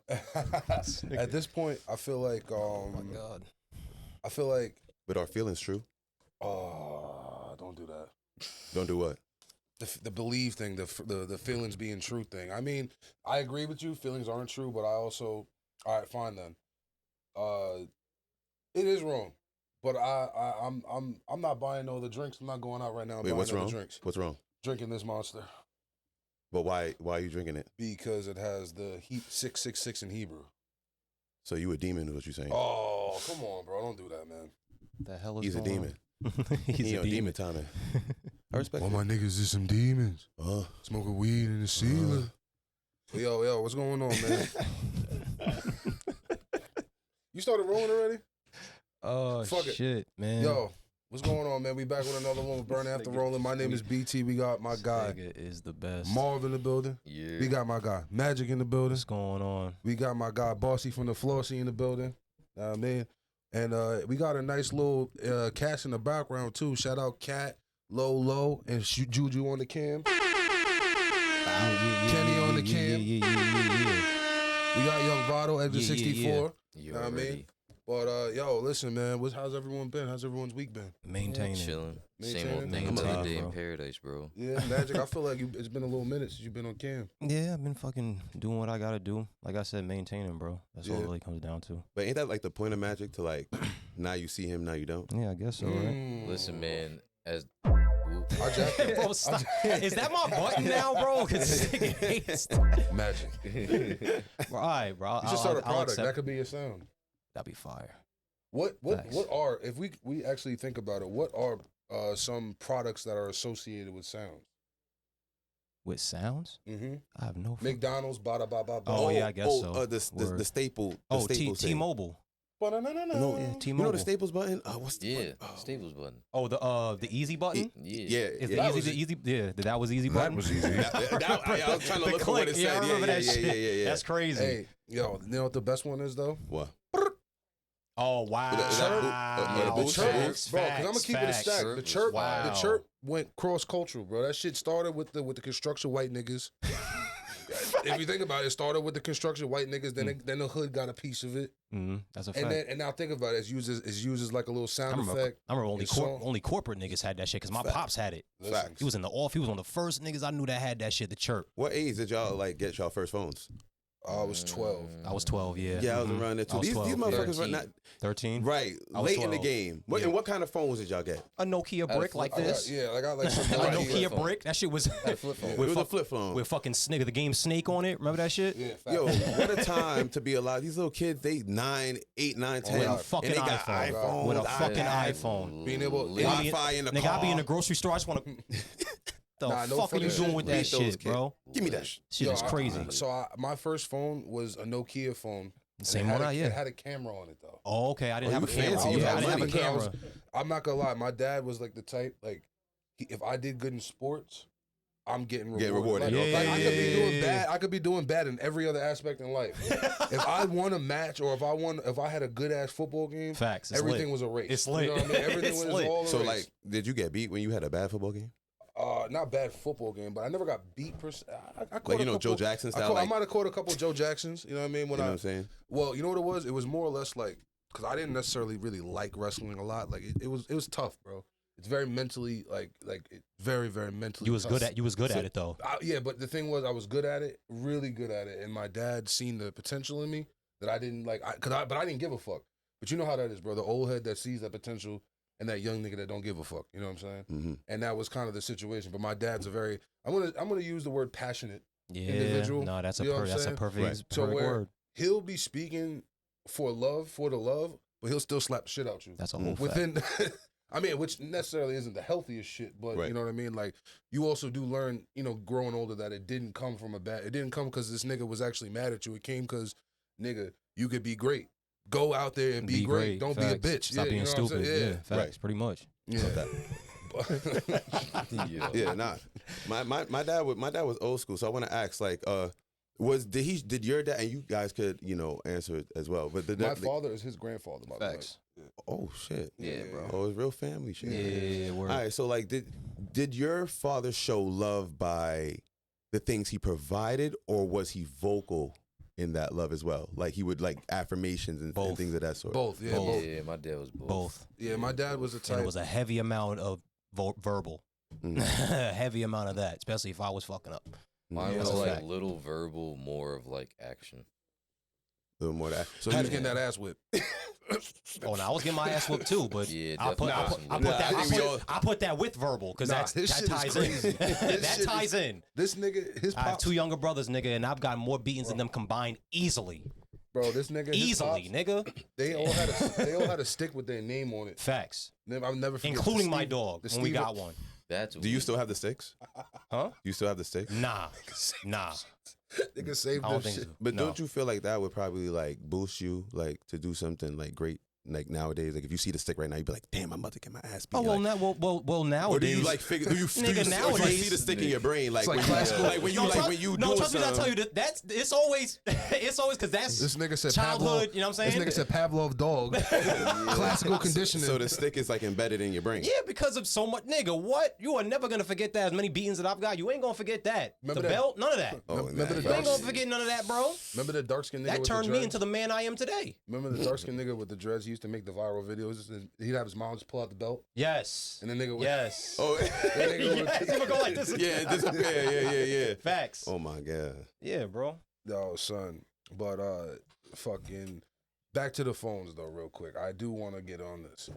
At this point, I feel like Oh my God. I feel like But are feelings true? don't do that. Don't do what? The believe thing, the feelings being true thing. I mean, I agree with you. Feelings aren't true, but I also, all right, fine then. It is wrong, but I'm not buying no other drinks. I'm not going out right now and Wait, buying what's other wrong? drinks. What's wrong? Drinking this Monster But why are you drinking it? because it has the 666 in Hebrew. So you a demon is what you're saying. Oh, come on, bro! Don't do that, man. The hell is He's a going demon. on? He's a demon. Tommy. I respect All it. my niggas is some demons. Smoking weed in the ceiling. Yo, what's going on, man? You started rolling already? Oh, Fuck it. shit, man. Yo, what's going on, man? We back with another one with Burn After Rolling. My name is BT. We got my guy Nigga is the best. Marv in the building. Yeah. We got my guy Magic in the building. What's going on? We got my guy Bossy from the Flossy in the building. Know what I mean? And we got a nice little cast in the background too. Shout out Cat, Low, and Juju on the cam. Kenny on the cam. Yeah. We got Young Votto, Exit 64. You Know what I mean? But yo, listen, man. How's everyone been? How's everyone's week been? Maintaining. Chilling. Same Maintaining. old thing. I'm Another alive, day in bro. paradise, bro. Yeah, Magic. I feel like it's been a little minute since you've been on cam. Yeah, I've been fucking doing what I gotta do. Like I said, maintaining, bro. That's all it really comes down to. But ain't that like the point of Magic to like, now you see him, now you don't? Yeah, I guess so, right? Listen, man. As I jacked it. Bro, stop. Is that my button now, bro? Because this nigga hates that. Magic. All right, bro. You should start a product. That could be your sound. That'd be fire. What Nice. are, if we actually think about it, what are some products that are associated with sounds? With sounds? Mm-hmm. I have no. McDonald's, bada ba ba ba. Oh, yeah, I guess so. The staple. Oh, Staples thing. T-Mobile. No. No, Yeah, you T-Mobile. know the Staples button? What's the yeah, button? Staples button. Oh, the easy button. Yeah. Is yeah. the easy? Yeah, that was easy button. That was easy. I was trying to The look for what click, it yeah, I said. remember that shit. Yeah. That's crazy. Hey, yo, you know what the best one is though? What? Oh wow. The The chirp, bro. Because I'm gonna keep it a stack. The chirp, Wow. the chirp went cross cultural, bro. That shit started with the construction white niggas. If you think about it, it started with the construction white niggas. Then the hood got a piece of it. That's a fact. And now think about it. It's used as like a little sound effect. I remember It's so- only corporate niggas had that shit because my pops had it. Listen, He was in the off. He was one of the first niggas I knew that had that shit. The chirp. What age did y'all like get y'all first phones? I was 12. I was 12. Yeah. Yeah, I was around there too. I was These 12, motherfuckers yeah. were not 13. right I was late in the 12. game. Yeah. And what kind of phones did y'all get? A Nokia brick like this. I got like some A Right. Nokia Flip phone. brick. That shit was Had a flip phone. It was a flip phone. with fucking the game Snake on it. Remember that shit? Yeah, fact. Yo, what a time to be alive. These little kids, they 9, 8, 9, 10. With a fucking and they got iPhone. iPhones, With a fucking iPads, iPhone. Being able, Wi-Fi in the Nigga, car. I be in the grocery store. I just want to. The Nah, no fuck are you funny doing with shit. that Beat those shit, kids. bro? Give me that shit. Shit is crazy. My first phone was a Nokia phone. and Same it had one, It yeah. had a camera on it though. Oh, okay. I didn't have a you camera. fancy. You Yeah, had I didn't have a money. camera. I'm not gonna lie. My dad was like the type if I did good in sports, I'm getting rewarded. Get rewarded. Like, Yeah, like, I could be doing yeah. bad. I could be doing bad in every other aspect in life. If I won a match or if I had a good ass football game, Facts. It's everything lit. was a race. It's You lit. know what I mean? Everything It's was lit. all a So, race. like, did you get beat when you had a bad football game? Not bad football game, but I never got beat per se. I caught Like, a you know, couple, Joe Jackson style, I like- might have caught a couple Joe Jacksons. You know what I mean? You know what I'm saying? Well, you know what it was? It was more or less like because I didn't necessarily really like wrestling a lot. Like it was tough, bro. It's very mentally very very mentally. You was tough. good at it though. Yeah, but the thing was, I was good at it, really good at it, and my dad seen the potential in me that I didn't like. But I didn't give a fuck. But you know how that is, bro. The old head that sees that potential and that young nigga that don't give a fuck. You know what I'm saying? Mm-hmm. And that was kind of the situation. But my dad's a very I'm gonna use the word passionate. Yeah. Individual, No, that's a you know what I'm that's a saying? perfect, Right. So perfect where word. he'll be speaking for the love, but he'll still slap the shit out you. That's a whole fact. Within, I mean, which necessarily isn't the healthiest shit, but Right. you know what I mean? Like, you also do learn, growing older that it didn't come from it didn't come because this nigga was actually mad at you. It came because, nigga, you could be great. Go out there and be great. Don't Facts. be a bitch. Stop yeah, being you know stupid. What I'm saying? Yeah, facts. Pretty much. Yeah. Yeah, nah. My dad was old school, so I want to ask, like, did your dad, and you guys could answer it as well, but My father is his grandfather, by the way. Facts. oh shit, Yeah, bro. oh, it's real family shit. Yeah, word. All right, so like, did your father show love by the things he provided, or was he vocal in that love as well? Like he would like affirmations and things of that sort. Both, yeah, Both. both. Yeah, my dad was both. Both. Yeah, my dad was a And type. it was a heavy amount of verbal. Heavy amount of that, especially if I was fucking up. Mine Yeah, was that's a like fact. little verbal, more of like action. A little more of that. So he was getting that ass whipped. Oh, no, I was getting my ass whooped too, but Yeah, I put definitely. I put that with verbal because Nah, that his shit is ties crazy. in. His That shit ties in. This nigga, his I have pops, 2 younger brothers, nigga, and I've got more beatings than them combined easily. bro. This nigga, his Easily, pops, nigga. they all had a stick with their name on it. Facts. I'll never forget. Including the my Steve- dog the when we Steve- got one. That's Do you still have the sticks? Huh? You still have the sticks? Nah. Nigga saved I don't this think shit. so. But No. don't you feel like that would probably like boost you like to do something like great like nowadays? Like if you see the stick right now, you'd be like, damn, I'm about to get my ass beat. Oh, well, like, nowadays. or do you like figure? Do you, Nigga, or do you nowadays- see the stick in your brain? Like, like when classical. you, like when you like when you no, do trust me, I something. tell you that it's always because that's This nigga said childhood. Pavlov, You know what I'm saying? This nigga said Pavlov dog. Classical conditioning. So the stick is like embedded in your brain. Yeah, because of so much, nigga. What? You are never gonna forget that. As many beatings that I've got, you ain't gonna forget that. Remember the that- belt, none of that. Oh, Remember the You ain't dark, gonna forget none of that, bro. remember the dark skinned nigga That with turned the me dreads? into the man I am today. Remember the dark skinned nigga with the dreads? He used to make the viral videos. And he'd have his mom just pull out the belt, Yes. and the nigga would. Yes. Oh, That nigga would- Yes, you would go like this. yeah. Facts. Oh my god. Yeah, bro. Oh, son. But fucking back to the phones though, real quick. I do want to get on this.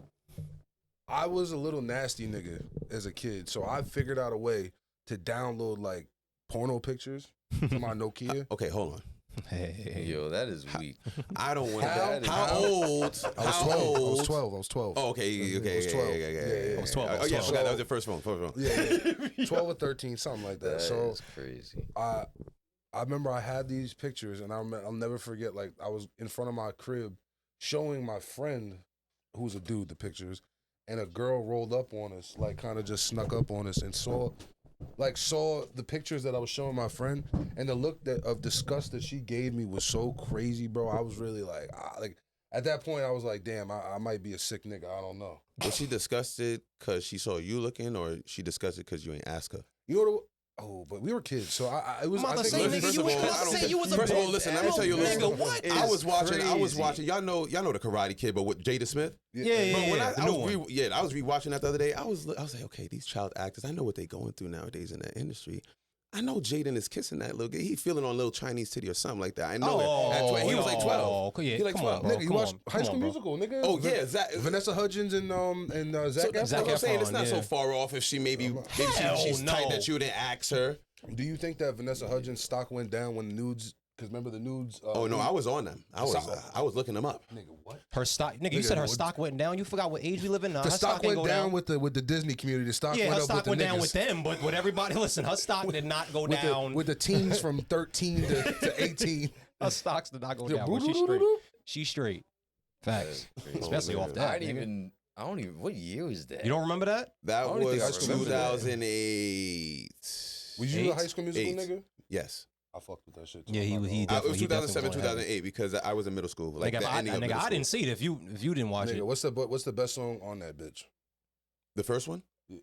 I was a little nasty nigga as a kid, so I figured out a way to download like porno pictures to my Nokia. Okay, hold on. Hey. Yo, that is weak. I don't want How- to. How old? I was How 12. I old? was 12. I was 12. Oh, okay, okay, I was 12. yeah. Yeah. I was 12. I Oh was yeah, 12. that was your first phone. Yeah, 12 or 13, something like that. That So is crazy. I remember I had these pictures, and I'll never forget. Like I was in front of my crib, showing my friend, who's a dude, the pictures, and a girl rolled up on us, like kind of just snuck up on us and saw the pictures that I was showing my friend, and the look of disgust that she gave me was so crazy, bro. I was really like at that point, I was like, damn, I might be a sick nigga. I don't know. Was she disgusted because she saw you looking, or she disgusted because you ain't ask her? You know what? Oh, but we were kids, so it was. I'm about I to think say, it was- nigga, first you of was all, about I to don't say think- you was a First of all, bitch. listen, let me tell you a little Nigga, story. what? I was watching. crazy. Y'all know the Karate Kid, but with Jada Smith. Yeah, But when yeah, the new one. I was rewatching that the other day. I was like, okay, these child actors, I know what they going through nowadays in that industry. I know Jaden is kissing that little kid. He feeling on a little Chinese titty or something like that. I know it. At 12, he was like 12. Yeah, He like come 12. on, bro. Nigga, you Come watched on, High come School on, bro. Musical, nigga. Oh yeah, Vanessa Hudgens and Zac Efron. That's what I'm saying. It's Efron, not so yeah. far off if she maybe she's no. tight that you didn't ask her. Do you think that Vanessa Hudgens' stock went down when the nudes? Because remember the nudes? Oh no, I was on them. I was looking them up. Nigga, what? Her stock, nigga. You said her stock went down. You forgot what age we live in now. The Her stock ain't went go down with the Disney community. The stock Yeah, went her up stock with the went down niggas. with them, but with everybody, listen, her stock did not go with down. with the teens from 13 to 18. Her stocks did not go Yeah, down. But she's straight. She's straight. Facts. That is crazy. Especially off that. I didn't nigga. I don't even. What year was that? You don't remember that? That don't think I was remember that. 2008. Was you a High School Musical 8. nigga? Yes. I fucked with that shit too. Yeah, he It was definitely. 2007, definitely was 2008 because I was in middle school. Like Nigga, the ending of middle I school. didn't see it. If you didn't watch Nigga, it, what's the best song on that bitch? The first one? Out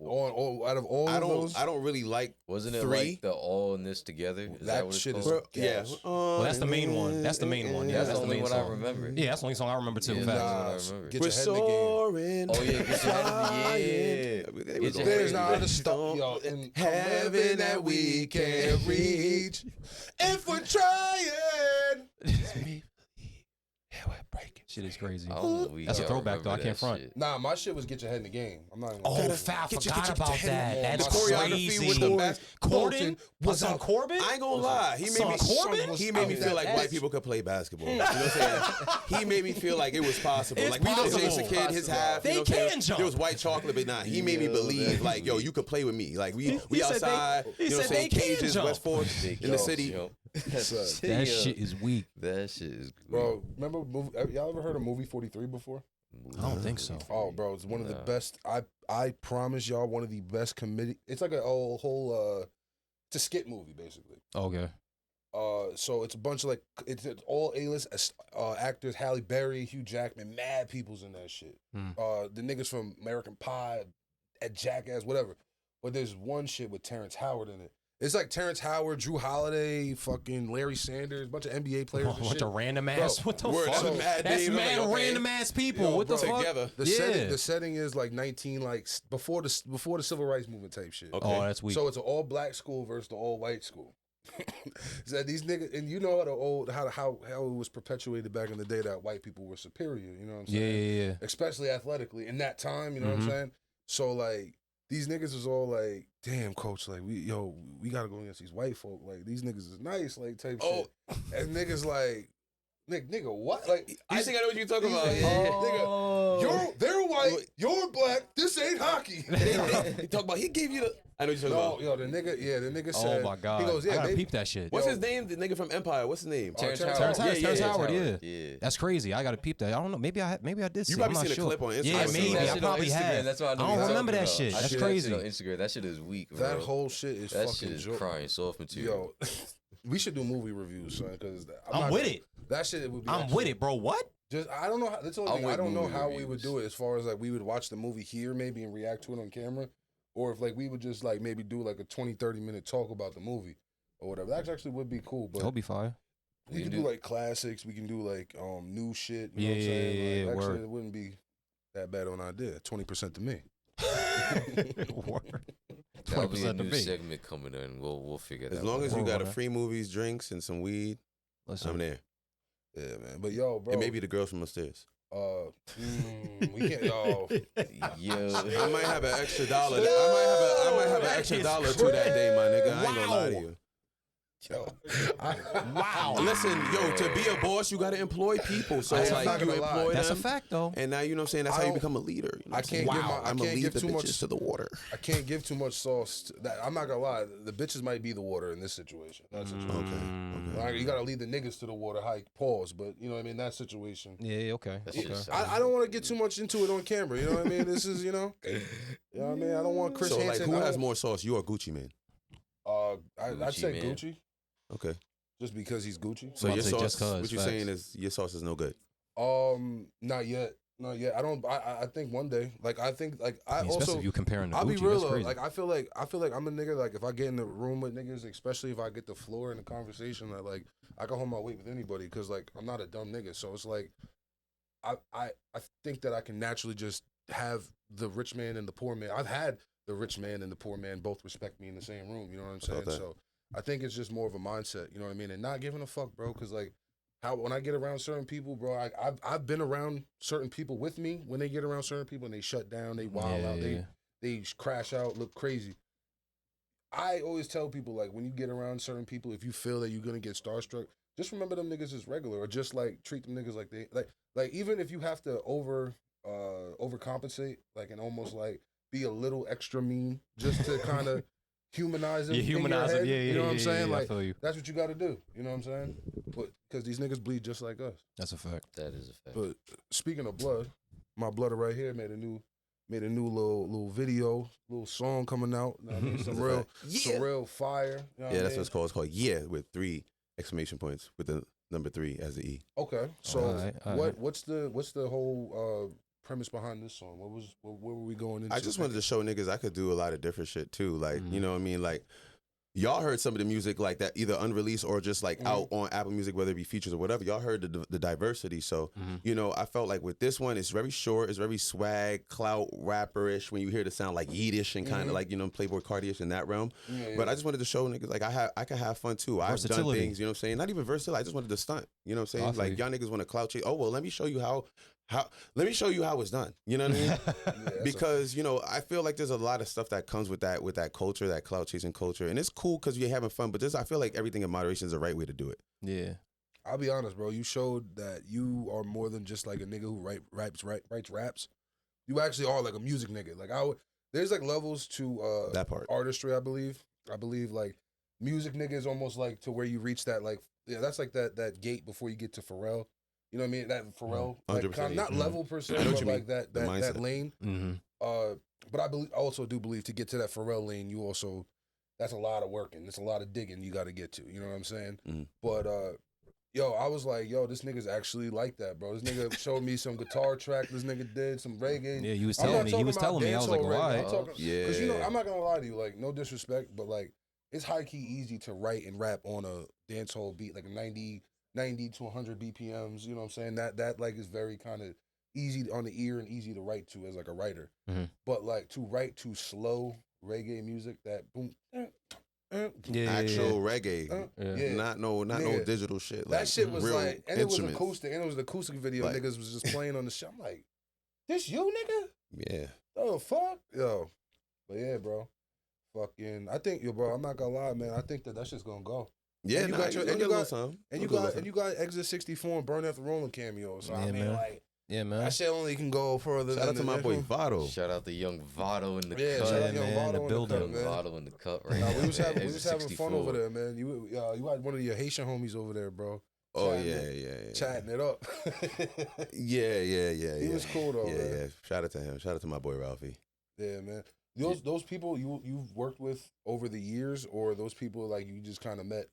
of all of those, I don't really like. Wasn't it 3? like the all in this together? Is That what it's shit is- called? Yeah. Gas. well, that's the main one. That's the main one. Yeah, That's the only main one song. I remember. Yeah, that's the only song I remember too. Yeah, Facts. that's what I remember. Get We're your head in the game. soaring. Oh yeah, get your head in the They Get was your on head There's in not the a stop, yo, in heaven that we can't reach. if we're trying. Yeah, we're breaking. Shit is crazy. I don't know if we That's a y'all throwback, though. I remember can't that front. shit. Nah, my shit was get your head in the game. I'm not even Oh, gonna fat, I Get your- forgot get your about head that. in That's the choreography crazy. with the bas- Corbin? was on up. Corbin? I ain't gonna lie. He made Son me. Corbin? He made me feel like white people could play basketball. You know what I'm saying? He made me feel like it was possible. It's Like we know possible. Jason Kidd, his half. They you know what I'm saying? can jump. There was white chocolate, but nah. He made me believe like, yo, you could play with me. Like we He said outside. he You know what I'm said saying? they can Cages, jump. West Fork, Big in the yo, city. yo. That shit is weak. That shit is Bro, remember y'all ever heard of Movie 43 before? I don't think so. Oh, bro, it's one of the Nah. best. I promise y'all, one of the best comedy. It's like a whole it's a skit movie basically. Okay. So it's a bunch of like it's all A-list actors: Halle Berry, Hugh Jackman, mad people's in that shit. Hmm. The niggas from American Pie, at Jackass, whatever. But there's one shit with Terrence Howard in it, It's like Terrence Howard, Drew Holiday, fucking Larry Sanders, bunch of NBA players. A and bunch shit. of random ass. What the word, fuck? so mad That's names. I'm mad like, okay. random ass people. Yo, what the bro, fuck? together. The setting is like 19, like before the civil rights movement type shit. Okay. Oh, that's weak. So it's an all black school versus the all white school. So these niggas, and you know how it was perpetuated back in the day that white people were superior. You know what I'm saying? Yeah. Especially athletically in that time. You know what I'm saying? So like these niggas was all like, "Damn, coach, like we gotta go against these white folk. Like these niggas is nice, like type shit." And niggas like, nigga, what? Like I think I know what you're talking about. nigga, they're white, you're black. This ain't hockey. He talk about, he gave you the, I know what you're talking about. The nigga said, Oh my god. he goes, I yeah, gotta they, peep that shit. What's his name? The nigga from Empire. What's his name? Terrence Terrence Howard. Terrence Howard, yeah. Yeah. That's crazy. I gotta peep that. I don't know. Maybe I did see. You probably I'm not seen a sure. clip on Instagram. Yeah, I've seen maybe. that I shit probably Instagram. have. That's what I know I you're don't remember talking that about. shit. I That's see that crazy. shit on Instagram. That shit is weak, bro. that whole shit is That fucking shit is joke. crying soft material. Yo, we should do movie reviews, son, because I'm with it. That shit would be. I'm with it, bro. What? Just I don't know. That's the only I'm thing. I with don't know movie how we would reviews. do it as far as like we would watch the movie here maybe and react to it on camera, or if like we would just like maybe do like a 20-30 minute talk about the movie or whatever. That actually would be cool. But That'll be fire. we can do like classics. We can do like new shit. You know what I'm Yeah, saying? Like, actually, word. it wouldn't be that bad of an idea. 20% to me. Word. That'll be a 20% to new me. segment coming in. We'll figure that As long out. as you got a Word. free movies, drinks, and some weed, Listen, I'm there. Yeah, man. But yo, bro. And maybe the girls from upstairs. We can't. Yo, I might have an extra dollar. I might have an extra dollar or two that day, my nigga. I ain't gonna lie to you. wow. Listen, yo, to be a boss, you gotta employ people. So I'm like not you gonna lie. employ That's a them, fact, though. and now you know what I'm saying. That's I how you don't- become a leader. You know I what I'm saying? can't give my- I I'ma can't lead give the too much- bitches to the water. I can't give too much sauce. That I'm not gonna lie. The bitches might be the water in this situation. That situation. Okay. Like, you gotta lead the niggas to the water. Hike, pause. But you know what I mean. That situation. Yeah, okay. That Okay. shit sounds- I don't want to get too much into it on camera. You know what I mean? This is you know what I mean. I don't want Chris So like, Hansen. who I has don't- more sauce? You or Gucci man? I'd Gucci say man. Gucci, Okay. just because he's Gucci. So I'm your about to say sauce, just 'cause, what you're facts. saying is your sauce is no good. Not yet. Not yet. I don't. I think one day. Like I think. Like I Especially also. if you comparing to I'll Gucci, be real that's though. crazy. Like I feel like I'm a nigga. Like if I get in the room with niggas, especially if I get the floor in the conversation, that like I can hold my weight with anybody because like I'm not a dumb nigga. So it's like I think that I can naturally just have the rich man and the poor man. I've had the rich man and the poor man both respect me in the same room. You know what I'm saying? that. So I think it's just more of a mindset. You know what I mean? And not giving a fuck, bro. Because like how when I get around certain people, bro, I've been around certain people with me when they get around certain people and they shut down, they wild out, they crash out, look crazy. I always tell people like when you get around certain people, if you feel that you're gonna get starstruck, just remember them niggas as regular, or just like treat them niggas like they like even if you have to overcompensate, like and almost like be a little extra mean just to kind of humanize them. Yeah, humanize them. head, Yeah, you know what I'm yeah, saying? yeah, I Like feel you. that's what you got to do. You know what I'm saying? But because these niggas bleed just like us. That's a fact. That is a fact. But speaking of blood, my blood right here made a new little video, little song coming out. You know what I mean? Some real fire. You know what I That's mean? what it's called. It's called Yeah with 3 exclamation points with the number 3 as the E. Okay, so All right. what's the whole premise behind this song? Where were we going into? I just wanted to show niggas I could do a lot of different shit too. Like, you know what I mean? Like, y'all heard some of the music like that, either unreleased or just like out on Apple Music, whether it be features or whatever. Y'all heard the diversity. So, you know, I felt like with this one, it's very short, it's very swag, clout, rapperish. When you hear the sound like Yeetish and kind of like, you know, Playboy Cardi-ish in that realm. But I just wanted to show niggas like I can have fun too. I've done Versatility. things, you know what I'm saying? Not even versatile. I just wanted to stunt. You know what I'm saying? I feel Like you. y'all niggas want to clout chase. Oh well, let me show you how it's done. You know what I mean? Because you know, I feel like there's a lot of stuff that comes with that culture, that clout chasing culture, and it's cool because you're having fun. But I feel like everything in moderation is the right way to do it. Yeah. I'll be honest, bro. You showed that you are more than just like a nigga who writes raps. You actually are like a music nigga. Like there's like levels to That part. artistry. I believe like music nigga is almost like to where you reach that like that's like that gate before you get to Pharrell. You know what I mean? That Pharrell, like 100%, kind of, not yeah. level per se, I know what but you like mean. that The mindset. lane. Mm-hmm. But I also do believe to get to that Pharrell lane, you also that's a lot of working. It's a lot of digging you got to get to. You know what I'm saying? Mhm. But yo, I was like, yo, this nigga's actually like that, bro. This nigga showed me some guitar track. This nigga did some reggae. Yeah, you was I'm telling not me. He talking was about telling me. I was like, dancehall reggae. why? I'm talking, Yeah. Because you know, I'm not gonna lie to you. Like, no disrespect, but like, it's high key easy to write and rap on a dancehall beat, like a 90 to 100 BPMs. You know what I'm saying? That like is very kind of easy on the ear and easy to write to as like a writer. Mm-hmm. But like to write to slow reggae music, that boom, Actual reggae, yeah, not no digital shit. That Like, shit was real like, and it was instruments. acoustic, and it was an acoustic video. Like- Niggas was just playing on the shit. I'm like, this you, nigga? Yeah, Oh fuck, yo. But yeah, bro. Fucking, I think, yo, bro. I'm not gonna lie, man. I think that shit's gonna go. yeah. And you nah, got your- it's and gonna you get a little got- something. And you got Exit 64 and Burn After Rolling cameo. So I Yeah, mean, man. like, Yeah, man. that shit only can go further. Shout out to than my the- boy Vado. Shout out to young Vado in the Yeah, cut. shout Yeah, out Young man, Vado the in the building. cut, Young man. Vado in the cut right Nah, now. we was having Exit fun over 64. there, man. You had one of your Haitian homies over there, bro. Oh Chatting yeah, it- yeah. Chatting it up. Yeah. He was cool though, Yeah, man. yeah. Shout out to him. Shout out to my boy Ralphie. Yeah, man. Those people you've worked with over the years, or those people like you just kind of met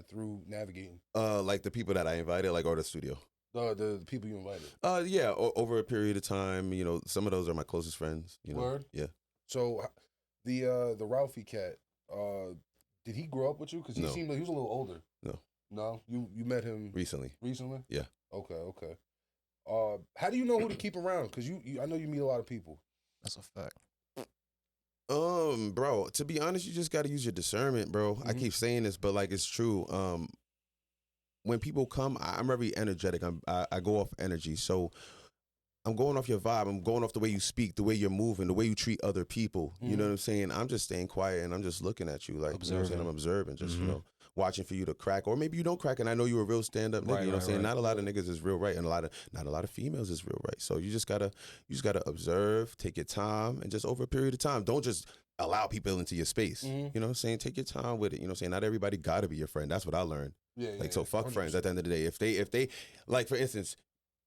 through navigating? Like the people that I invited, like, or the studio. The people you invited. Yeah, over a period of time, you know, some of those are my closest friends. You know, Word? yeah. So the Ralphie cat, did he grow up with you? Because he No. seemed like he was a little older. No, you met him Recently. recently. Yeah. Okay. How do you know who to keep around? Because you I know you meet a lot of people. That's a fact. Bro, to be honest, you just got to use your discernment, bro. I Mhm. keep saying this, but like it's true. When people come, I'm very energetic. I go off energy, so I'm going off your vibe. I'm going off the way you speak, the way you're moving, the way you treat other people. You know what I'm saying? I'm just staying quiet and I'm just looking at you, like, you know what I'm saying? I'm observing, just you know, watching for you to crack, or maybe you don't crack, and I know you're a real stand up nigga. Right, you know what I'm right, saying? right. Not a lot of niggas is real right, and not a lot of females is real right. So you just gotta observe, take your time, and just over a period of time, don't just allow people into your space. You know what I'm saying? Take your time with it. You know what I'm saying? Not everybody gotta be your friend. That's what I learned. Yeah. Like, so fuck friends at the end of the day. If they like, for instance,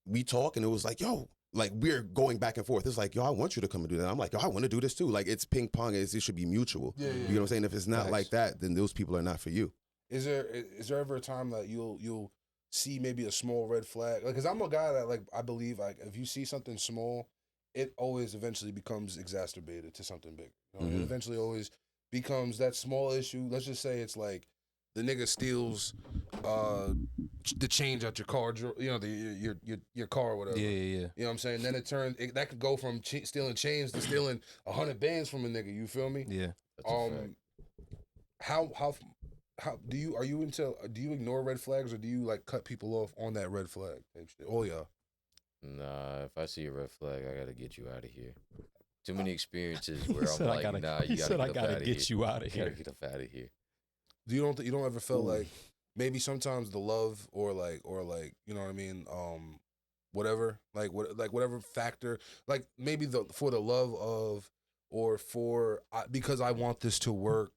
we talk and it was like, yo, like, we're going back and forth. It's like, yo, I want you to come and do that. I'm like, yo, I want to do this too. Like, it's ping pong. It should be mutual. Yeah. You know what I'm saying? If it's not Facts. like that, then those people are not for you. Is there ever a time that you'll see maybe a small red flag? Like, cause I'm a guy that, like, I believe, like, if you see something small, it always eventually becomes exacerbated to something big. You know? It eventually always becomes that small issue. Let's just say it's like the nigga steals the change out your car, you know, your car or whatever. Yeah. You know what I'm saying? Then that could go from stealing chains to stealing 100 bands from a nigga. You feel me? Yeah. That's a fact. How do you ignore red flags, or do you like cut people off on that red flag type shit? Oh yeah. Nah, if I see a red flag, I gotta get you out of here. Too many experiences where I'm said, like, nah, you gotta get out of here. you out of You gotta get up out of here. You don't ever feel like maybe sometimes the love or like you know what I mean, whatever, whatever factor, like maybe for the love of, or for because I want this to work,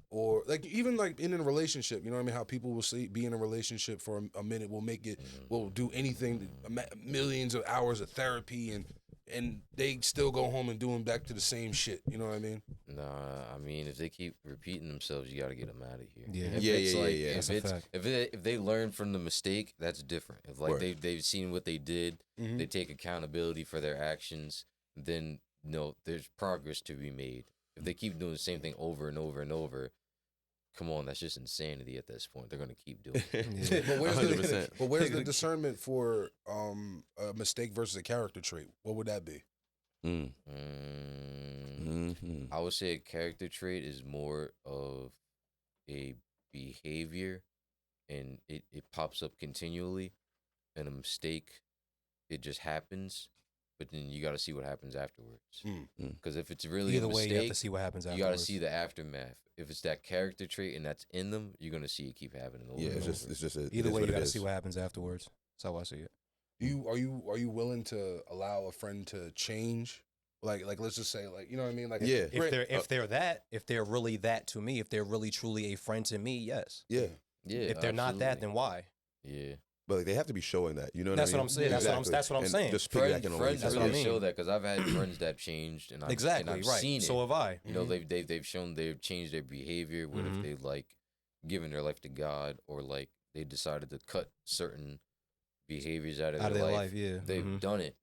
or like even like in a relationship, you know what I mean, how people will be in a relationship for a minute, will make it, will do anything, millions of hours of therapy, and they still go home and doing back to the same shit. You know what I mean? Nah, I mean, if they keep repeating themselves, you gotta get them out of here. Yeah. If Yeah, it's yeah, like, yeah. That's If a it's fact. if they learn from the mistake, that's different. If like Word. they've seen what they did, Mhm. they take accountability for their actions, then there's progress to be made. If they keep doing the same thing over and over and over, come on, that's just insanity at this point. They're gonna keep doing it. But where's 100%. but where's the discernment for a mistake versus a character trait? What would that be? Mm. I would say a character trait is more of a behavior, and it pops up continually, and a mistake, it just happens, but then you got to see what happens afterwards. Because if it's really Either a way, mistake, you have to see what happens you afterwards. got to see the aftermath. If it's that character trait and that's in them, you're gonna see it keep happening over Yeah, and it's over. just Either way, you got to see what happens afterwards. That's how I see it. Are you willing to allow a friend to change? Like let's just say, like, you know what I mean? Like, Yeah. If they're really that to me, if they're really truly a friend to me, yes. Yeah, Yeah, If they're not that, absolutely. then why? Yeah. but like, they have to be showing that. You know what That's I mean? what I'm saying. That's what I'm And saying. Just Friends, piggybacking on what you friends said. That's what I really mean. show that, because I've had friends that changed, and Exactly, I've right. seen it. So have I. You know, they've shown they've changed their behavior. What if they like given their life to God, or like they decided to cut certain behaviors out of their life? Yeah. They've done it.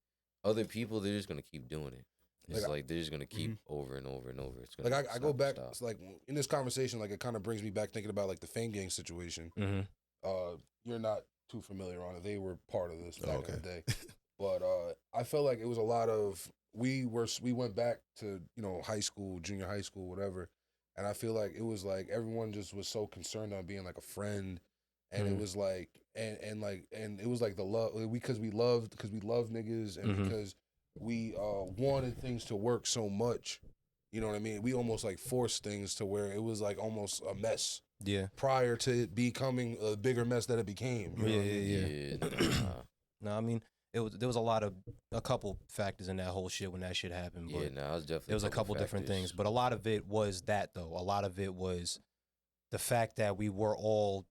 Other people, they're just gonna keep doing it. It's like they're just gonna keep over and over and over. It's gonna Like I go back. stop. It's like in this conversation, like it kind of brings me back thinking about like the Fame Gang situation. You're not too familiar on it. They were part of this back in the day, but I felt like it was a lot of we went back to high school, junior high school, whatever, and I feel like it was like everyone just was so concerned on being like a friend, and it was like and it was like the love because we loved niggas and because we wanted things to work so much. You know what I mean? We almost like forced things to where it was like almost a mess. Yeah. Prior to it becoming a bigger mess that it became. You know what I mean? No, I mean there was a couple factors in that whole shit when that shit happened. But it was definitely. There was a couple different things, but a lot of it was that though. A lot of it was the fact that we were all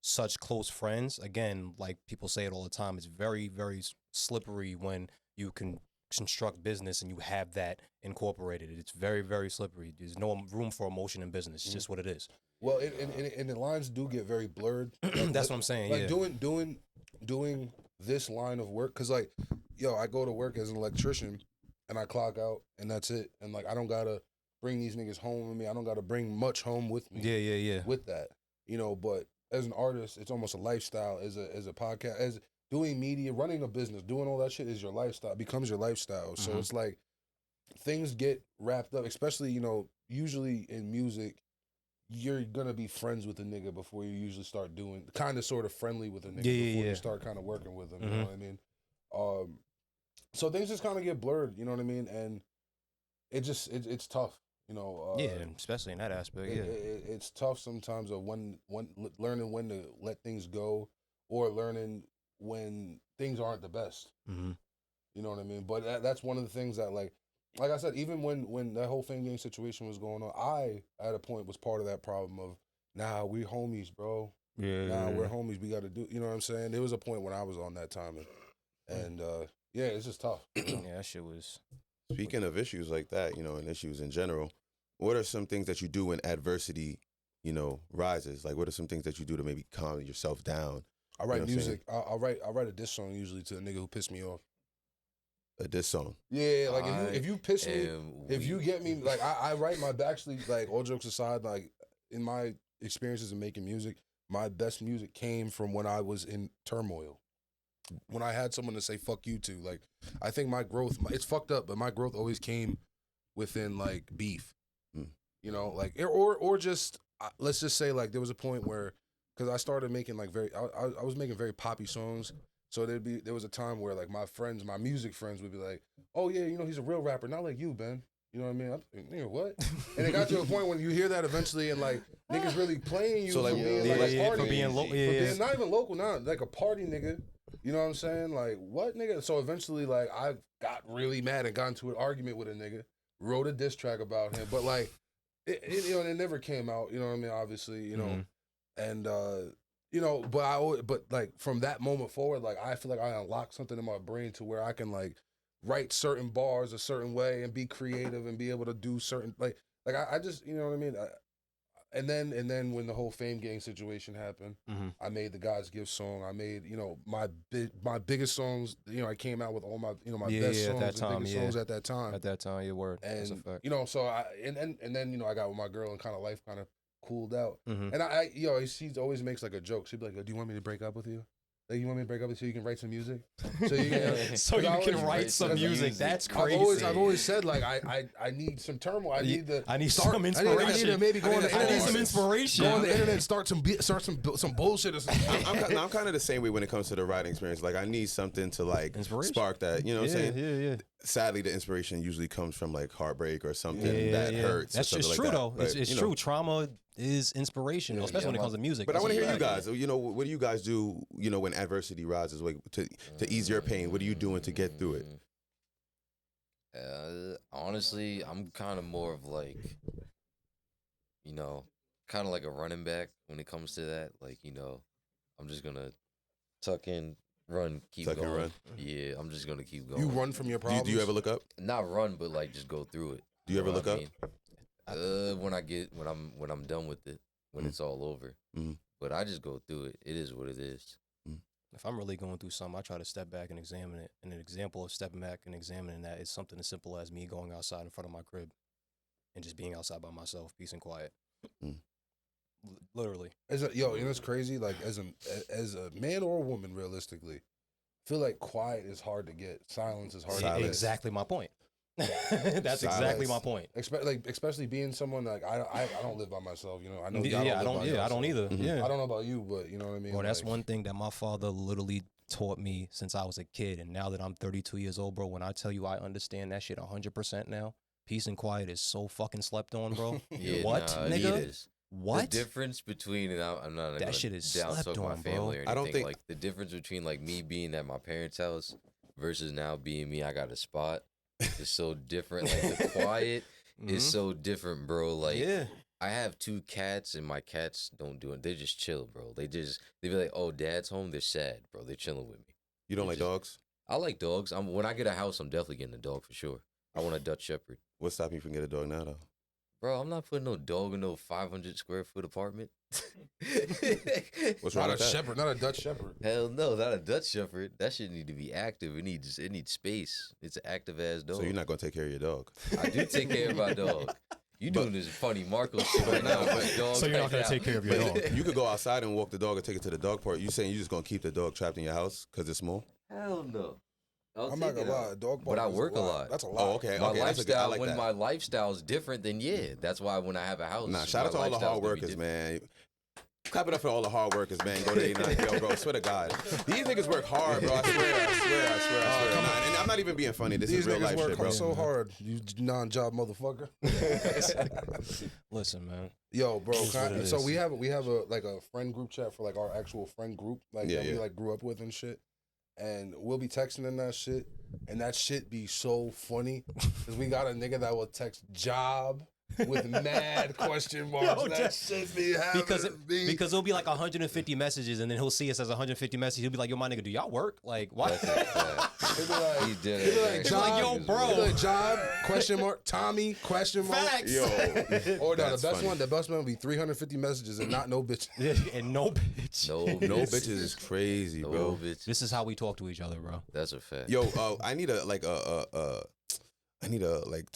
such close friends. Again, like people say it all the time, it's very, very slippery when you can construct business and you have that incorporated. It's very, very slippery. There's no room for emotion in business. It's just what it is. Well, and the lines do get very blurred. That's what I'm saying. Like doing this line of work, cause like, I go to work as an electrician, and I clock out, and that's it. And like, I don't gotta bring these niggas home with me. I don't gotta bring much home with me. Yeah. With that, but as an artist, it's almost a lifestyle. As a podcast, as doing media, running a business, doing all that shit is your lifestyle. Becomes your lifestyle. So it's like things get wrapped up, especially usually in music. You're gonna be friends with a nigga before you usually start doing kind of sort of friendly with a nigga before you start kind of working with them. You know what I mean? So things just kind of get blurred. You know what I mean? And it's tough. Especially in that aspect. It's tough sometimes of when learning when to let things go or learning when things aren't the best. You know what I mean? But that's one of the things that like I said, even when that whole Fame Gang situation was going on, I at a point was part of that problem of we homies, bro. We're homies. We got to do. You know what I'm saying? There was a point when I was on that timing, and it's just tough. That shit was. Speaking of issues like that, and issues in general, what are some things that you do when adversity, rises? Like, what are some things that you do to maybe calm yourself down? I write music. I'll write a diss song usually to a nigga who pissed me off. A diss song. Yeah, like if you piss me, if you get me, like I write my actually, like all jokes aside, like in my experiences in making music, my best music came from when I was in turmoil. When I had someone to say fuck you to. Like I think my growth, it's fucked up, but my growth always came within like beef. Like or just let's just say like there was a point where because I started making like I was making very poppy songs. So there was a time where like my music friends would be like, oh yeah, he's a real rapper, not like you, Ben. You know what I mean? What? And it got to a point when you hear that eventually, and like niggas really playing you for being like a party, for being for being not even local, not like a party nigga. You know what I'm saying? Like what nigga? So eventually, like I got really mad and got into an argument with a nigga, wrote a diss track about him, but like it never came out. You know what I mean? Obviously, and. But like from that moment forward, like I feel like I unlocked something in my brain to where I can like write certain bars a certain way and be creative and be able to do certain like I just you know what I mean. And then when the whole Fame Gang situation happened, I made the God's Gift song. I made my biggest songs. I came out with all my my best songs, the biggest songs at that time. At that time, your word. And that's a fact. so I and then I got with my girl and kind of life kind of cooled out. And she always makes like a joke. She'd be like, "Do you want me to break up with you? Like, you want me to break up with you so you can write some music? So you can, write some music. That's crazy. I've always said like I need some turmoil. I need some inspiration. I need to maybe go on the internet. I need some inspiration. Go on the internet and start some bullshit or something. I'm kind of the same way when it comes to the writing experience. Like I need something to like spark that. You know what I'm saying? Yeah. Sadly, the inspiration usually comes from like heartbreak or something that hurts. That's just like true that. though. But, it's true. Trauma is inspirational, especially when it comes to music. But I want to hear you guys. What do you guys do? When adversity rises, like to ease your pain. What are you doing to get through it? Honestly, I'm kind of more of like, kind of like a running back when it comes to that. Like, I'm just gonna tuck in, run, keep going. Run. Yeah, I'm just gonna keep going. You run from your problems. Do you ever look up? Not run, but like just go through it. Do you ever look up? When I'm done with it, when it's all over. But I just go through it. It is what it is. If I'm really going through something, I try to step back and examine it. And an example of stepping back and examining that is something as simple as me going outside in front of my crib and just being outside by myself, peace and quiet. Literally. You know it's crazy. Like as a man or a woman, realistically, I feel like quiet is hard to get. Silence is hard to get. Exactly my point. That's exactly my point. Especially being someone like I don't live by myself. You know, I know. I don't either. Mm-hmm. Yeah, I don't know about you, but you know what I mean. Well, that's one thing that my father literally taught me since I was a kid, and now that I'm 32 years old, bro. When I tell you I understand that shit 100% now, peace and quiet is so fucking slept on, bro. Yeah, what, nigga? What? The difference between, and I'm not that shit is down slept talk my on, family bro. or anything. I don't think like the difference between like me being at my parents' house versus now being me. I got a spot. It's so different. Like the quiet is so different, bro. Like I have 2 cats and my cats don't do it. They just chill, bro. They be like, oh, dad's home. They're sad, bro. They're chilling with me. You don't like dogs? I like dogs. When I get a house, I'm definitely getting a dog for sure. I want a Dutch Shepherd. What's stopping you from getting a dog now, though? Bro, I'm not putting no dog in no 500 square foot apartment. What's wrong with that? Shepherd, not a Dutch Shepherd. Hell no, not a Dutch Shepherd. That shit need to be active. It needs space. It's an active ass dog. So you're not gonna take care of your dog? I do take care of my dog. You doing this funny Marco shit right now, but dog. So you're not gonna take care of your dog? You could go outside and walk the dog and take it to the dog park. You saying you just gonna keep the dog trapped in your house because it's small? Hell no. I'm not gonna lie, dog. But I work a lot. That's a lot. Oh, okay. My Okay, lifestyle, like when that. my lifestyle is different, then that's why when I have a house. Nah, shout out to all the hard workers, man. Clap it up for all the hard workers, man. Go to 89. Yo, bro, swear to God. These niggas work hard, bro. I swear. Nah, and I'm not even being funny. This These is real niggas life work shit, bro. so hard. You non-job motherfucker. Listen, man. Yo, bro. It So is. we have a friend group chat for like our actual friend group, like that we like grew up with and shit. And we'll be texting in that shit, and that shit be so funny because we got a nigga that will text job with mad question marks. Yo, that shit be happening. Because it'll be like 150 messages, and then he'll see us as 150 messages. He'll be like, "Yo, my nigga, do y'all work? Like, what?" He'll be like, He did he'll be it. like, He'll be like, job, "Yo, bro." he'll be like, job question mark Tommy question mark. Facts. Yo, Or no, that's the best funny. one will be 350 messages and not no bitch. And no bitch. No bitches is crazy, No bro. bitch. This is how we talk to each other, bro. That's a fact. Yo, I need to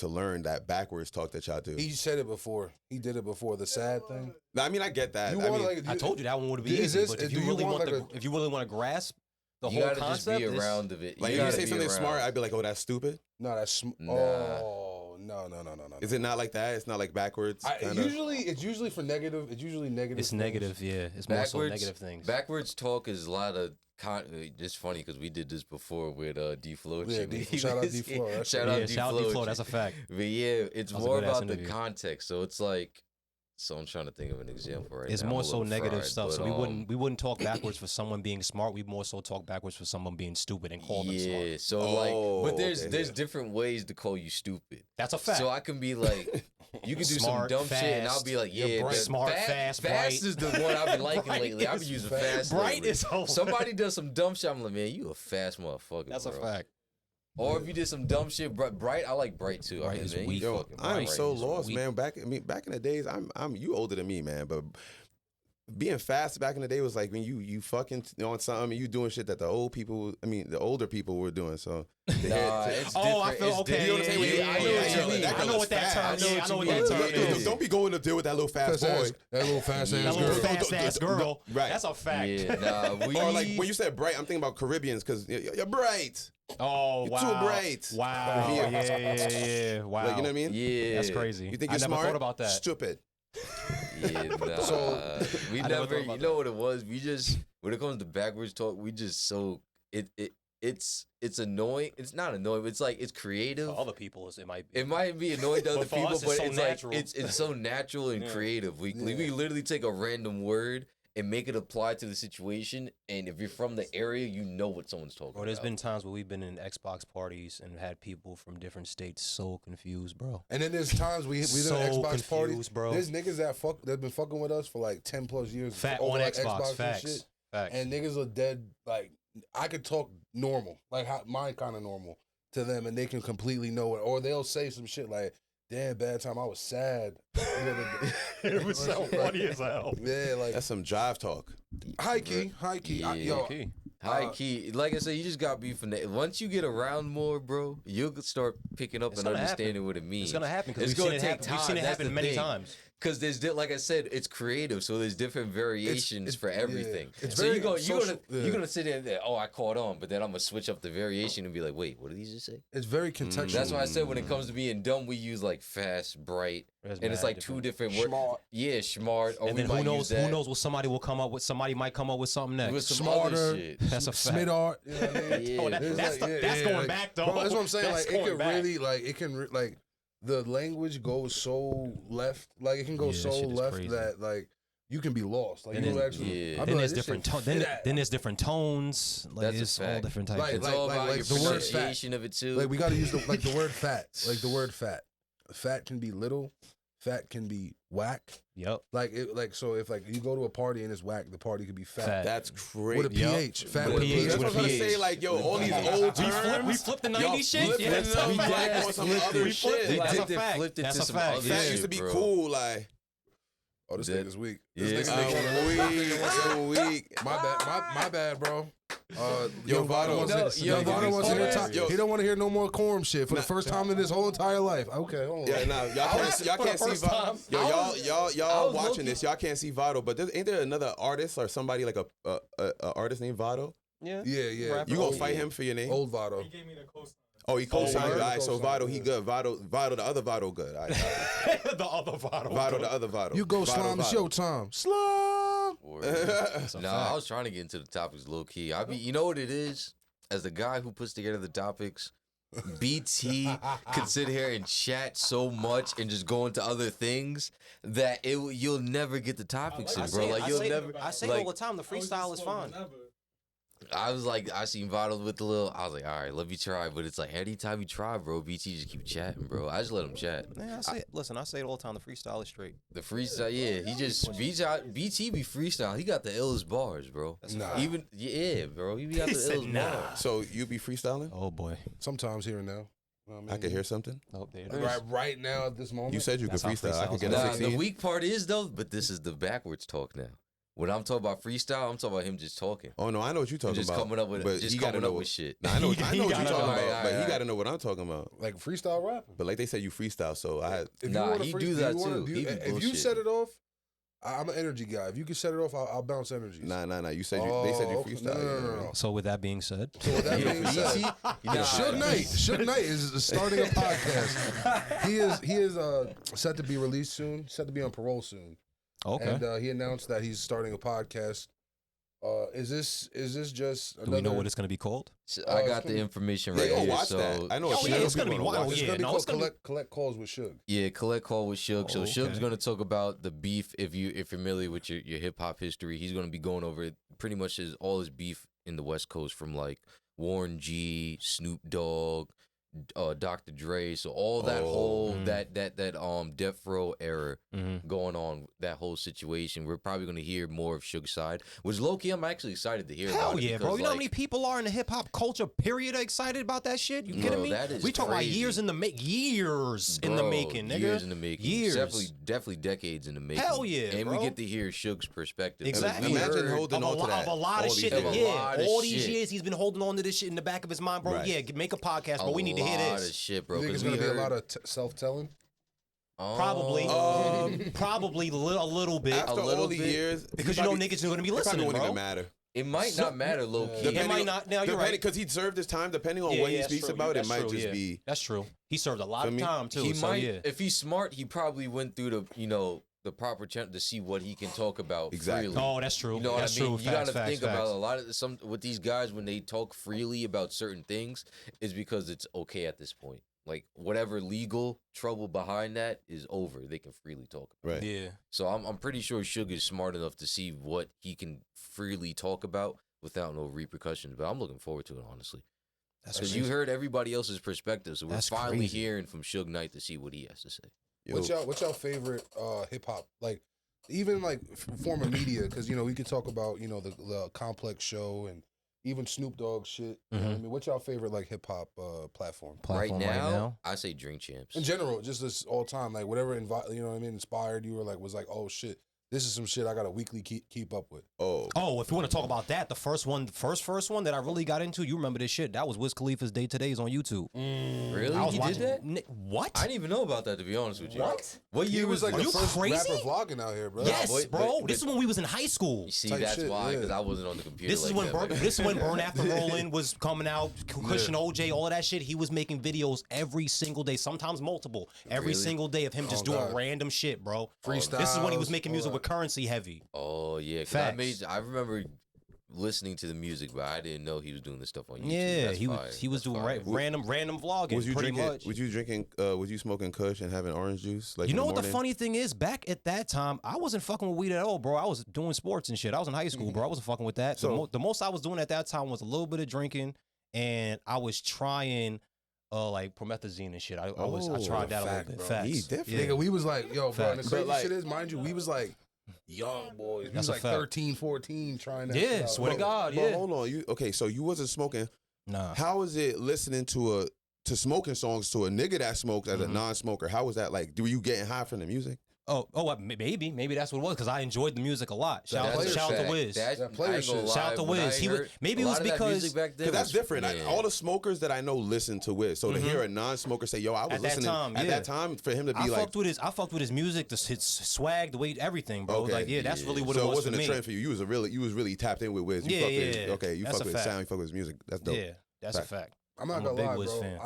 learn that backwards talk that y'all do. He said it before. He did it before. The sad thing. No, I mean, I get that. You I want mean, like I told you that one would be Is easy, this- but if do you you really want want like if you really want to grasp the You whole gotta just concept, be it's- around of it. like if you gotta say be something around. smart, I'd be like, "Oh, that's stupid." No, that's Nah. oh no. Is it not like that? It's not like backwards. It's usually for negative. It's usually negative. It's things. negative, yeah. It's more so negative things. Backwards talk is a lot of. It's funny because we did this before with D Flow. Yeah, shout out D Flow. That's Shout Yeah, out D shout out D Flow. Flow. That's a fact. But yeah, it's That was a more good-ass about the interview. context. So it's like, so I'm trying to think of an example right It's now. more I'm a so little negative fried, stuff. but, So we wouldn't talk backwards for someone being smart. We more so talk backwards for someone being stupid and call them smart. Yeah, so Oh, but there's okay, there's yeah. different ways to call you stupid. That's a fact. So I can be like, you can do Smart, some dumb shit, and I'll fast. be like, You're yeah, bright. but Smart, fast, bright. fast is the one I've been liking Bright lately. I've been is using fast. fast. Bright lately. is so Somebody does some dumb shit. I'm like, man, you a fast motherfucker. That's a bro. fact. Or if you did some dumb shit, bright. I like bright too. Bright I mean, is man, weak. you Yo, fucking I'm bright. so is lost, weak. man. Back in the days, I'm you older than me, man. But being fast back in the day was like when you fucking on something and you doing shit that the older people were doing. So Nah, it's Oh, I different. feel It's okay. You know what I'm saying? Yeah, I know yeah, what you yeah. mean. That I know girl what is that fast. term. I know Yeah, I what know you what mean. that term is. Don't be going to deal with that little fast boy. That little fast ass That little girl. fast ass girl. Right. That's a fact. Yeah, nah, we Or like when you said bright, I'm thinking about Caribbeans because you're bright. Oh, You're wow. too bright. Wow. Yeah. Yeah. Wow. Like, you know what I mean? Yeah, That's crazy. You think I you're never smart? thought about that. Stupid. Yeah, nah. So, we I never never. thought You about know what it was? We just when it comes to backwards talk, we just so it's annoying. It's not annoying. But it's like it's creative. For other people, it might be. It might be annoying to other But for people, us, it's but so it's natural. like it's so natural and Yeah. creative. We literally take a random word and make it apply to the situation. And if you're from the area, you know what someone's talking Bro, there's about. been times where we've been in Xbox parties and had people from different states so confused, bro. And then there's times we So done Xbox confused, parties, bro. There's niggas that been fucking with us for like 10 plus years. Fact over on like Xbox, and facts. shit. Facts. And niggas are dead. Like I could talk normal, like mine kind of normal to them, and they can completely know it. Or they'll say some shit like, "Damn, bad time. I was sad." It was so funny as hell. Yeah, like That's some jive talk. high key. Yeah. Yo, Okay. High key, like I said, you just got to be once you get around more, bro, you'll start picking up It's and gonna understanding happen. what it means. It's gonna happen because It's we've gonna seen it take happen. We've time. seen it That's happen the many thing. times. Because like I said, it's creative, so there's different variations for everything. It's So very you're social- gonna sit there and say, oh, I caught on, but then I'm gonna switch up the variation and be like, wait, what did he just say? It's very contextual. That's why I said when it comes to being dumb, we use like fast, bright, There's and it's mad like two different words. Smart. Yeah, smart. Or And we then might who knows? use that Who knows what somebody will come up with? Somebody might come up with something next. with some Smarter. other shit. That's a fact. Smidart. You know what I mean? Yeah. Oh, that's going like, back though. Bro, that's what I'm saying. That's Like it going can back. really, like it can, like the language goes so left. Like it can go Yeah, so that shit is left crazy. that like you can be lost. Like And you then- actually. yeah. I'd be Then like, there's this different shit tones. fit. Then there's different tones. Like That's a it's all fact. different types. Like- of It's shit. all about like your the word fat. pronunciation of it too. Like we got to use the word fat. Like the word fat. Fat can be little. Fat can be whack. Yep. So if like you go to a party and it's whack, the party could be fat. Fat. That's crazy. With a pH. Fat With with a a pH, pH. That's with what a I'm gonna pH. say. Like, yo, all these old terms. We flipped the y'all 90s shit. flipping Yeah, them that's a like fact. on some We other flipped shit. it. Like, That's a they fact. flipped it That's to a some fact. other Fat shit, used to be bro. cool. Like, Oh, this That- nigga's weak. Yeah, This this nigga I'm weak. My bad. My bad, bro. Yo, Young Vado Vado. wants No, to, yo, Young Vado yo, wants to hear yo, top. yo. He don't want to hear no more quorum shit for the Nah. first time in his whole entire life. Okay, hold on. Yeah, nah, y'all can't see first Vado. time. Yo, I y'all was watching looking- this. Y'all can't see Vado, but ain't there another artist or somebody like a artist named Vado? Yeah. Yeah. Rapper. You gonna Old- fight him for your name? Old Vado. Oh, he co-signed. word? All right, so Co-signed, Vado, yeah. he good. Vado, the other Vado, good. All right, The other Vado. Vado, the other Vado. You go Vado, slime. It's Vado. your time. Slime. Word. That's a No, fact. I was trying to get into the topics low key. You know what it is? As the guy who puts together the topics, BT could sit here and chat so much and just go into other things that you'll never get the topics in, bro. Like you'll never. I say like, all the time, the freestyle is fun. I was like, I seen Vado with the little. I was like, all right, let me try. But it's like anytime you try, bro, BT just keep chatting, bro. I just let him chat. Yeah, I say it. Listen, I say it all the time. The freestyle is straight. The freestyle, yeah, he just BT be freestyle. He got the illest bars, bro. Nah. Even yeah, bro, he got He the said illest nah. bars. So you be freestyling? Oh boy. Sometimes here and now. You know what I could hear something. Oh, there it mean? is. Right now at this moment. You said you could That's how freestyle. I could freestyles get a are. Nah, the 16. weak part is though, but this is the backwards talk now. When I'm talking about freestyle, I'm talking about him just talking. Oh no, I know what you're talking Just about. coming up with but just he gotta coming know up what- with shit. Nah, I know what He you're gotta talking know. about, Alright, but he alright. got to know what I'm talking about. like freestyle rapping. But like they said, you freestyle, so I had. If Nah, wanna he free- do if that you wanna too. do- He be if you bullshit. set it off, I'm an energy guy. If you can set it off, I'll bounce energies. Nah. You said they said you okay. freestyle. No. So with that being said, So with that You know, being BT, said, you know, Suge Knight is starting a podcast. He is set to be released soon. Set to be on parole soon. okay. And he announced that he's starting a podcast. Is this just another? Do we know what it's going to be called? So Oh, I it's got gonna the be- information Yeah, right go here. watch So that. I know Oh, yeah, it's people gonna be wanna wild. watch It's it. gonna be no, called it's gonna be- collect calls with Suge. yeah, collect call with Suge. So Oh, Suge's okay. gonna talk about the beef. If you're familiar with your hip hop history, he's gonna be going over pretty much all his beef in the West Coast from like Warren G, Snoop Dogg, Dr. Dre. So all that whole that Death Row era Mm-hmm. going on, that whole situation. We're probably gonna hear more of Suge's side, which low key I'm actually excited to hear. Hell about it yeah, bro. because, You know how like, many people are in the hip hop culture period are excited about that shit? You kidding Bro, me? that is We talk about crazy. years in the years in the Bro, making, nigga. Years in the making. Years. Definitely decades in the making. Hell yeah, And bro. we get to hear Suge's perspective. Exactly. We Imagine heard- holding on to that. Of a lot of all these shit. years. Of a Yeah, lot of all these shit. years he's been holding on to this shit in the back of his mind, bro. Right. Yeah, make a podcast, a bro. We need to hear lot this. of shit, bro. You think it's 'cause we gonna be a heard- lot of self-telling? Probably. Probably a little bit. After little all the bit. years, Because he you know probably- niggas are going to be it probably listening, won't bro. even matter. It might not matter, low key. It might not. Now you're right. Because he served his time. Depending on Yeah, what he yeah, that's speaks true. about, it That's might true, just yeah. be. That's true. He served a lot Feel of me? time too. He so might, yeah. if he's smart, he probably went through the proper channel to see what he can talk about Exactly. freely. Oh, that's true. You know that's what I mean? true. You Facts, got to facts, think facts. about a lot of some with these guys when they talk freely about certain things is because it's okay at this point. Like whatever legal trouble behind that is over. They can freely talk. Right. Yeah. So I'm pretty sure Suge is smart enough to see what he can freely talk about without no repercussions. But I'm looking forward to it, honestly. That's Because crazy. you heard everybody else's perspective, so we're That's finally crazy. hearing from Suge Knight to see what he has to say. Yo, What's y'all favorite hip hop, like even like form of media? Because we could talk about the Complex show and even Snoop Dogg shit. You know what I mean, what's y'all favorite like hip hop platform? Platform right now, I say Drink Champs. In general, just this all time, like whatever inspired you, or like was like, oh shit, This is some shit I gotta weekly keep up with. Oh, if you want to talk about that, the first one that I really got into, you remember this shit? That was Wiz Khalifa's Day Todays on YouTube. Really? I was He watching, did that? What? I didn't even know about that, to be honest with you. What He year was like Are the you first crazy? rapper vlogging out here, bro. Yes, but- bro. but- This is when we was in high school. You see, Type that's shit, why, yeah. because I wasn't on the computer. This is when Burn After Rolling was coming out. Cushion OJ, all of that shit. He was making videos every single day, sometimes multiple, every Really? single day of him just Oh, doing God. random shit, bro. Freestyles. This is when he was making all music that. with Currency Heavy. Oh yeah, 'cause Facts. I remember listening to the music, but I didn't know he was doing this stuff on YouTube. Yeah, That's he fire. was That's doing fire. random vlogging. Was you pretty drinking? much. Was you drinking? Was you smoking Kush and having orange juice? Like You in know the what the morning? funny thing is? Back at that time, I wasn't fucking with weed at all, bro. I was doing sports and shit. I was in high school, bro. I wasn't fucking with that. So- The most I was doing at that time was a little bit of drinking, and I was trying like promethazine and shit. I tried that a fact, little bit. bro. Facts. He's different. Yeah. Nigga, we was like, yo, bro, and the Facts. crazy But, like- shit is, mind you, we was like young boys. We That's was a like fact. 13, 14 trying that Yeah, shit out. swear to Bro, God, But yeah. hold on, okay? So you wasn't smoking. Nah. How is it listening to smoking songs to a nigga that smokes as a Mhm. non-smoker? How was that like? Were you getting high from the music? Maybe that's what it was because I enjoyed the music a lot. Shout out player to shit. Wiz. That player shit. Shout out to Wiz. Maybe it was because Because that's different. All the smokers that I know listen to Wiz. So to hear a non-smoker say, "Yo, I was At that listening time, at yeah. that time," for him to be I like, fucked with his music, his swag, the way everything, bro. Okay. Like, yeah, that's really what so it was wasn't for a me. trend for you. You was really tapped in with Wiz. You Yeah, fuck with yeah, his, okay, you that's fuck a with his fact. sound, you fuck with his music. That's dope. Yeah, that's a fact. I'm not I'm a gonna big lie, Wiz bro. fan.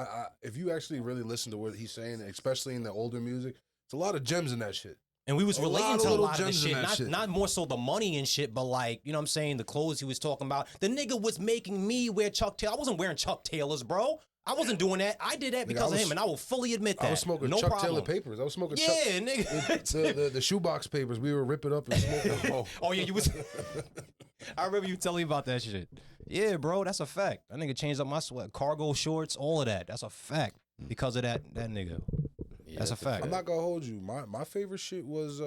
If you actually really listen to what he's saying, especially in the older music, it's a lot of gems in that shit. And we was A relating lot of to a little lot of the gems in shit. that Not shit. not more so the money and shit, but like, you know what I'm saying, the clothes he was talking about. The nigga was making me wear Chuck Taylor. I wasn't wearing Chuck Taylors, bro. I wasn't doing that. I did that because of him, and I will fully admit that. I was smoking no Chuck problem. Taylor papers. I was smoking Yeah, nigga. the shoebox papers. We were ripping up and smoking. Oh yeah, you was. I remember you telling me about that shit. Yeah, bro, that's a fact. That nigga changed up my sweat, cargo shorts, all of that. That's a fact because of that nigga. That's a fact. I'm not gonna hold you. My favorite shit was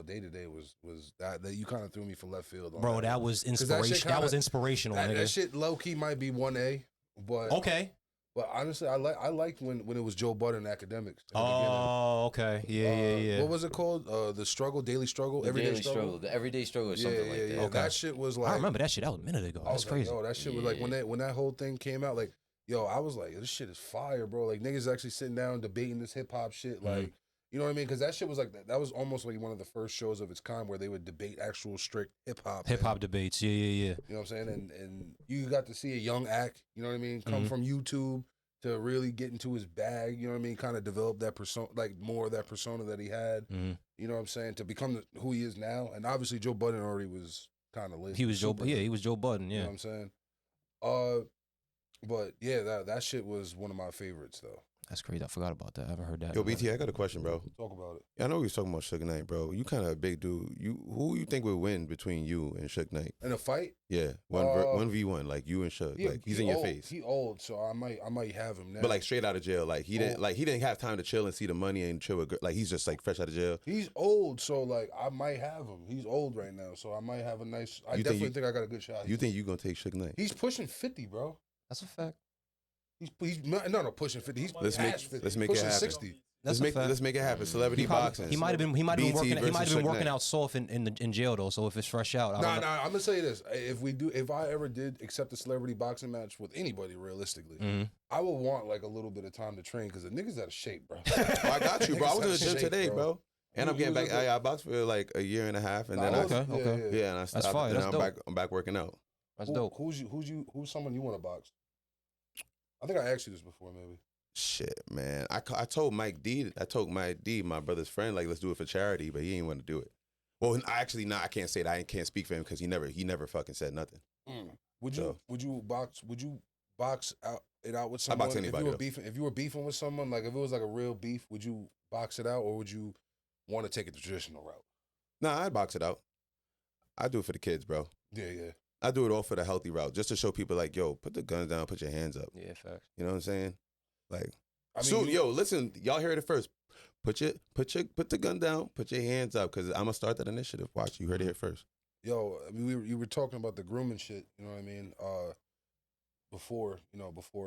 Day to Day was that you kind of threw me for left field. On Bro, that was inspiration. That was inspirational, nigga. That shit low key might be 1A, but Okay. But honestly, I liked when it was Joe Budden Academics. in the Oh, okay. Yeah. What was it called? The struggle, daily struggle, The everyday daily struggle, the everyday struggle, or something like that. Yeah. Okay. That shit was like. I remember that shit. That was a minute ago. I That's was like, crazy. yo, that shit was like when that whole thing came out. Like, yo, I was like, this shit is fire, bro. Like niggas actually sitting down debating this hip hop shit. Like, you know what I mean? Because that shit was like that was almost like one of the first shows of its kind where they would debate actual strict hip hop. Debates. Yeah. You know what I'm saying? And you got to see a young act. You know what I mean? Come from YouTube to really get into his bag. You know what I mean? Kind of develop that persona, like more of that persona that he had. You know what I'm saying? To become who he is now. And obviously Joe Budden already was kind of lit. He was Joe. Super Yeah, lit. he was Joe Budden. You know Yeah. what I'm saying? But yeah, that shit was one of my favorites though. That's crazy. I forgot about that. I haven't heard that. Yo, BT, I got a question, bro. Talk about it. I know we was talking about Suge Knight, bro. You kind of a big dude. Who you think would win between you and Suge Knight? In a fight? Yeah, 1v1, like you and Suge. Yeah, like he's he in your old. face. He old, so I might have him now. But like straight out of jail, like he didn't have time to chill and see the money and chill with like he's just like fresh out of jail. he's old, so like I might have him. He's old right now, so I might have a nice. I You think definitely you- think I got a good shot. You think you gonna take Suge Knight? He's pushing 50, bro? That's a fact. He's not pushing 50. He's Let's make- past 50. let's make it pushing happen. 60. That's a fact. Let's make it happen. Celebrity boxing. He might have been. He might have been BT working. He versus might have been Suge working Knight. out soft in jail though. So if it's fresh out, I Nah, don't know. I'm gonna tell you this: if I ever did accept a celebrity boxing match with anybody, realistically, I would want like a little bit of time to train because the niggas out of shape, bro. Oh, I got you, bro. I was in the Niggas gym out of shape, today, bro. And I'm You getting was back. in the- I boxed for like a year and a half, and then Okay. yeah, and I stopped. fire. And That's I'm dope. back. I'm back working out. That's dope. Who's someone you want to box? I think I asked you this before, maybe. Shit, man. I told Mike D. My brother's friend, like let's do it for charity, but he didn't want to do it. Well, actually, I can't say that. I can't speak for him because he never fucking said nothing. Would So- you box out with I someone? box anybody, though. If you were beefing with someone, like if it was like a real beef, would you box it out or would you want to take it the traditional route? Nah, I'd box it out. I do it for the kids, bro. Yeah. I do it all for the healthy route, just to show people like, yo, put the guns down, put your hands up. Yeah, facts. You know what I'm saying? Like, I mean, so yo, listen, y'all heard it first. Put the gun down, put your hands up, because I'm gonna start that initiative. Watch, you heard it here first. Yo, I mean, you were talking about the grooming shit. You know what I mean? Before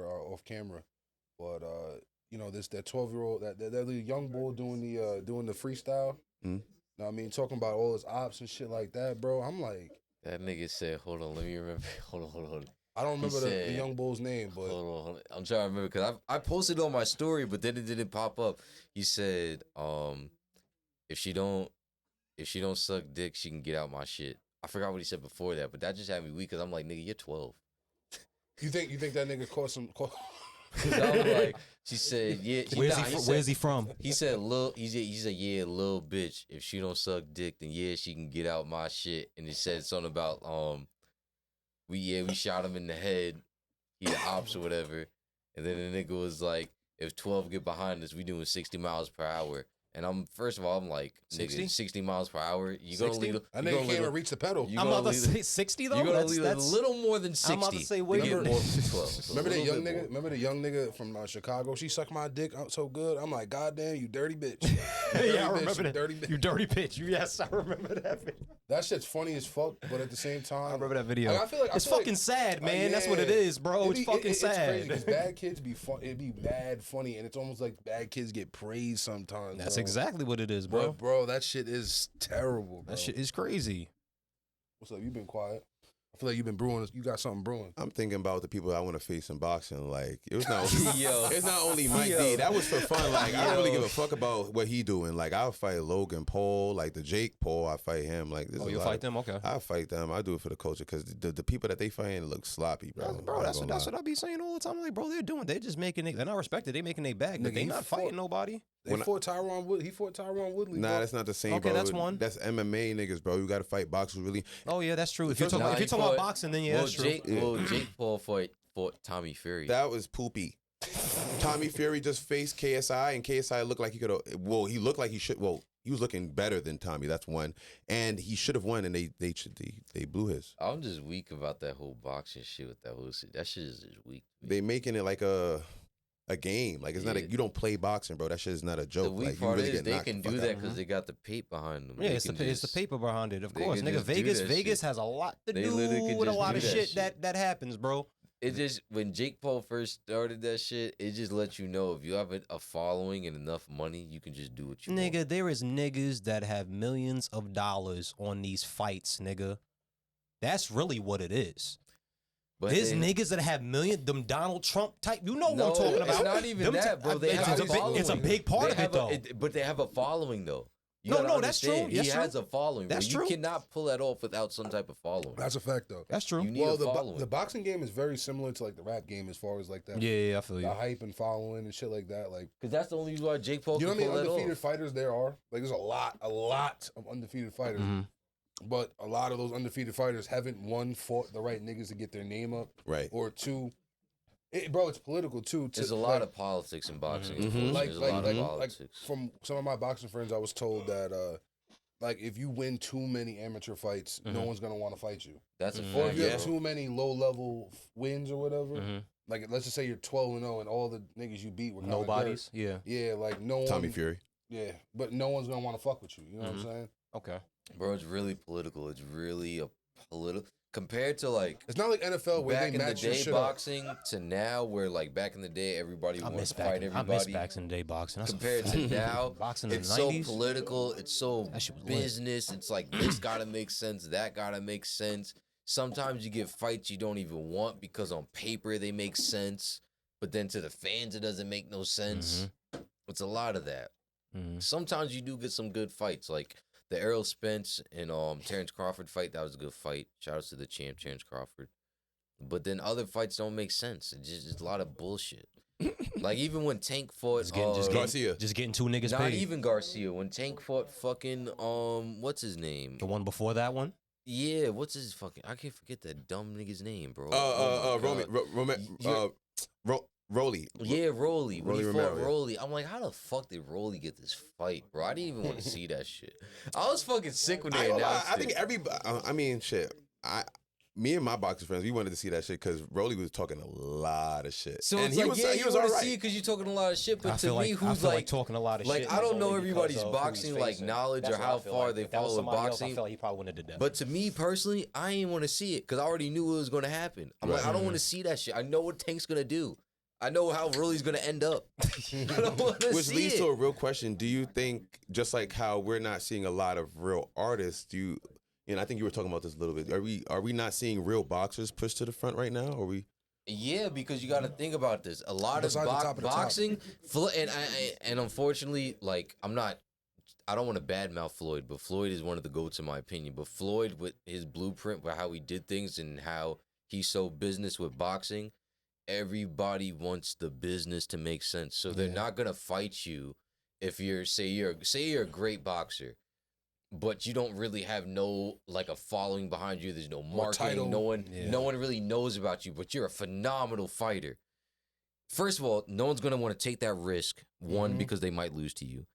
off camera, but that 12-year-old that little young boy doing the freestyle. Mhm. know what I mean, talking about all his ops and shit like that, bro. I'm like, That nigga said, hold on, let me remember. Hold on. I don't remember the said- young bull's name, but Hold on. I'm trying to remember because I posted it on my story, but then it didn't pop up. He said, if she don't suck dick, she can get out my shit. I forgot what he said before that, but that just had me weak because I'm like, nigga, you're 12. you think that nigga caught some? Cause I was like, she said, yeah. Where's he from? He said, he said, yeah, little bitch. If she don't suck dick, then yeah, she can get out my shit. And it said something about we shot him in the head. He the ops or whatever. And then the nigga was like, if 12 get behind us, we doing 60 miles per hour. And I'm like, nigga, 60? 60 miles per hour. You gonna 60? leave? That nigga can't even reach the pedal. You I'm gonna about to leave say 60 though. You're gonna That's leave a little more than 60. I'm about to say, to wait a get minute. more than 12. So Remember a that little young bit nigga? more. Remember the young nigga from Chicago? She sucked my dick out so good. I'm like, goddamn, you dirty bitch. Yeah, I Bitch, remember you that. dirty bitch. You dirty bitch. Yes, I remember that. That shit's funny as fuck, but at the same time, I remember that video. Like, I feel like It's fucking sad, man. That's what it is, bro. It's fucking It's sad. crazy 'cause bad kids be fun. It'd be mad funny, and it's almost like bad kids get praised sometimes. That's bro. exactly what it is, bro. Bro, that shit is terrible, bro. That shit is crazy. What's up? You been quiet. I feel like you've been brewing. You got something brewing. I'm thinking about the people I want to face in boxing. Like it was not only, Yo. it's not only Mike D. That was for fun. Like I don't really give a fuck about what he doing. Like I'll fight Logan Paul, like the Jake Paul. I fight him. Like this Oh, is you'll a lot fight of- them? Okay. I fight them. I do it for the culture because the people that they fighting look sloppy, bro. Bro, that's what I be saying all the time. Like, bro, they're just making it. They're not respected. They making their bag, but Nigga, they he not fought- fighting nobody. He fought Tyron Woodley. Nah, bro. that's not the same, Okay, bro. that's one. That's MMA niggas, bro. You got to fight boxers, really. Oh yeah, that's true. If you're First of talking, all, if you're he talking about fought- boxing, then yeah, well, that's true. Jake Paul fought Tommy Fury. That was poopy. Tommy Fury just faced KSI, and KSI looked like he could have. Well, he looked like he should. Well, he was looking better than Tommy. That's one, and he should have won, and they blew his. I'm just weak about that whole boxing shit with that whole shit. That shit is just weak. They making it like a game. Like it's not. Yeah. You don't play boxing, bro. That shit is not a The joke. weak Like you part really is get they knocked can the do fuck that out. because they got the paper behind them. Yeah, They it's the can it's the just- paper behind it, of they course. can Nigga, just do Vegas that Vegas shit. has a lot to They do literally can with a just lot do of that shit shit. that happens, bro. It just when Jake Paul first started that shit, it just lets you know if you have a following and enough money, you can just do what you want. Nigga, there is niggas that have millions of dollars on these fights, nigga. That's really what it is. But There's they- niggas that have them Donald Trump type. You know No, what I'm talking about. it's not even Them that, bro. They it's, have it's, a a big, it's a following. big part They of it, have though. but they have a following though. You No, gotta no, that's true. understand, That's he true. has a following. That's bro. true. You cannot pull that off without some type of following. That's a fact, though. That's true. You need Well, a following. the boxing game is very similar to like the rap game as far as like that. Yeah, I feel The you. hype and following and shit like that. Like, Because that's the only reason why Jake Paul you know can how many pull that undefeated off. fighters there are? Like, there's a lot of undefeated fighters. Mhm. But a lot of those undefeated fighters haven't, one, fought the right niggas to get their name up, Right. or two, bro, it's political too. There's a lot of politics in boxing. Mhm. unfortunately. like There's a lot of like politics. from some of my boxing friends, I was told that like if you win too many amateur fights, no Mhm. one's gonna want to fight you. That's a Mhm. Or fact. if you have bro. too many low level wins or whatever, Mhm. like let's just say you're 12-0 and all the niggas you beat were kinda Nobody's. Yeah. dirt. Yeah, like no one. Tommy Fury. Yeah, but no one's gonna want to fuck with you. You know what I'm saying? Okay. Bro, it's really political. It's really a political compared to like It's not like NFL where back they in the match your day shit up. boxing to now, where like back in the day everybody I wanted miss to fight I miss everybody. back in the day boxing. That's a Compared to fact. now, boxing in it's the so 90s. political. It's so That shit was lit. business. It's like this gotta make sense. That gotta make sense. Sometimes you get fights you don't even want because on paper they make sense, but then to the fans it doesn't make no sense. It's a lot of that. Mhm. Sometimes you do get some good fights, like the Errol Spence and Terrence Crawford fight. That was a good fight. Shout out to the champ, Terrence Crawford. But then other fights don't make sense. It's a lot of bullshit. Like even when Tank fought Garcia. Just getting two niggas not paid. even Garcia. When Tank fought fucking what's his name? The one before that one. Yeah, what's his fucking? I can't forget that dumb nigga's name, bro. Oh my God. Rolly. Yeah, Rolly. When he Rolly fought Romero. Rolly, I'm like, how the fuck did Rolly get this fight, bro? I didn't even want to see that shit. I was fucking sick when they announced I it. think I mean, shit. Me and my boxing friends, we wanted to see that shit because Rolly was talking a lot of shit. So and it's he like, was, yeah, he you was want all to right. see it because you're talking a lot of shit. But I to feel me, like, who's like talking a lot of like, shit. I don't is know only everybody's because of who boxing, he's like, facing. knowledge That's or what how I feel far like. they If that was follow somebody else, boxing. I feel like he probably wouldn't have did that. But to me personally, I ain't want to see it because I already knew it was going to happen. I'm like, I don't want to see that shit. I know what Tank's going to do. I know how Rolly's gonna end up. I don't want to Which see leads it. to a real question. Do you think, just like how we're not seeing a lot of real artists, and I think you were talking about this a little bit, are we not seeing real boxers push to the front right now? Or we? Yeah, because you got to think about this. A lot of Besides the top of the top. boxing, and unfortunately, like I don't want to badmouth Floyd, but Floyd is one of the GOATs in my opinion. But Floyd, with his blueprint, with how he did things and how he sold business with boxing, everybody wants the business to make sense. So they're not gonna fight you if you're you're a great boxer, but you don't really have a following behind you. There's no marketing. No one really knows about you, but you're a phenomenal fighter. First of all, no one's gonna want to take that risk. One, because they might lose to you.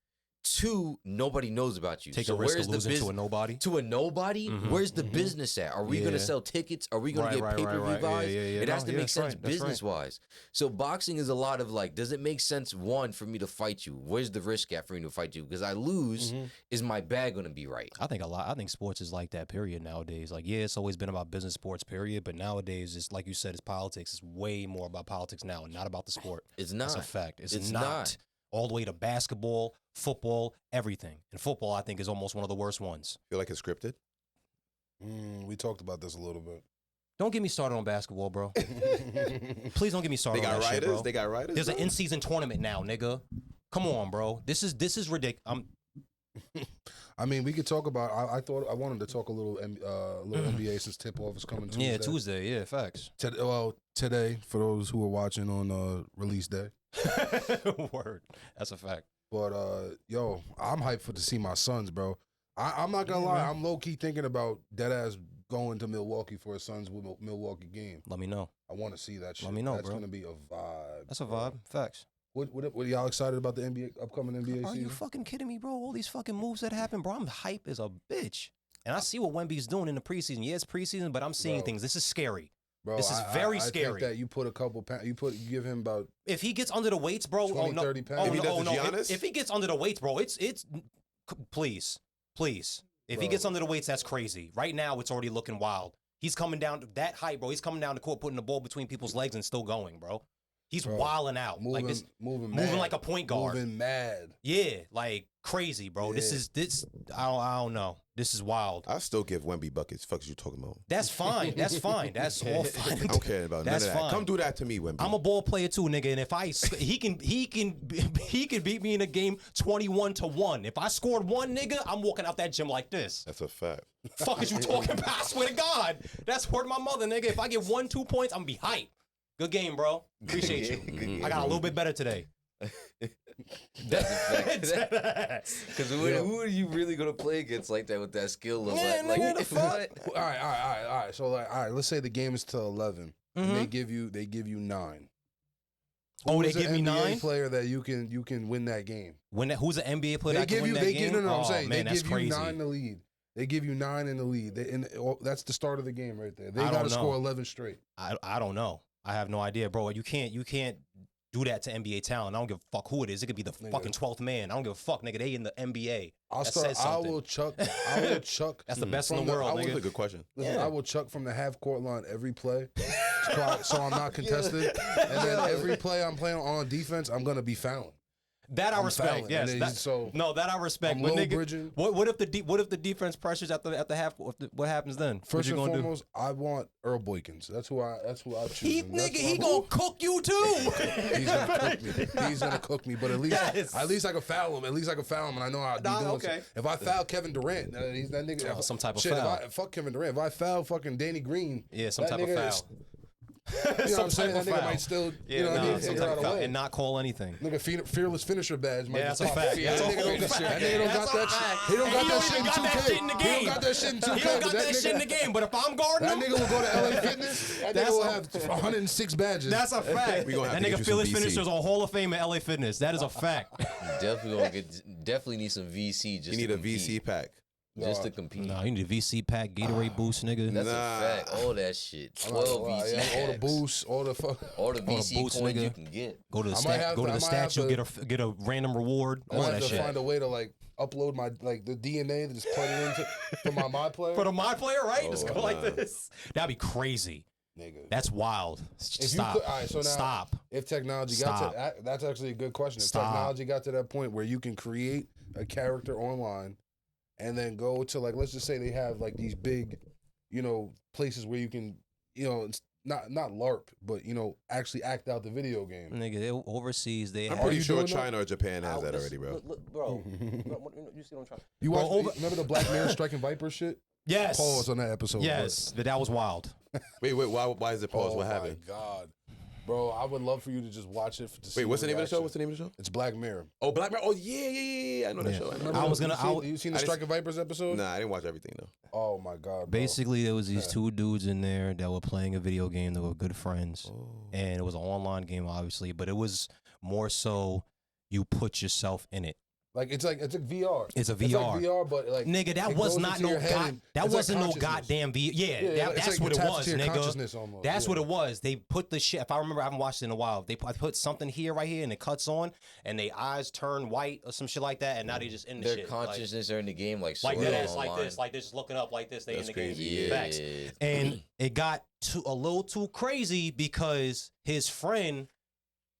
Two, nobody knows about you. Take a risk of losing to a nobody. To a nobody? Where's the business at? Are we going to sell tickets? Are we going to get pay-per-view buys? It has to make sense business-wise. So boxing is a lot of does it make sense, one, for me to fight you? Where's the risk at for me to fight you? Because I lose, is my bag going to be right? I think sports is like that, period, nowadays. It's always been about business sports, period. But nowadays, it's like you said, it's politics. It's way more about politics now and not about the sport. It's not. That's a fact. It's not. All the way to basketball, football, everything. And football, I think, is almost one of the worst ones. Feel like it's scripted? We talked about this a little bit. Don't get me started on basketball, bro. Please don't get me started on that shit, bro. They got writers? There's an in-season tournament now, nigga. Come on, bro. This is ridiculous. I mean, we could talk about. I wanted to talk a little NBA since tip-off is coming Tuesday. Yeah, Tuesday. Yeah, facts. Today, for those who are watching on release day. Word. That's a fact. But yo, I'm hyped to see my sons, bro. I'm not gonna lie, I'm low key thinking about deadass going to Milwaukee for a Suns Milwaukee game. Let me know. I want to see that shit. Let me know, That's bro. gonna be a vibe. That's a vibe. Facts. What are y'all excited about the upcoming NBA Are season? you fucking kidding me, bro? All these fucking moves that happen, bro. I'm hype as a bitch. And I see what Wemby's doing in the preseason. Yeah, it's preseason, but I'm seeing things. This is scary. Bro, this is very scary. I think that you put a couple pounds. You give him about. If he gets under the weights, bro. 20, 30 pounds. If he does the Giannis? If he gets under the weights, bro, it's please. If he gets under the weights, that's crazy. Right now, it's already looking wild. He's coming down to that height, bro. He's coming down the court, putting the ball between people's legs and still going, bro. He's wilding out, moving like a point guard, moving mad. Yeah, like crazy, bro. Yeah. This. I don't know. This is wild. I still give Wemby buckets. Fuck you talking about? That's fine. That's fine. That's all fine. I don't care about none of that. Fine. Come do that to me, Wemby. I'm a ball player too, nigga. And if he can beat me in a game 21-1. If I scored one, nigga, I'm walking out that gym like this. That's a fact. Fuck is you talking about? I swear to God, that's word of my mother, nigga. If I get 1-2 points, I'm gonna be hype. Good game, bro. Appreciate you. I got a little bit better today. That's a fact. Because who are you really gonna play against like that with that skill level? Yeah, nigga, the fuck? All right. So all right. Let's say the game is till 11. And they give you 9. Oh, they Who's give me an NBA 9 player that you can win that game. Who's an NBA player that can win that game? I'm saying man, they that's give crazy. you 9 in the lead. They give you 9 in the lead. That's the start of the game right there. They I got don't to know. score 11 straight. I don't know. I have no idea, bro. You can't do that to NBA talent. I don't give a fuck who it is. It could be the fucking 12th man. I don't give a fuck, nigga. They in the NBA. I will chuck. That's the best in the world, That's a nigga. good question. Listen, I will chuck from the half court line every play, so I'm not contested. And then every play I'm playing on defense, I'm gonna be fouling. That I respect. fouling, Yes. and That I respect. I'm But low nigga, bridging. what if the defense pressures at the half? What happens then? First what you and gonna foremost, I want Earl Boykins. That's who I choose. do? That's He who gonna cook you too. He's gonna cook me. But at least I can foul him. And I know how to be doing. okay. If I foul Kevin Durant, he's that nigga. Oh, some type of shit, foul. Fuck Kevin Durant. If I foul fucking Danny Green, Yeah, some that type of nigga foul. is- You know what I'm saying? That nigga might still, you know what I mean? some Figure type out of a foul way. and not call anything. Nigga, fearless finisher badge. Might Yeah, just that's a pop. fact. That That's a nigga don't fact. got that shit. That's a fact. He don't got And that he shit in don't got that 2K. shit in the He game. don't got that shit in 2K. He don't but got that shit in the game. But if I'm guarding That him, nigga will go to LA Fitness. That nigga will have 106 badges. that's a fact. We gonna have That to nigga get you some fearless VC. finishers on Hall of Fame at LA Fitness. That is a fact. Definitely need some VC. Just You need to a compete. VC pack. Just to compete. No, you need a VC pack, Gatorade boost, nigga. That's Nah. a fact. All that shit. I'm not 12 gonna lie, VC yeah, all the packs. boosts, all the fuck. All the VC boosts, coins nigga. you can get. Go to the I might have go to to- the I might have statue, to- get a random reward. I All have that to shit. find a way to upload my the DNA to just plug it into for my player. For the my player, right? Just Oh, go like nah. this. That'd be crazy. Nigga. That's wild. If you Stop. could- all right, so now- Stop. If technology got to that's actually a good question. If technology got to that point where you can create a character online and then go to like, let's just say they have like these big, places where you can, it's not LARP, but actually act out the video game. Nigga, overseas they. I'm pretty sure China or Japan has that already, bro. Look, bro, you see what I'm trying. You watch? Remember the Black Mirror Striking Viper shit? Yes. Pause on that episode. Yes, but that was wild. Wait, why is it pause? What happened? Oh my God. Bro, I would love for you to just watch it. Wait, what's the name of the show? What's the name of the show? It's Black Mirror. Oh, Black Mirror. Oh, yeah. I know that show. You seen the Striking Vipers episode? Nah, I didn't watch everything though. Oh my God. Bro. Basically, there was these two dudes in there that were playing a video game. They were good friends, and it was an online game, obviously, but it was more so you put yourself in it. Like it's a VR. It's a VR. It's like VR, but like nigga, that was not no that wasn't no goddamn VR. Yeah, that's what it was, nigga. That's what it was. They put the shit. If I remember, I haven't watched it in a while. I put something right here, and it cuts on, and their eyes turn white or some shit like that, and now they just in the Their shit. consciousnly are in the game, like this, online. like this, looking up like this. They That's in the crazy. game. Yeah. Facts. And it got a little too crazy because his friend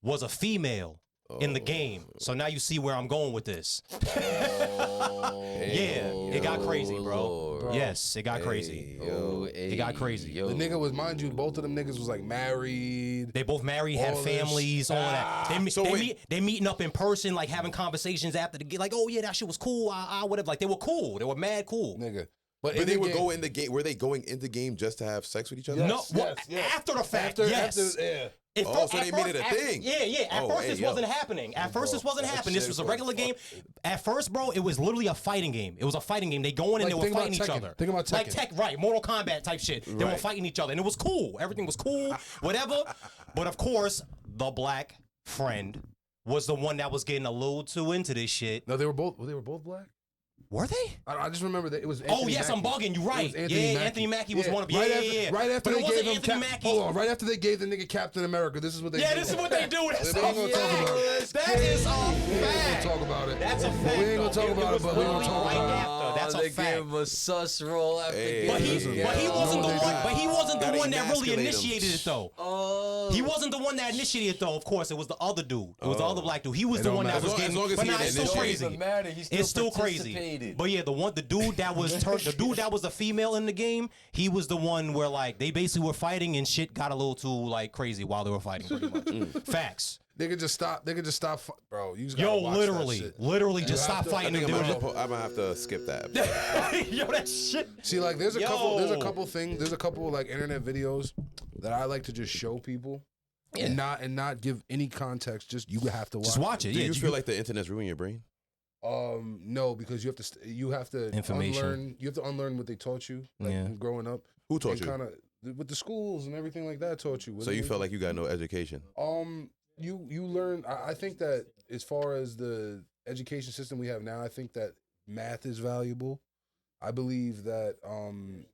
was a female in the game. So now you see where I'm going with this. It got crazy, bro. Yes, it got crazy. It got crazy. The nigga was, mind you, both of them niggas was like married. They both married, had families, all that. They meeting up in person, like having conversations after the game. Like, oh yeah, that shit was cool. Whatever. Like they were cool. They were mad cool. Nigga. But they would go in the game. Were they going in the game just to have sex with each other? No, after the fact. Yes. So they made it a thing. Yeah. At first, this wasn't happening. This wasn't happening. This was a regular game. At first, bro, it was literally a fighting game. It was a fighting game. They go in and they were fighting each other. Think about Tekken. Like right, Mortal Kombat type shit. They were fighting each other, and it was cool. Everything was cool, whatever. But of course, the black friend was the one that was getting a little too into this shit. No, they were both black. Were they? I just remember that it was Anthony Mackie. I'm bugging. You're right. Anthony Mackie was one of them. Right after they gave him Hold on. Right after they gave the nigga Captain America, this is what they do. This is what they do. That's we ain't gonna talk about it. That is a fact. We ain't gonna talk about it. That's a fact. We ain't gonna talk about it, but we gonna talk about it. That's a fact. They gave him a sus roll after But he wasn't the one. But he wasn't the one that really initiated it, though. He wasn't the one that initiated it, though. Of course, it was the other dude. It was the other black dude. He was the one that was getting. But nah, it's still crazy. It's still crazy. But yeah, the dude that was the female in the game, he was the one where like they basically were fighting and shit got a little too like crazy while they were fighting. Pretty much. Facts. They could just stop, bro. You just gotta watch literally just stop fighting. I'm gonna have to skip that. Yo, that shit. See, like, there's a couple like internet videos that I like to just show people. Yeah. And not give any context. Just you have to watch. Just watch it. Do you feel like the internet's ruining your brain? No, because you have to information. Unlearn. You have to unlearn what they taught you, growing up. Who taught you? Kind of with the schools and everything like that taught you. So you felt like you got no education? You learn. I think that as far as the education system we have now, I think that math is valuable. I believe that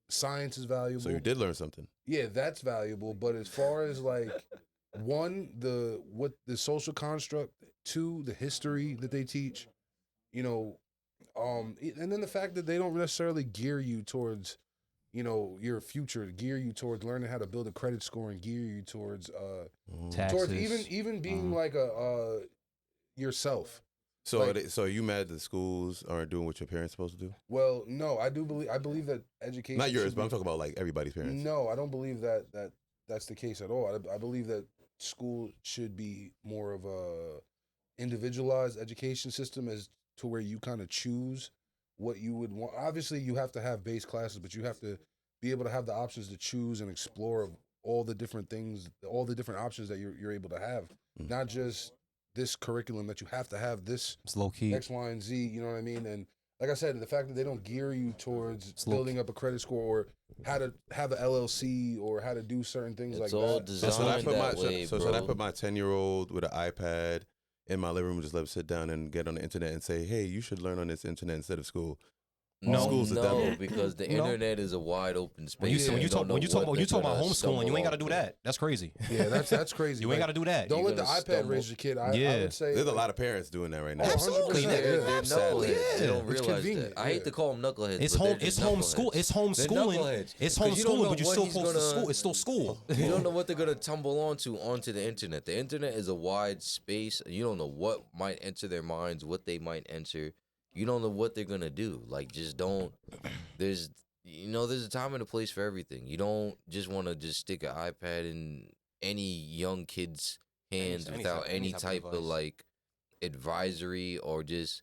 science is valuable. So you did learn something. Yeah, that's valuable. But as far as like one, the social construct, two, the history that they teach. And then the fact that they don't necessarily gear you towards, your future, gear you towards learning how to build a credit score and gear you towards taxes. Towards even being like a yourself. So are you mad that schools aren't doing what your parents are supposed to do? Well, no, I believe that education. Not yours, but I'm talking about like everybody's parents. No, I don't believe that's the case at all. I believe that school should be more of a individualized education system as to where you kind of choose what you would want. Obviously, you have to have base classes, but you have to be able to have the options to choose and explore all the different things, all the different options that you're able to have. Not just this curriculum that you have to have this it's low key. X, Y, and Z. You know what I mean? And like I said, the fact that they don't gear you towards building up a credit score or how to have an LLC or how to do certain things it's like all that. Designed Should I put my 10-year-old with an iPad in my living room, just let him sit down and get on the internet and say, hey, you should learn on this internet instead of school? No. Schools the devil. No, because the No. internet is a wide open space. When you and talk don't know about what they're homeschooling, gonna you stumble ain't got to onto. do that. That's crazy. Yeah, that's crazy. You ain't got to do that. Don't You're let the gonna iPad stumble. raise your kid. I Yeah. would say There's a lot of parents doing that right now. Oh, Absolutely, 100%, They're yeah. knuckleheads. Yeah. They don't It's realize convenient, that. I hate to call them knuckleheads. It's but they're home. It's just homeschool. knuckleheads. It's They're homeschooling. knuckleheads. It's 'Cause you don't homeschooling, know but you're what still he's close to gonna- school. It's still school. You don't know what they're gonna tumble onto the internet. The internet is a wide space. You don't know what might enter their minds, what they might enter. You don't know what they're gonna do. Like, just don't. There's a time and a place for everything. You don't just want to just stick an iPad in any young kid's hands without any type of like advisory or just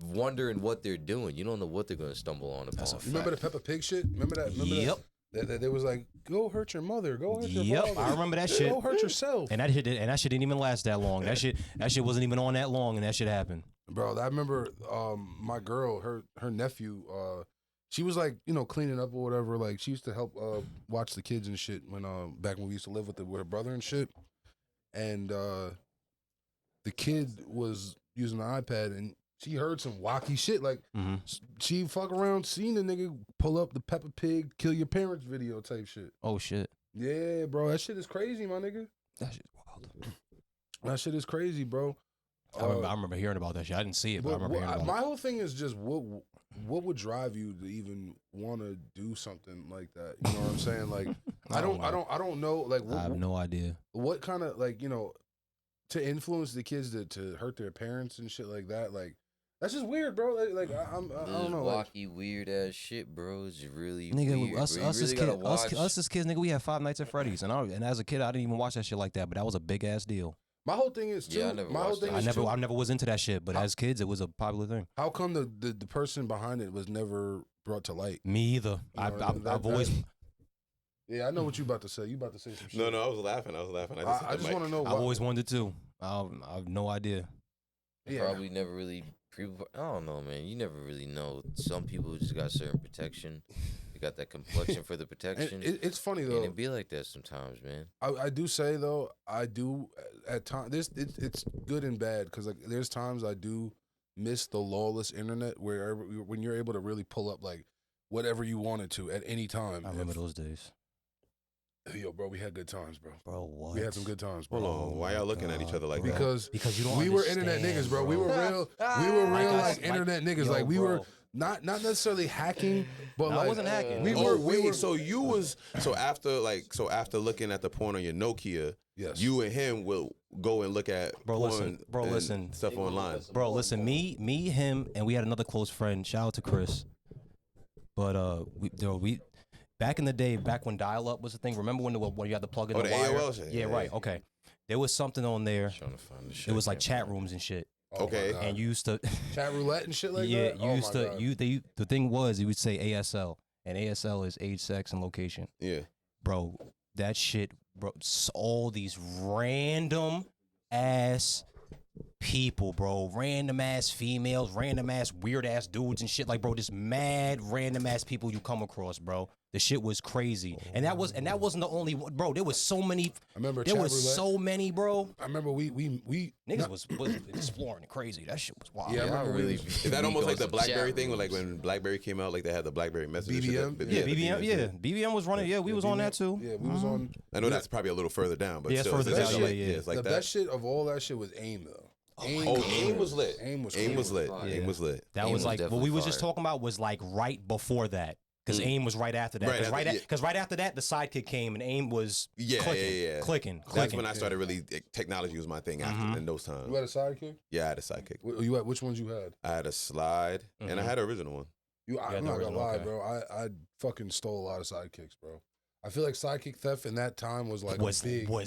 wondering what they're doing. You don't know what they're gonna stumble on upon. That's a You remember the Peppa Pig shit? Remember that? Yep. That they was like, go hurt your mother, go hurt your Yep. father. I remember that shit. Go hurt yourself. And that shit didn't even last that long. That shit wasn't even on that long, and that shit happened. Bro, I remember my girl, her nephew, she was like, cleaning up or whatever. Like, she used to help watch the kids and shit when back when we used to live with her brother and shit. And the kid was using the iPad and she heard some wacky shit. Like, she fuck around, seen the nigga pull up the Peppa Pig, kill your parents video type shit. Oh shit. Yeah, bro, that shit is crazy, my nigga. That shit's wild. That shit is crazy, bro. I remember hearing about that shit. I didn't see it, but I remember hearing about my whole thing is just what would drive you to even want to do something like that? You know what I'm saying? Like, I don't know. Like, it. I have no idea. what kind of like to influence the kids to hurt their parents and shit like that. Like, that's just weird, bro. Like I don't know. Like, Wacky, weird ass shit, bro. It's really Nigga, weird, us bro. You as really kids, gotta watch. us as kids, nigga, we had Five Nights at Freddy's, and as a kid, I didn't even watch that shit like that. But that was a big ass deal. my whole thing is too. Yeah, I never my whole watched thing that. is too, I never was into that shit. But as kids, it was a popular thing. how come the person behind it was never brought to light? Me either. You know, I've always. Yeah, I know what you about to say. You about to say some shit. No, I was laughing. I just want to know. I've always wanted to. I have no idea. Yeah. Probably never really. I don't know, man. You never really know. Some people just got certain protection. They got that complexion for the protection. And it's funny And though. it be like that sometimes, man. I do say though, I do at times. It's good and bad because like there's times I do miss the lawless internet where when you're able to really pull up like whatever you wanted to at any time. I remember those days. Yo, bro, we had good times, bro. Bro, what? We had some good times, bro. Hold on. Why y'all looking at each other like that? Because you don't we were internet understand, niggas, bro. We were real. We were real like internet niggas. yo, Like we were bro. not necessarily hacking, but No, I like wasn't hacking. We Oh were. wait, We were, so you was after looking at the porn on your Nokia, yes. you and him will go and look at Bro, porn listen. Bro, and listen. stuff online. Bro, listen. Me, him, and we had another close friend. Shout out to Chris. But we back in the day, back when dial-up was a thing. Remember when you had to plug in Oh, the the wire? AOL shit. Yeah, right. Okay. There was something on there. Trying to find the shit. It was like chat rooms and shit. Oh, my Okay. God. And you used to chat roulette and shit like yeah, that. you Oh, used my to God. the thing was you would say ASL, and ASL is age, sex, and location. Yeah. Bro, that shit, bro, all these random ass people, bro, random ass females, random ass weird ass dudes and shit, like, bro, just mad random ass people you come across, bro. The shit was crazy, and that wasn't the only one, bro. There was so many. I remember There chat was roulette. so many, bro. I remember we Niggas was exploring crazy. That shit was wild. Yeah, I Yeah, I remember we really. was- Is that almost like the BlackBerry thing, like when BlackBerry came out, like they had the BlackBerry message? BBM? Shit, Yeah, the BBM. Yeah, BBM was running. Yeah, we was on that too. Yeah, we was on. I know that's probably a little further down, but Yeah, it's still, further it's down, like, yeah. it's like the that. best shit of all that shit was AIM though. AIM, AIM was lit. AIM was AIM cool. was lit. fire. AIM was lit. That AIM was was like what definitely we was just fire. talking about was like right before that. Because AIM was right after that. Right Because after- right after that, the sidekick came and AIM was clicking. That's when I started really. Technology was my thing after in those You times. had a sidekick? Yeah, I had a sidekick. You had which ones you had? I had a slide, and I had an original one. I'm the not gonna original, lie, okay. bro. I fucking stole a lot of sidekicks, bro. I feel like sidekick theft in that time was like was big. what,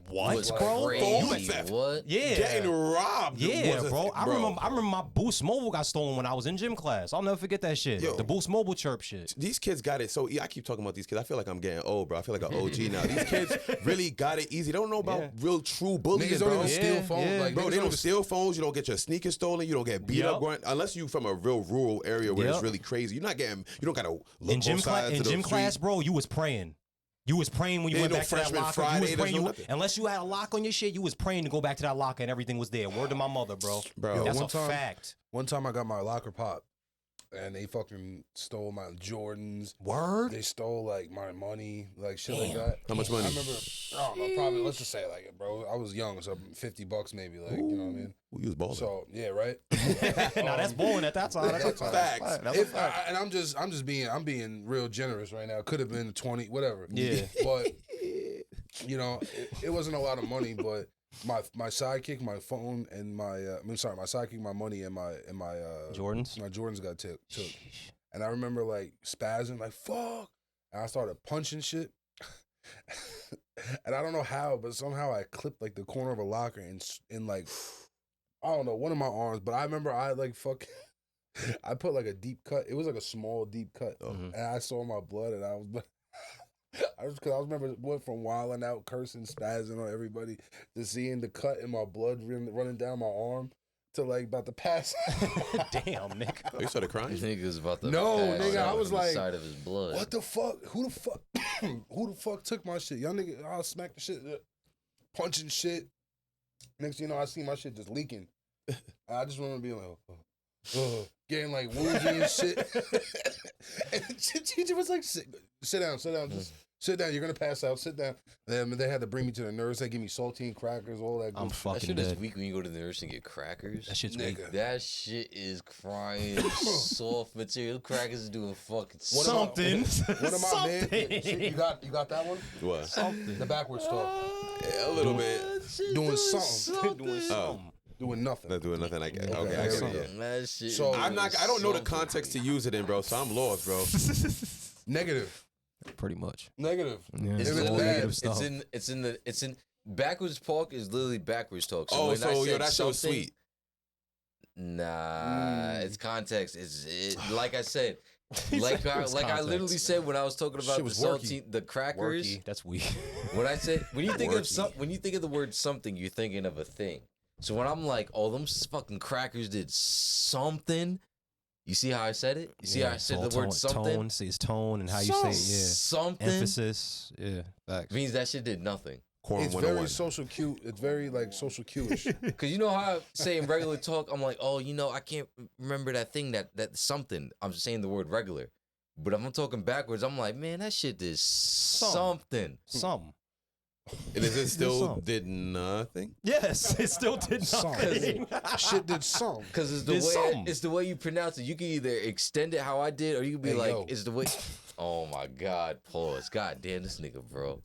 Was bro? crazy. theft. What? Yeah. Getting robbed. Yeah, was a bro. thing, I remember my Boost Mobile got stolen when I was in gym class. I'll never forget that shit. Yo. The Boost Mobile chirp shit. These kids got it so I keep talking about these kids. I feel like I'm getting old, bro. I feel like an OG now. These kids really got it easy. They don't know about Yeah. real true bullying, Niggas don't bro. even steal Yeah, phones. yeah. Like, Bro, niggas they don't even- steal phones. You don't get your sneakers stolen. You don't get beat up. Yep. Unless you from a real rural area where it's Yep. really crazy. You're not getting. You don't gotta look In gym both class, sides in of the gym street. class, bro, you was praying. You was praying when you There went ain't no back to that freshman locker. Friday, You was there's praying. no You, nothing. unless you had a lock on your shit, you was praying to go back to that locker and everything was there. Word to my mother, bro. Bro. Yo, That's one a time- fact. One time I got my locker pop, and they fucking stole my Jordans. Word? They stole like my money, like shit like that. How much money? I remember, I don't know, probably let's just say like, bro, I was young, so $50 maybe, like you know what I mean. We was balling. So yeah, right. Now that's bowling at that time. That's a fact. Facts. That's a fact. And I'm just being real generous right now. Could have been 20, whatever. Yeah. But you know, it wasn't a lot of money, but my sidekick, my phone, and my my sidekick, my money, and my Jordans? my Jordans got took. And I remember like spazzing, like fuck, and I started punching shit. And I don't know how, but somehow I clipped like the corner of a locker in like I don't know, one of my arms. But I remember I like fucking I put like a deep cut. It was like a small deep cut, and I saw my blood, and I was. I remember went from wilding out, cursing, spazzing on everybody, to seeing the cut in my blood running down my arm, to like about to pass. Damn, nigga. Oh, you started crying? Nigga was about to No, pass nigga, I out was on the like, side of his blood. What the fuck? Who the fuck took my shit? Young nigga, I'll smack the shit, punching shit. Next thing you know, I see my shit just leaking. I just remember being like, getting like woozy and shit. And the teacher was like, sit down, just sit down. You're gonna pass out. Sit down. They had to bring me to the nurse. They give me saltine crackers, all that. I'm Good fucking That shit is dead. weak when you go to the nurse and get crackers. That shit's weak. Nigga. That shit is crying soft material. Crackers is doing fucking Something. One of my man, Something. you got that one? What? Something. The backwards talk. Yeah, a little bit. Doing something. Doing something. Doing nothing. Not doing nothing. I get. Okay, Okay, there I we get it. go. Yeah. That shit So- is I don't know the something. context to use it in, bro. So I'm lost, bro. Negative. Pretty much. Negative. Yeah, It's It was all bad. negative stuff. It's in backwards talk is literally backwards talk. So Oh, when I so yo, said that shit was something- sweet. Nah, it's context. Like I said, like I literally context. said when I was talking about Shit the was salty, the crackers. Worky. That's weak. When I said when you think of Worky. when you think of the word something, you're thinking of a thing. So when I'm like, oh, them fucking crackers did something. You see how I said it? You see how I it's said all the word something? Tone, see his tone and how you say it. Yeah. Something Emphasis. Yeah. Facts. means that shit did nothing. Corn It's 101. very social cue. It's very like social cue-ish. Cause you know how I say in regular talk, I'm like, oh, you know, I can't remember that thing that something. I'm just saying the word regular. But if I'm talking backwards, I'm like, man, that shit did something. Something. And is it still something. did nothing? Yes, it still did nothing. Shit did some. Cause it's the Did way something. it's the way you pronounce it. You can either extend it how I did, or you can be Hey, like, yo. it's the way. Oh my God, pause. God damn this nigga, bro.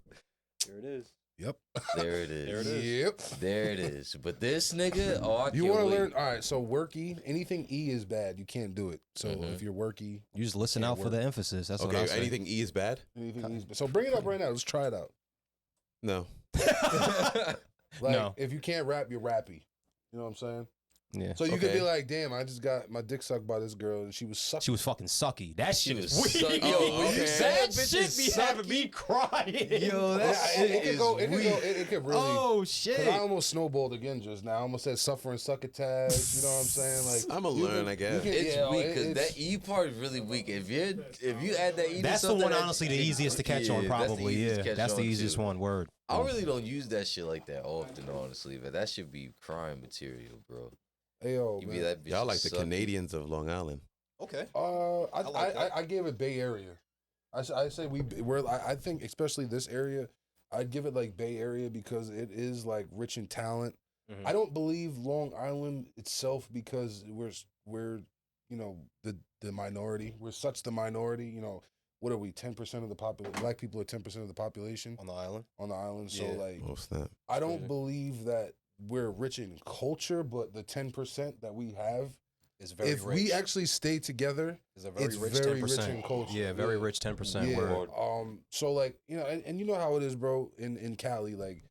Here it is. Yep. There it is. There it is. Yep. There it is. But this nigga, oh, I You can't want to wait. learn? All right. So worky. Anything E is bad. You can't do it. So Mhm. if you're worky, You just listen Can't out for work. the emphasis. That's what I Okay, say. anything E is bad? anything E is bad. So bring it up right now. Let's try it out. No. Like No. if you can't rap, you're rappy. You know what I'm saying? Yeah. So you could Okay. be like, damn, I just got my dick sucked by this girl and she was sucking. She was fucking sucky. That She shit was was weak. sucky. Yo, when you okay. said That bitch shit is be having me crying. Yo, that Yeah, shit it could is go. It could weak. go. It could really. Oh 'Cause shit. I almost snowballed again just now. I almost said suffering succotash. You know what I'm saying? Like I'ma you learn, can- I guess. you can- It's yeah, weak it- because it's- that E part is really weak. If you add that E, to That's the something, one, honestly, the easiest to catch on, yeah, probably. easiest to Yeah, catch that's the on, easiest too. one. Word. I really don't use that shit like that often, honestly. But that should be crime material, bro. Hey, yo, You be man. that bitch. Y'all like the sucky. Canadians of Long Island. Okay. I like that. I gave it Bay Area. I say I think especially this area, I'd give it like Bay Area because it is like rich in talent. Mhm. I don't believe Long Island itself because we're you know the minority. We're such the minority. You know what are we? 10% of the population. Black people are 10% of the population On the island. on the island. So Yeah. like Oh snap. I don't Crazy. believe that we're rich in culture, but the 10% that we have. Is very If rich. we actually stay together, It's a very it's rich very 10%. rich in culture. Yeah, very rich 10%. Yeah. Word. So like you know, and you know how it is, bro. In Cali, like,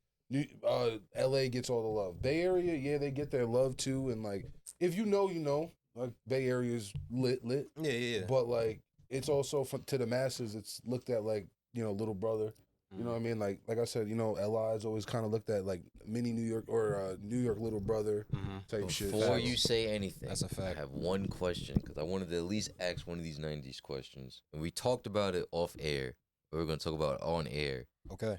L.A. gets all the love. Bay Area, yeah, they get their love too. And like, if you know, you know. Like Bay Area's lit. Yeah, yeah, yeah. But like, it's also to the masses. It's looked at like little brother. You know what I mean? Like I said, L.I. is always kind of looked at like mini New York or New York little brother type shit. Before So- you say anything, That's a fact. I have one question because I wanted to at least ask one of these 90s questions. And we talked about it off air, but we're going to talk about it on air. Okay.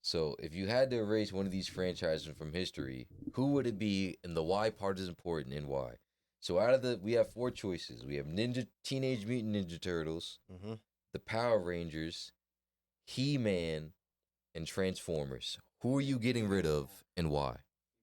So if you had to erase one of these franchises from history, who would it be and the why part is important and why? So we have 4 choices. We have Teenage Mutant Ninja Turtles, the Power Rangers, He-Man, and Transformers. Who are you getting rid of and why?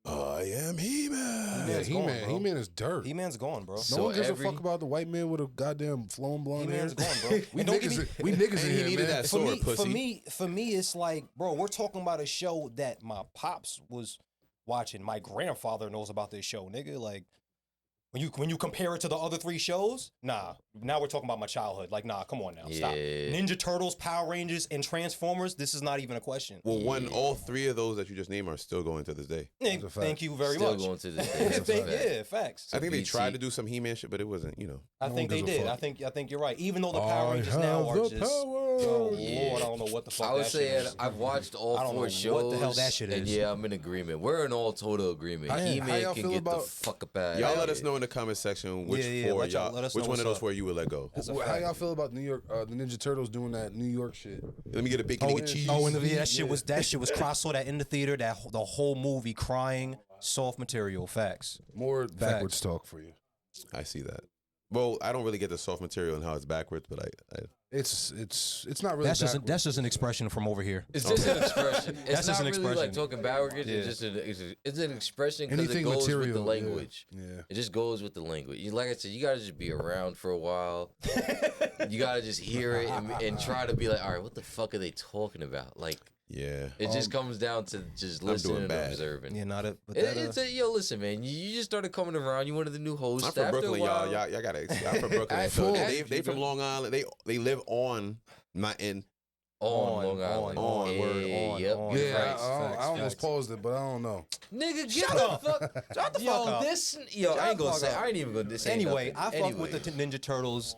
I am He-Man. Yeah, He-Man's gone, bro. He-Man is dirt. He-Man's gone, bro. No one gives a fuck about the white man with a goddamn flowing blonde hair. He-Man's gone, bro. We And don't get niggas, me- we niggas And in he here, needed man. that sword, pussy. For me, it's like, bro, we're talking about a show that my pops was watching. My grandfather knows about this show, nigga. Like, when you compare it to the other 3 shows, nah. Now we're talking about my childhood. Like, nah, come on now, stop. Ninja Turtles, Power Rangers, and Transformers. This is not even a question. Well, all 3 of those that you just named are still going to this day. Thank you very Still much. going to this day. Yeah, facts. I think they BT. tried to do some He-Man shit, but it wasn't, I think they gives a did. fuck. I think you're right. Even though the Power Rangers now are just, oh Yeah. Lord, I don't know what the fuck. I would that say shit is. I've watched all I don't 4 know shows. what the hell that shit And is. yeah, I'm in agreement. We're in all total agreement. How He-Man y'all can feel get the about- fuck up out. Y'all let us know in the comment section which Yeah, 4 let us which know one of what's those 4 you would let go. That's a How fact. y'all feel about New York, the Ninja Turtles doing that New York shit? Let me get a bacon Oh, and cheese. and that shit was cry. I saw that in the theater. The whole movie crying, soft material. Facts. More backwards talk for you. I see that. Well, I don't really get the soft material and how it's backwards, but I It's not really. That's just an expression from over here. It's just an expression. It's That's not just an really like expression. talking backwards. Yeah. It's an expression because it Anything goes material with the yeah. language. Yeah. It just goes with the language. Like I said, you gotta just be around for a while. You gotta just hear it and try to be like, all right, what the fuck are they talking about? Like, yeah. it just comes down to just listening and bad. observing. Yeah, not it. But Yo, listen, man. You just started coming around. You one of the new hosts. I'm from After Brooklyn, a while, y'all gotta. I'm from Brooklyn, so they from Long Island. They live on, not in. on Long Island. on, word, on, Yep. on. Yeah, Facts, I almost facts. paused it, but I don't know. Nigga, Shut get up. the fuck. Shut the Yo, fuck up. this. Yo, I ain't the gonna fuck say. up. I ain't even gonna say. Anyway, nothing. I fuck with the Ninja Turtles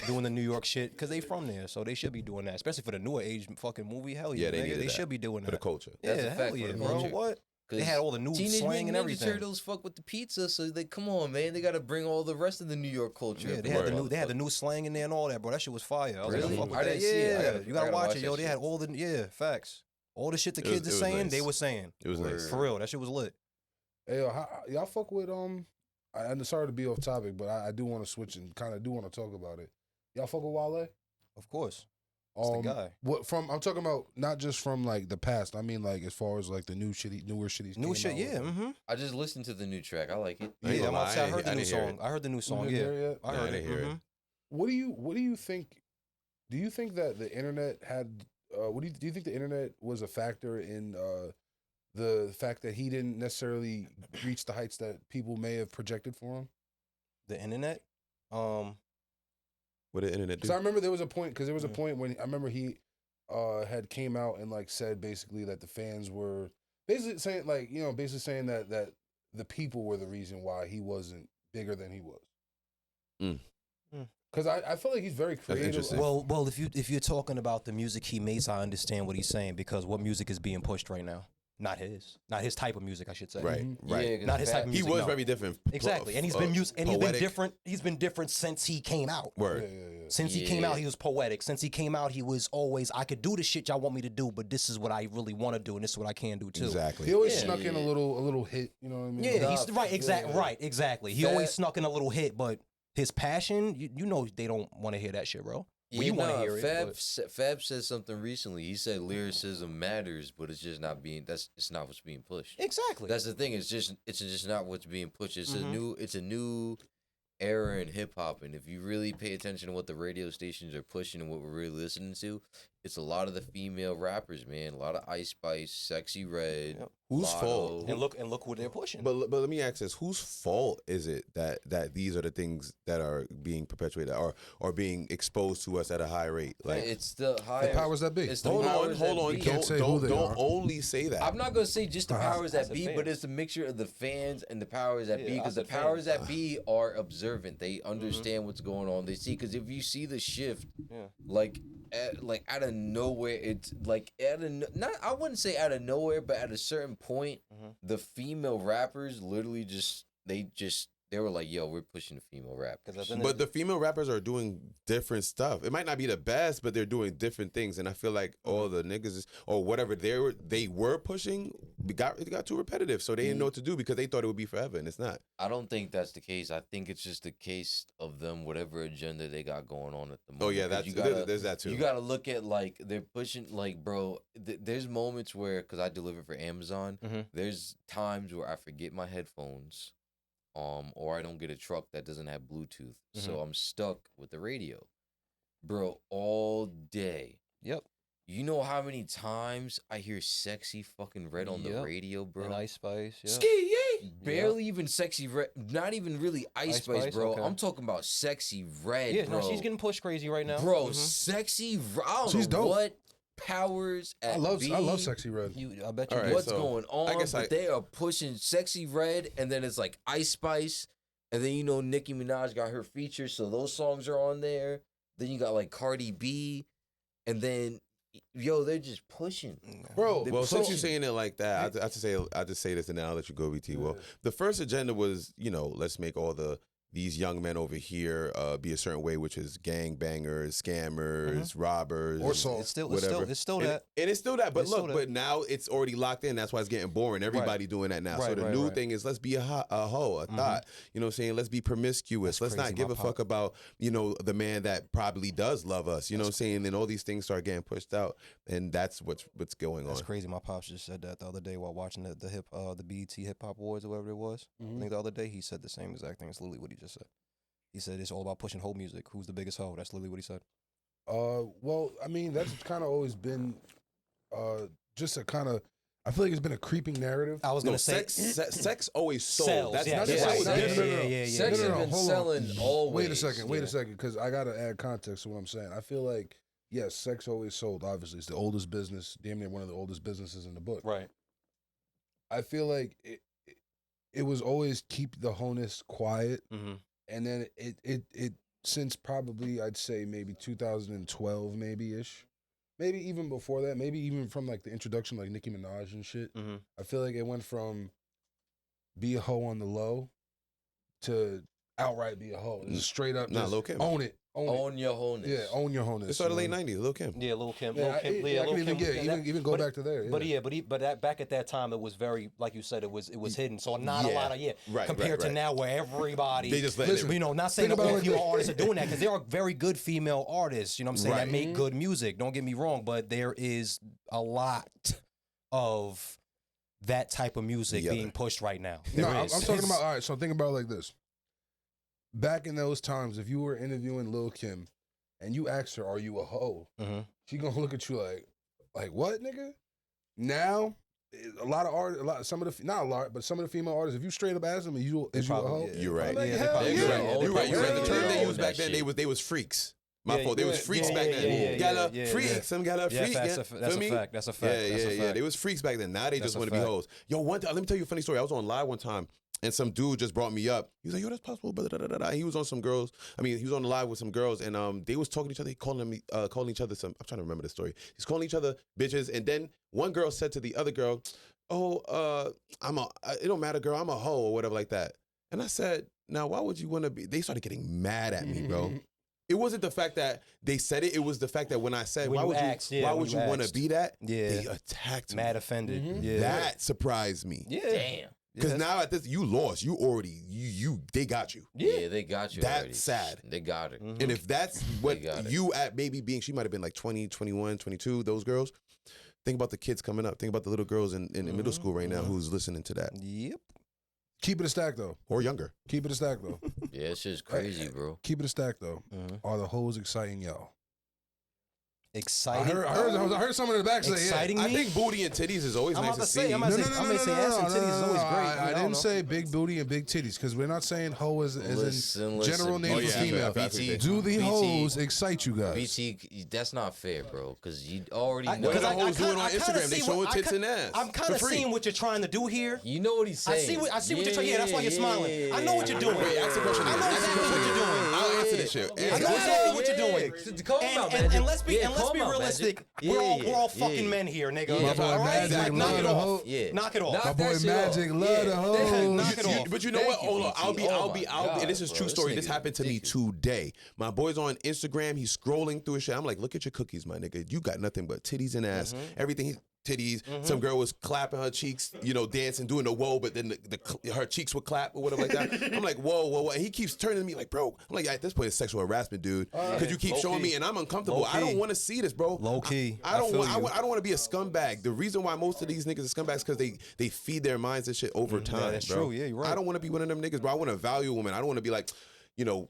doing the New York shit because they from there, so they should be doing that. Especially for the newer age fucking movie. Hell yeah, Yeah, they nigga. needed They that should be doing for that. the culture. Yeah, That's a hell fact for yeah, the bro. culture. What? They had all the new Teenage slang and Mutant Ninja everything. Turtles fuck with the pizza, so they come on, man. They got to bring all the rest of the New York culture. Yeah, up they in had there, the new motherfucker. slang in there and all that, bro. That shit was fire. I was Really? like, fuck with I that. didn't see it. I Yeah, gotta- you I gotta gotta watch watch it, yo. that They shit. had all the facts. All the shit the It was- kids are it was saying, nice. they were saying. It was nice. For real, that shit was lit. Hey, yo, y'all fuck with I'm sorry to be off topic, but I do want to switch and kind of do want to talk about it. Y'all fuck with Wale? Of course. That's the guy. What from? I'm talking about not just from like the past. I mean like as far as like the newer shit he's New came shit, out yeah. with. Mm-hmm. I just listened to the new track. I like it. I ain't Yeah, gonna lie, I heard the I new didn't hear song. it. I heard the new song, didn't yeah. hear it yet? I Nah, I heard it. didn't hear it. Mhm. What do you think? Do you think that the internet had? Do you think the internet was a factor in the fact that he didn't necessarily reach the heights that people may have projected for him? The internet. What did the internet do? Because I remember there was a point. Because there was a Mm. point when I remember he had came out and like said basically that the fans were basically saying that the people were the reason why he wasn't bigger than he was. Mm. Because I feel like he's very creative. interesting. Well, if you're talking about the music he makes, I understand what he's saying because what music is being pushed right now? Not his type of music, I should say. Right, right. Yeah, 'cause Not his type of He music. was no. very different. Exactly, and he's been poetic. different. He's been different since he came out. Word. Yeah. Since he came Yeah. out, he was poetic. Since he came out, he was always, I could do the shit y'all want me to do, but this is what I really want to do, and this is what I can do too. Exactly. He always Yeah. snuck in a little hit. You know what I mean? Yeah, Like, he's right. Exactly. He Fat- always snuck in a little hit, but his passion, you know, they don't want to hear that shit, bro. We want to hear it. Fab, but- Fab said something recently. He said lyricism matters, but it's just not being. It's not what's being pushed. Exactly. That's the thing. It's just not what's being pushed. It's Mhm. a new era in hip hop, and if you really pay attention to what the radio stations are pushing and what we're really listening to, it's a lot of the female rappers, man. A lot of Ice Spice, Sexy Red. Yep. Whose Lotto. fault? and look what they're pushing. But let me ask this: whose fault is it that these are the things that are being perpetuated or being exposed to us at a high rate? Like, It's the the higher powers that be. It's the hold powers that on. be. You can't say who they Don't are. only say that. I'm not gonna say just the powers As that a be, fan. but it's a mixture of the fans and the powers that Yeah, be. Because as the a fan. powers that be are observant. They understand what's going on. They see. Because if you see the shift, Yeah. like out of nowhere, it's like not. I wouldn't say out of nowhere, but at a certain point, Mhm. the female rappers literally just They were like, "Yo, we're pushing the female rap." But the female rappers are doing different stuff. It might not be the best, but they're doing different things. And I feel like all the niggas or whatever they were pushing, it got too repetitive. So they didn't know what to do because they thought it would be forever, and it's not. I don't think that's the case. I think it's just the case of them, whatever agenda they got going on at the moment. Oh yeah, there's that too. You gotta look at like they're pushing like, bro. There's moments where, because I deliver for Amazon, there's times where I forget my headphones. Or I don't get a truck that doesn't have Bluetooth, so I'm stuck with the radio, bro, all day. Yep. You know how many times I hear Sexy fucking Red on the radio, bro? And Ice Spice, yeah. Ski, yeah. Barely even Sexy Red, not even really Ice Spice, bro. okay. I'm talking about Sexy Red, Yeah, bro. no, she's getting pushed crazy right now. Bro, Sexy Red, I don't She's know dope. what powers at I love B. Sexy Red. I bet you. All right, What's so going on? I guess But they are pushing Sexy Red, and then it's like Ice Spice, and then Nicki Minaj got her features, so those songs are on there. Then you got like Cardi B, and then they're just pushing, Bro, Well, since you're pushing. saying it like that, I just say this and then I'll let you go, BT. Well, the first agenda was, let's make all these young men over here be a certain way, which is gang bangers, scammers, robbers, Or so. It's still whatever. It's still And- that. And it's still that. But It's look, still that. but now it's already locked in. That's why it's getting boring. Everybody doing that now. So Right, the right, new right. thing is let's be a hoe, a thought. You know what I'm saying? Let's be promiscuous. That's Let's not crazy, give my a fuck pop. about, the man that probably does love us. You know what I'm saying? And all these things start getting pushed out. And that's what's going That's on. crazy. My pops just said that the other day while watching the BET Hip Hop Awards or whatever it was. Mm-hmm. I think the other day he said the same exact thing. It's literally what he just said. He said it's all about pushing hoe music. Who's the biggest hoe? That's literally what he said. Well, I mean, that's kind of always been just a kind of. I feel like it's been a creeping narrative. I was No, gonna say sex always sold. Sells, That's yeah, not yeah, just yeah, how yeah, it did. yeah. Sex No, has been hold on. selling always. Wait a second, because I gotta add context to what I'm saying. I feel like yes, sex always sold. Obviously, it's the oldest business, damn near one of the oldest businesses in the book. right. I feel like it was always keep the wholeness quiet, Mm-hmm. and then it since probably I'd say maybe 2012 maybe ish, maybe even before that, maybe even from like the introduction like Nicki Minaj and shit. Mm-hmm. I feel like it went from be a hoe on the low to outright be a hoe. It's straight up Nah, just Lil' Kim. own it. Own your wholeness. Yeah, own your wholeness. It started you late know? 90s, Lil' Kim. Yeah, Lil' Kim. Yeah, Lil' Kim. I Lil' can even Kim. get even go back to there. Yeah. But that back at that time, it was very, like you said, it was hidden. So not a lot of Right, compared to right. now where everybody. They just let Listen, it. Not saying think that about all it like female this. artists are doing that because there are very good female artists, you know what I'm saying, that Right. make good music. Don't get me wrong, but there is a lot of that type of music Yeah. being pushed right now. No, There I'm is. talking about all right. So think about it like this. Back in those times, if you were interviewing Lil' Kim and you asked her, "Are you a hoe?" Mhm. She gonna look at you like what, nigga? Now, a lot of art, some of the not a lot, but some of the female artists, if you straight up ask them, is you a probably- hoe? yeah. You're right. Like, Yeah, they hell probably- yeah. You're Yeah, right. they You're right. You're right. The term they Yeah. used back then, That they was freaks. My Yeah, fault. They was yeah, freaks yeah, back then. yeah, Gala yeah, freak. yeah. Some gala Yeah, freak. that's yeah. a fact. Feel me? That's a fact. Yeah, That's a yeah, yeah. fact. They was freaks back then. Now they That's just a want to be fact. hoes. Yo, let me tell you a funny story. I was on live one time, and some dude just brought me up. He was like, "Yo, that's possible." But he was on some girls. I mean, he was on the live with some girls, and they was talking to each other. He calling each other some. I'm trying to remember the story. He's calling each other bitches, and then one girl said to the other girl, "Oh, it don't matter, girl. I'm a hoe or whatever like that." And I said, "Now, why would you want to be?" They started getting mad at me, bro. It wasn't the fact that they said it. It was the fact that when I said, When "Why you would asked, you? yeah, Why when would you you want to asked. be that?" Yeah. They attacked Mad me. offended. Mhm. Yeah. That surprised me. Yeah. Damn. Because Yeah. now at this, you lost. You already, they got you. Yeah, they got you. That's already. sad. They got her. Mhm. And if that's what got it. you at maybe being, she might have been like 20, 21, 22, those girls. Think about the kids coming up. Think about the little girls in middle school right now who's listening to that. Yep. Keep it a stack though. Or younger. Keep it a stack though. Yeah, it's just crazy, bro. Keep it a stack though. Mhm. Are the hoes exciting y'all? I Exciting. heard someone in the back say, Exciting yeah. I me? think booty and titties is always I'm nice about to to say, see. I'm about to say, ass and titties is always great. I don't didn't know. say big booty and big titties because we're not saying hoe as in general name Oh, for yeah, female. BT. Do the BT. hoes excite you guys? BT, that's not fair, bro. Because you already I- know. What are the I- I hoes doing kinda- on I kinda Instagram? They see showing what- I tits ki- and ass. I'm kind for of free. seeing what you're trying to do here. You know what he's saying. I see what you're trying. Yeah, that's why you're smiling. I know what you're doing. Wait, ask the question. I know Ask the exactly question. what you're doing. I'll answer this shit. I Answer know this. exactly what you're doing. Calm out, And Magic. let's be Yeah, and let's calm be out, realistic. Magic. We're all Yeah, fucking yeah. men here, nigga. Yeah. My boy All right, Magic like, knock love it the off. hoe. Yeah. Knock it off. Knock My boy that shit Magic off. love the Yeah. hoes. knock it off. But you know Thank what? you, Hold on. BT. I'll Oh be. my And this is God, true bro. story. This This nigga happened to me ridiculous. today. My boy's on Instagram. He's scrolling through his shit. I'm like, look at your cookies, my nigga. You got nothing but titties and ass. Everything. Titties. Some girl was clapping her cheeks, dancing, doing the whoa, but then her cheeks would clap or whatever like that. I'm like, whoa. And he keeps turning to me like, bro. I'm like, at this point, it's sexual harassment, dude. Because you keep showing me, and I'm uncomfortable. I don't want to see this, bro. Low key. I don't want to be a scumbag. The reason why most of these niggas are scumbags because they feed their minds and shit over time. that's bro. true. Yeah, you're right. I don't want to be one of them niggas, bro. I want to value a woman. I don't want to be like,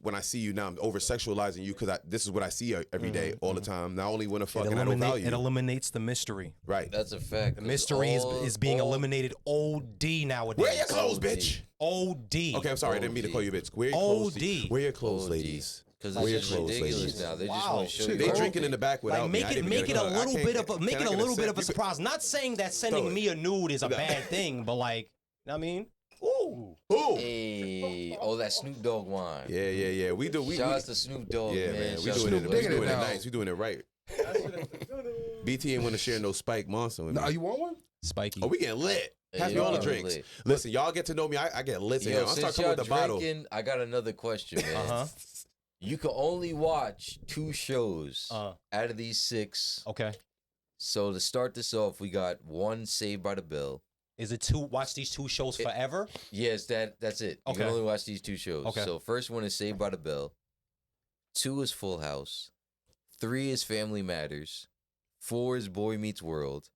when I see you now, I'm over sexualizing you because this is what I see every day, all the time. Not only want to fuck and I don't value It you. eliminates the mystery. Right. That's a fact. The mystery is being eliminated OD nowadays. Wear your clothes, bitch. OD. Okay, I'm sorry. I didn't mean to call you bitch. Wear your clothes. Wear your clothes, ladies. Because Wear your it's clothes, ridiculous ladies. now. They just Wow. want to show Shit, you. they all drinking day. in the back without Like me. I didn't make get it a I little can't- bit of a can make I it a get little bit sip? of a You could- surprise. Not saying that Throw sending it. me a nude is a bad thing, but like, I mean, ooh. Ooh. Hey, that Snoop Dogg wine. Yeah. We do. Shout out to Snoop Dogg, Yeah, man. man. We Shout out doing to it. Snoop We digging doing it it now. nice. We doing it right. BT ain't want to share no Spike Monster with me. Nah, you want one? Spiky. Oh, we getting lit. Pass me Yeah, all the we drinks. lit. Listen, y'all get to know me. I get lit. Yo, I'll start since coming y'all with the bottle. drinking, I got another question, man. Uh-huh. You can only watch 2 shows Uh, out of these 6. okay. So to start this off, we got 1 Saved by the Bell. Is it watch these 2 shows forever? Yes, that's it. You Okay. can only watch these 2 shows. Okay. So first one is Saved by the Bell. 2 is Full House. 3 is Family Matters. 4 is Boy Meets World.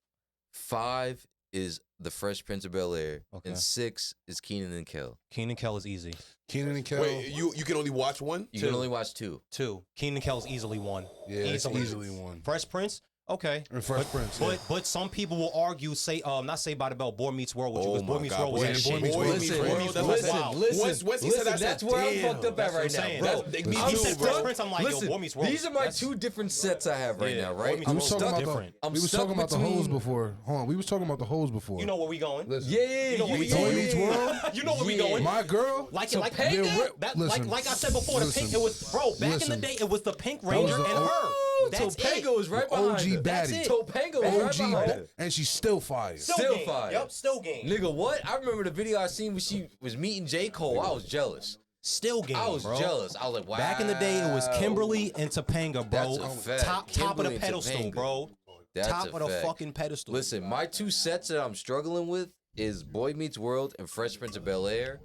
5 is The Fresh Prince of Bel-Air. Okay. And 6 is Keenan and Kel. Keenan Kel is easy. Keenan and Kel. Wait, you can only watch one? You 2. can only watch 2. 2. Keenan Kel is easily 1. Yeah, it's easily one. Fresh Prince. Okay. And Fresh Prince. Yeah. But some people will argue, not Saved by the Bell, Boy Meets World with you, Oh because Boy my Meets God, World was Boy that Meets shit. World. Boy Meets Listen, World. Boy Meets That's World was listen, wild. Once he said That's where I'm damn. fucked up at That's what right I'm now, saying. bro. That's- me He too, said bro. Fresh Prince, I'm like, Listen, yo, Boy Meets World. these are my That's- 2 different sets I have right Yeah, now, Boy right? Meets We World was talking about different. the, I'm we was stuck talking about the between- hoes before. Hold on, we was talking about the hoes before. You know where we going? Listen, Yeah, You know where we Boy going? Meets World. You know where we Yeah. going? My girl. Like So like Panga? Listen, like I said before, the pink. It was back in the listen. day. It was the Pink was Ranger the and her. That's Topanga it. was right The behind OG her. That's baddie. it. Topanga was right OG, behind her. and she's still fire. Still game. fire. Yep, still game. Nigga, what? I remember the video I seen when she was meeting J. Cole. I was jealous. Still game. I was bro. jealous. I was like, wow. Back in the day, it was Kimberly and Topanga, bro. That's a fact. Top of Kimberly the and pedestal, Topanga. bro. That's Top a of the fact. fucking pedestal. Listen, my 2 sets that I'm struggling with is Boy Meets World and Fresh Prince of Bel-Air,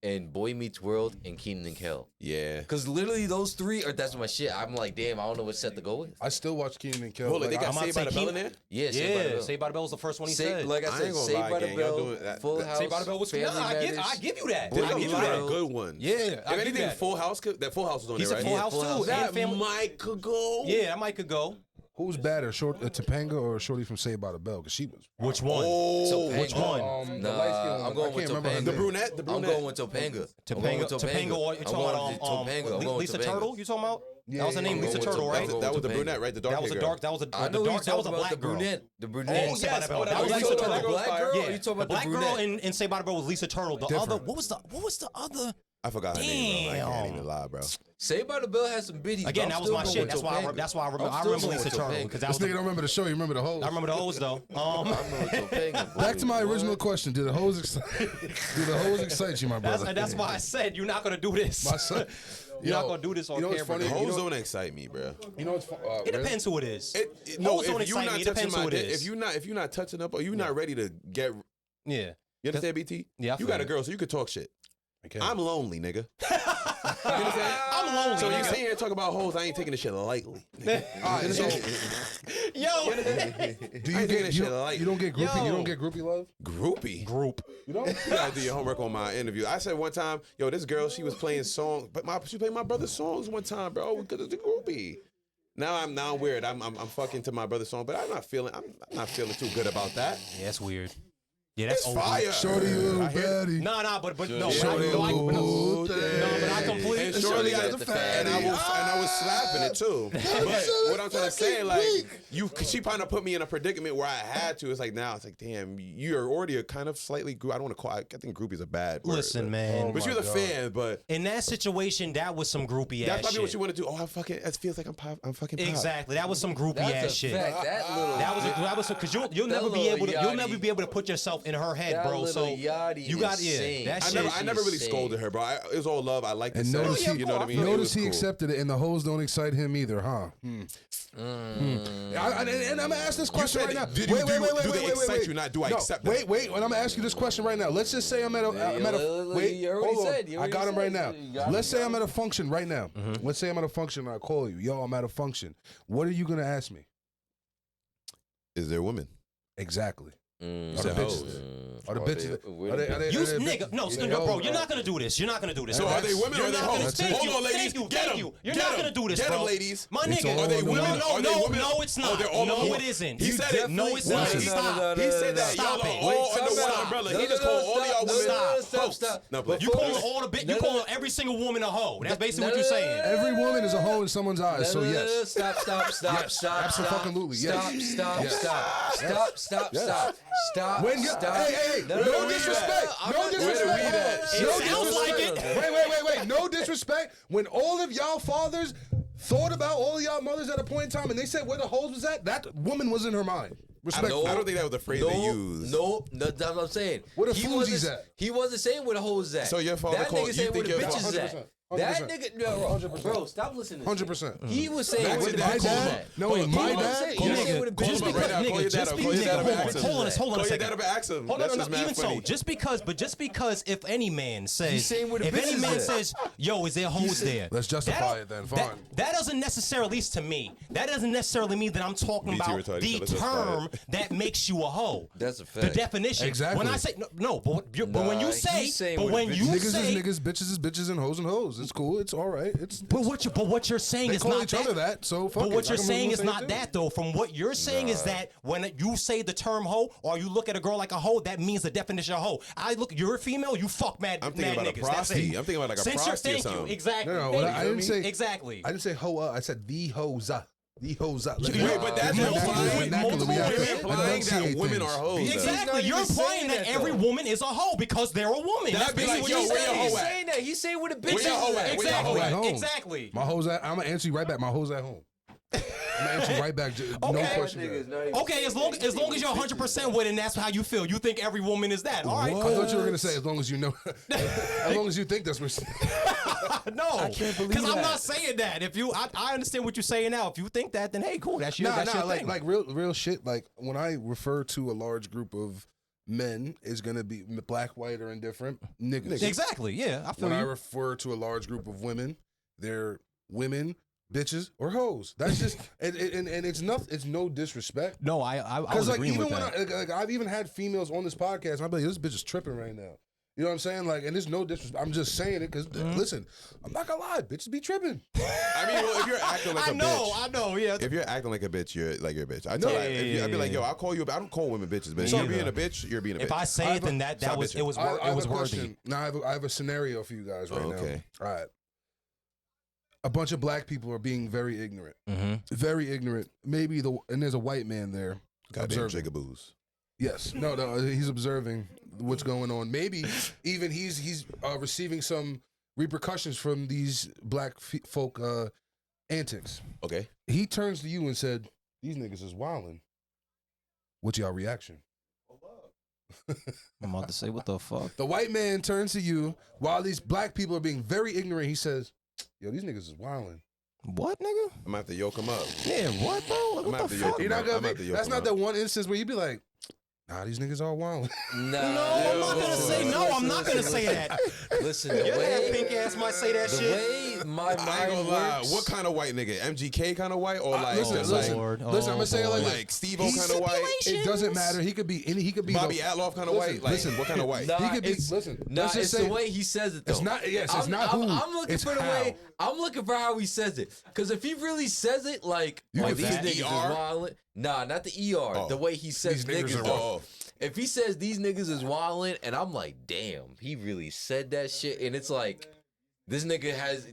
and Boy Meets World and Keenan and Kel. Yeah. Cause literally those 3 that's my shit. I'm like, damn, I don't know what set to go with. I still watch Keenan and Kel. Hold on, Like, they got I'm Saved by the about to Bell in say there? Yeah, Saved by the yeah, Bell. Saved by the Bell was the first one he said. Like I I ain't said, gonna Saved lie, by the gang. Y'all Bell, doing that- Full that- House, Saved by the Bell was Family I Matters. give you that. There's I a give you lot that. of good ones. Yeah, I If give you anything, that. Full House was on He there, said right? Full House Full too. House. And That Family. might could go. Yeah, that might could go. who's better, Topanga or Shorty from Saved by the Bell? Because she was. Which one? Oh, Topanga. Which one? The Nah, light-skinned one. I'm going I with can't remember her Topanga. the name. brunette. The I'm brunette. going with Topanga. I'm going with Topanga, or you I'm talking going about with Topanga. I'm going with Lisa Topanga. Turtle? You talking about? Yeah, That was her yeah, name, yeah. Lisa I'm going Turtle, with right? Topanga. That was the Topanga. brunette, right? The dark That was a hair dark. That was a I the know dark. That was a about black the girl. brunette. The Oh, brunette. Saved by the Bell. That was that Lisa was Turtle. the black fire. girl. Yeah, You talking about the black the girl brunette? in Saved by the Bell was Lisa Turtle. The Different. other, what was the other? I forgot her name. Bro. I can't Damn. even lie, bro. Saved by the Bell has some biddies. Again, but that I'm was still my going shit. with That's why I Topanga. that's why I remember. I'm I still remember going Lisa with Turtle Topanga. because that This was. nigga don't remember the show. You remember the hoes. I remember the hoes though. I remember Topanga. boy. Back to my What? original question: Did the hoes excite you, my brother? That's why I said you're not gonna do this. My son. You're not gonna do this on you know what's camera. funny? Hoes You know, don't excite me, bro. you know what's funny? It depends who it is. No, Hoes don't if you're excite not me. It touching depends my who it dick, is. if you're not touching up, or you're not ready to get. Yeah. You understand, BT? Yeah, I You feel got a it. girl, so you could talk shit. Okay. I'm lonely, nigga. You understand? I'm lonely. So you nigga. sitting here talking about hoes, I ain't taking this shit lightly. All right, so, Yo. do I you ain't taking get this you, shit light. you don't get groupie? You Yo. don't get groupie love? Groupie. Group. You know? You gotta do your homework on my interview. I said one time, yo, this girl, she was playing songs, but she played my brother's songs one time, bro, because it's a groupie. Now I'm weird. I'm fucking to my brother's song, but I'm not feeling too good about that. Yeah, that's weird. Yeah, that's It's over. fire. Shorty, little I hear- baddie. No, but no, Shorty, but I little but I thing. completely. And Shorty got the the fatty. and I was slapping it too. But what I'm trying to say, like, she kind of put me in a predicament where I had to. It's like now, it's like, damn, you're already a kind of slightly. I don't want to call. I think groupie's a bad word. Listen, but, man. but Oh you're my the God. fan. But In that situation, that was some groupie that's ass probably shit. what you want to do. Oh, it feels like I'm pop. I'm fucking pop. Exactly. That was some groupie That's ass a shit. fact. That little. That was because you'll never be little able to yachty. you'll never be able to put yourself in her head, That bro. So little yachty you got is yeah. sane. That I shit. never really insane. scolded her, bro. It was all love. I like the And sex, notice he, you know what I mean? It notice was he cool. accepted it, and the hoes don't excite him either, huh? And I'm gonna ask this question said right now. it. Do they excite you, not do I accept them? Wait, and I'm gonna ask you this question right now. Let's just say I'm at a, wait, you already hold on. said, you I already got him said. right now. You got Let's him. say I'm at a function right now. Let's say I'm at a function and I call you. Yo, I'm at a function. What are you gonna ask me? Is there women? Exactly. Are the said bitches hoes. there? Are the bitches there? Are they You bitches? nigga, no, Yeah, no, bro, yo, you're not gonna do this. You're not gonna do this. So bro. are they women or You're are they not gonna- hoes? thank Hold you, on, ladies. thank you, Get thank 'em. you. You're Get not 'em. gonna do this, Get 'em, bro. ladies. My It's nigga, all Are they the women? women. Are they no, women? no, it's Oh, not. they're all No, women. it isn't. He said it. No, it's Listen, not. he Stop. He said that Stop y'all it. are all under one Stop. umbrella. No, He just called all y'all women hoes. No, but You calling all the you calling every single woman a hoe. That's basically what you're saying. Every woman is a hoe in someone's eyes, so yes. Stop. Yes, absolutely, yes. Stop. Yes. Stop. When you, hey, no disrespect. No disrespect. It sounds like it. Wait. No disrespect. When all of y'all fathers thought about all of y'all mothers at a point in time and they said where the hoes was at, that woman was in her mind. Respect. I don't think that was the phrase they used. No, that's what I'm saying. Where the He Fugees wasn't- at? He wasn't saying where the hoes at. So your father that called- nigga you saying where think the your bitches father- at. That nigga, bro, stop listening. 100%. He was saying Max where and the dad bitches call him. at. No, Call him. my Call him. dad. He Call was him. saying where the Call him bitches up at. right now. Call your dad up. Call your dad up and ask him. Hold on a Call your second. dad up and ask him. Hold That's on, just no, mad even funny. so, just because if any man says, He's saying where the if any bitches man at. says, yo, is there hoes there? Let's justify That it then, don't- fine. That doesn't necessarily, at least to me, that doesn't necessarily mean that I'm talking Me too, about retarded, the so let's justify term it. that makes you a hoe. That's a The fact. definition. Exactly. When I say no, but when you Nah, say, he's saying but where when the you Niggas say, is niggas, bitches is bitches, and hoes. It's cool. It's all right. but what you're saying They is call not each other that, so fuck But it. what I you're can saying move is on not same that though. From what you're saying is that when you say the term hoe or you look at a girl like a hoe, that means the definition of hoe. You're a female, you fuck mad. I'm thinking mad about a niggas. That's it. prosty. I'm thinking about like a Since you're, prosty or thank you, something. exactly. No, Thank I you. didn't say exactly. I didn't say hoe. I said the hoes. The hoes. Wait, but that's Multiple implying women, that women are hoes. Exactly. You're even implying saying that that, every though. woman is a hoe because they're a woman. That's That'd be basically like, what yo, you're where your saying. hoe at? saying that. He's saying where the bitches Where your hoe at? Where your hoe Exactly. at? home. Exactly. My hoes at. I'm gonna answer you right back. My hoes at home. I'm gonna answer you right back. No Okay. question. asked. Okay, as long as you're 100% with it and that's how you feel, you think every woman is that. All right, I cool. thought you were gonna say as long as you know, as long as you think that's what. No, I can't believe because I'm that. not saying that. If you, I understand what you're saying now. If you think that, then hey, cool. That's your, that's your thing. like real shit. Like when I refer to a large group of men, is gonna be black, white, or indifferent niggas. Exactly. Yeah, I feel When I you. refer to a large group of women, they're women, bitches, or hoes. That's just and it's nothing. It's no disrespect. No, I was Because like agreeing even with when that. like I've even had females on this podcast, and I'm like, this bitch is tripping right now. You know what I'm saying? Like, and there's no disrespect. I'm just saying it because listen, I'm not gonna lie, bitches be tripping. I mean, well, if you're acting like a bitch. I know, yeah. If you're acting like a bitch, you're a bitch. I No. tell Yeah, you, I'd be like, yo, I'll call you. I don't call women bitches, but if Me you're either. being a bitch, you're being a bitch. If I say it, then that Stop was bitching. it was I it have was a worthy. question. Now I have a scenario for you guys right now. Okay. All right. A bunch of black people are being very ignorant. Mm-hmm. Very ignorant. Maybe and there's a white man there Goddamn observing. jigaboos. Yes. No, he's observing what's going on. Maybe even he's receiving some repercussions from these black folk antics. Okay. He turns to you and said, "These niggas is wildin'." What's y'all reaction? I'm about to say, what the fuck? The white man turns to you while these black people are being very ignorant. He says, "Yo, these niggas is wildin'." What, nigga? I'm gonna have to yoke him up. Yeah, what, bro? I'm What gonna the have to fuck? yoke You're him not up. gonna I'm gonna have to be, yoke that's him not up. the one instance where you'd be like, "Nah, these niggas all wildin'." No, I'm not gonna say no. I'm not gonna say that. Listen, the Your way pink ass might say that the shit. way my I ain't gonna mind lie. works. What kind of white nigga? MGK kind of white, or like listen, just listen. like Listen, I'm gonna say it like this. like Steve-O kind of white, It doesn't matter. He could be any. He could be Bobby the- Atloff kind of white. Like, listen. what kind of white? Nah, He could be. it's- Listen, Nah, let's it's just say the way he says it though. it's not. Yes, it's not I'm, who. I'm looking it's for the how. way. I'm looking for how he says it. Because if he really says it like, Like these that? niggas is ER? wildin'. Nah, not the ER. Oh. The way he says These niggas niggas. are though. If he says these niggas is wildin', and I'm like, damn, he really said that shit, and it's like, this nigga has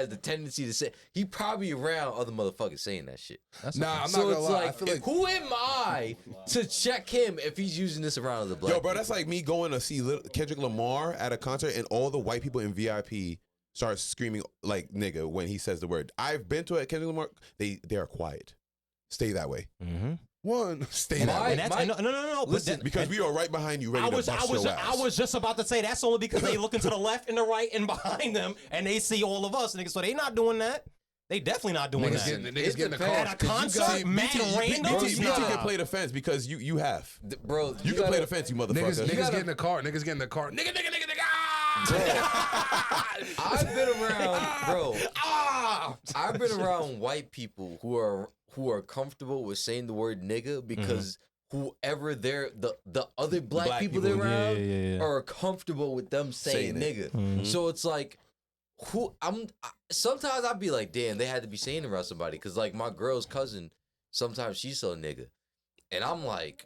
the tendency to say, he probably around other motherfuckers saying that shit. Nah, I'm not So gonna it's lie. I like, feel like who am I to check him if he's using this around other black Yo, bro, that's like me going to see Kendrick Lamar at a concert and all the white people in VIP start screaming like nigga when he says the word. I've been to a Kendrick Lamar. They are quiet. Stay that way. Mm-hmm. One. Stay that way. And that's, no. Listen, Because we are right behind you, ready I to was bust your ass. I was just about to say that's only because they looking to the left and the right and behind them, and they see all of us, niggas. So they not doing that. They definitely not doing Niggas that. getting the car. At a concert, mad randoms. BT can play the fence because you have. Bro, You can play the fence, you motherfucker. Niggas get in the car. Niggas get in the car. Nigga. I've been around, bro. I've been around white people who are comfortable with saying the word nigga because whoever they're the other black people they're around are comfortable with them saying nigga. Mm-hmm. So it's like sometimes I'd be like, damn, they had to be saying it around somebody because like my girl's cousin, sometimes she's so nigga, and I'm like.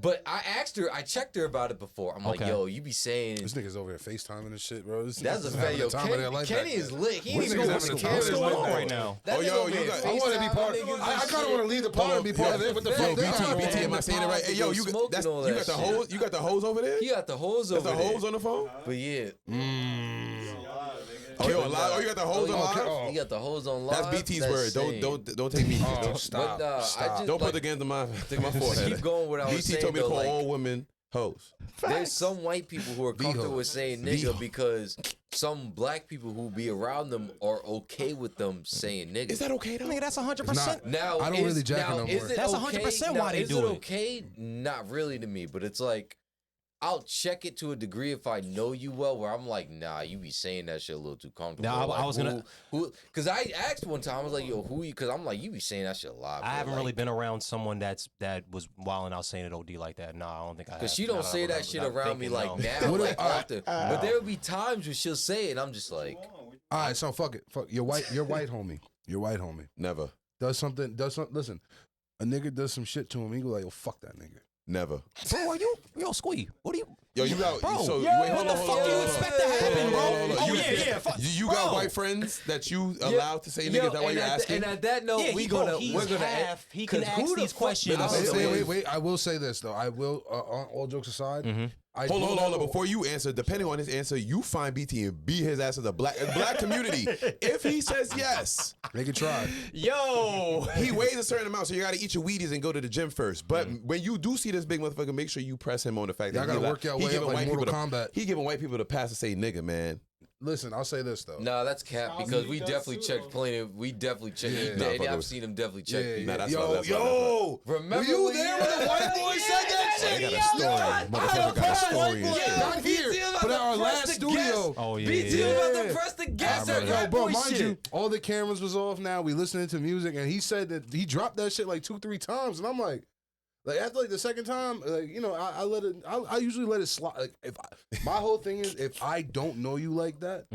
But I checked her about it before. I'm like, yo, you be saying This nigga's over here FaceTiming and shit, bro. that's a fact. Yo, Kenny is lit. He ain't This even nigga's going having What's going on right now? Oh, yo, you got- I want to be part. I kind of want to lead the part and be part of it. What the fuck? BT, am I saying it right? Hey, yo, you got the hose. You got the hose over there. He got the hose over Got the there. hose on the phone. But yeah. Oh, yo, live. Oh, you got the hose on live. He got the hose on live. That's BT's word. Don't take me. Oh, stop. But, I Stop. just- Don't put like, the against my forehead. keep going what I was BT saying, told me to though, call like, all women hoes. There's some white people who are comfortable with saying nigga The-ho. because some black people who be around them are okay with them saying nigga. Is that okay though? Nigga, that's 100%. It's not. Now, I don't really jack it no more. That's 100% why they do it. it. Okay, not really to me, but it's like I'll check it to a degree if I know you well. Where I'm like, nah, you be saying that shit a little too comfortable. Nah, like, I was gonna, because I asked one time, I was like, yo, who you? Because I'm like, you be saying that shit a lot. I bro. haven't like, really been around someone that was wilding out saying it OD like that. Nah, I don't think I have. Because she don't say that shit around me like now, What if- like often. But there will be times where she'll say it, and I'm just like, All right, so fuck it. Fuck your white homie. Your white homie Never, does something. Listen, a nigga does some shit to him. He go like, yo, fuck that nigga. never. Bro, yo, Squee, what do you? Yo, you got. Bro, So yeah, wait, what hold the on, fuck hold on, do you hold on. expect to happen, bro? Hold on. Oh yeah. Fuck. You got Bro. white friends that you allowed to say niggas. Is that why you're asking? And at that note, Yeah, we're gonna he can 'cause ask who the these fuck- questions. Wait. I will say this though. I will. All jokes aside, Hold on. Before you answer, depending on his answer, you find BT and beat his ass as a black community. If he says yes, they can try. Yo, he weighs a certain amount, so you got to eat your Wheaties and go to the gym first. But when you do see this big motherfucker, make sure you press him on the fact Y'all that gotta work your way up like Mortal Kombat. He giving white people the pass to say nigga, man. Listen, I'll say this though. Nah, that's cap because we definitely checked plenty. We definitely checked. Nah, I've seen him definitely check. Yeah, people. Nah, that's yo, not, that's not. Remember were you when there when the white boy said that shit? They got a story. Motherfucker got a story and shit. Not here, but at our last studio. Oh yeah. BT was about to press the gas. Yo, That white bro, boy mind shit. you, all the cameras was off now. We listening to music, and he said that he dropped that shit like 2-3 times, and I'm like after like the second time, I let it. I usually let it slide. Like my whole thing is, if I don't know you like that,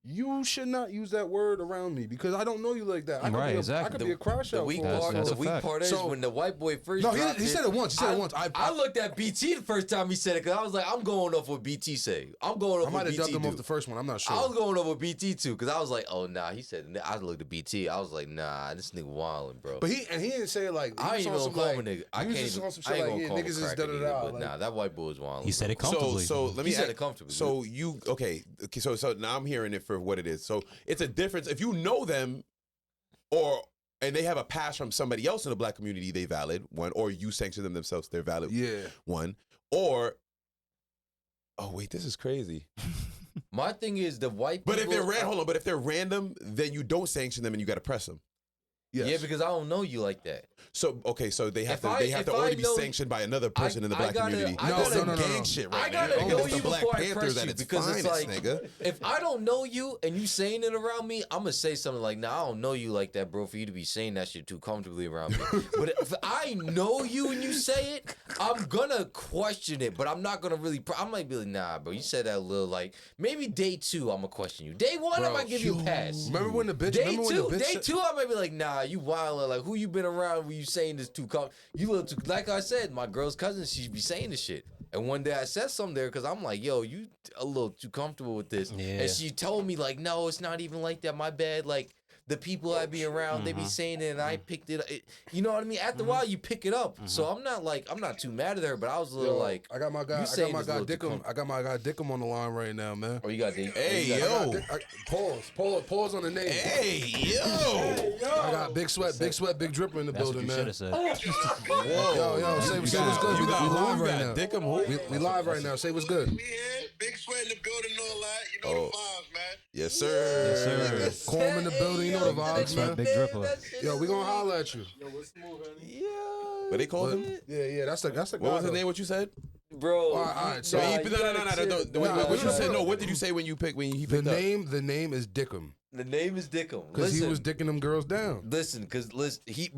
you should not use that word around me because I don't know you like that. I could Right, be exactly. I could be a crash The out. weak for it. part, That's the a weak fact. part is So- when the white boy first. No, dropped he said it once. He said it once. I looked at BT the first time he said it because I was like, I'm going off what BT say. I'm going off I what might have BT dubbed him do. off the first one. I'm not sure. I was going over BT too because I was like, oh nah, he said. I looked at BT. I was like, nah, this nigga wilding, bro. But he didn't say it like. I ain't even gonna call him a nigga. I he was can't just even. on some I shit ain't like, gonna call him niggas is a da crack da nigga, da. but Like, nah, that white boy is wilding. He said it So comfortably. let me He said ask- it comfortably. So you okay? So now I'm hearing it for what it is. So it's a difference if you know them, and they have a pass from somebody else in the black community. They valid one, or you sanction them themselves. They're valid one, or oh wait, this is crazy. My thing is the white. But people, if they're hold on, but if they're random, then you don't sanction them and you got to press them. yes. yeah, because I don't know you like that. So okay, so they have If to I- they have if to I already be know- sanctioned by another person in the black community. I No, This is no, some no, no, gang no. shit I right gotta now. know It's the you Black before I Panthers press at you its because it's finest, like nigga. if I don't know you and you saying it around me, I'm gonna say something like, "Nah, I don't know you like that, bro. For you to be saying that shit too comfortably around me." But if I know you and you say it, I'm gonna question it, but I'm not gonna really. I might be like, "Nah, bro, you said that a little like maybe day 2 I'm gonna question you. Day 1 I Bro, might give you a pass." Remember when the bitch? Day remember two, when the bitch? day 2, I might be like, nah, you wildin'. Like, who you been around when you saying this too you look too, like I said, my girl's cousin, she be saying this shit. And one day I said something there because I'm like, yo, you a little too comfortable with this. Yeah. And she told me, like, no, it's not even like that. My bad. Like, the people I be around, they be saying it, and I picked it. You know what I mean? After a while, you pick it up. So I'm not too mad at her, but I was a little like, I got my guy Dickum. I got my guy Dickum on the line right now, man. oh, you got the Hey, yo. Pause on the name. Hey, yo. I got Big Sweat, Big Dripper in the That's building, what you man. should have said. Yo, say what's good. You We got live who? You right got now. Dickum who? We live right now. Say what's good. We here, Big Sweat in the building, all that. You know the vibes, man. Yes, sir. Yes, sir. Corm in the building. You know the vibes, man. Big Dripper. Yo, we gonna holler at you. Yeah. What they called him? Yeah. That's the What guy, was his though. name? What you said? Bro. All right. So No. What you said? No. What did you say when he the picked up? name is Dickum The name is Dickum. because he was dicking them girls down. Listen, he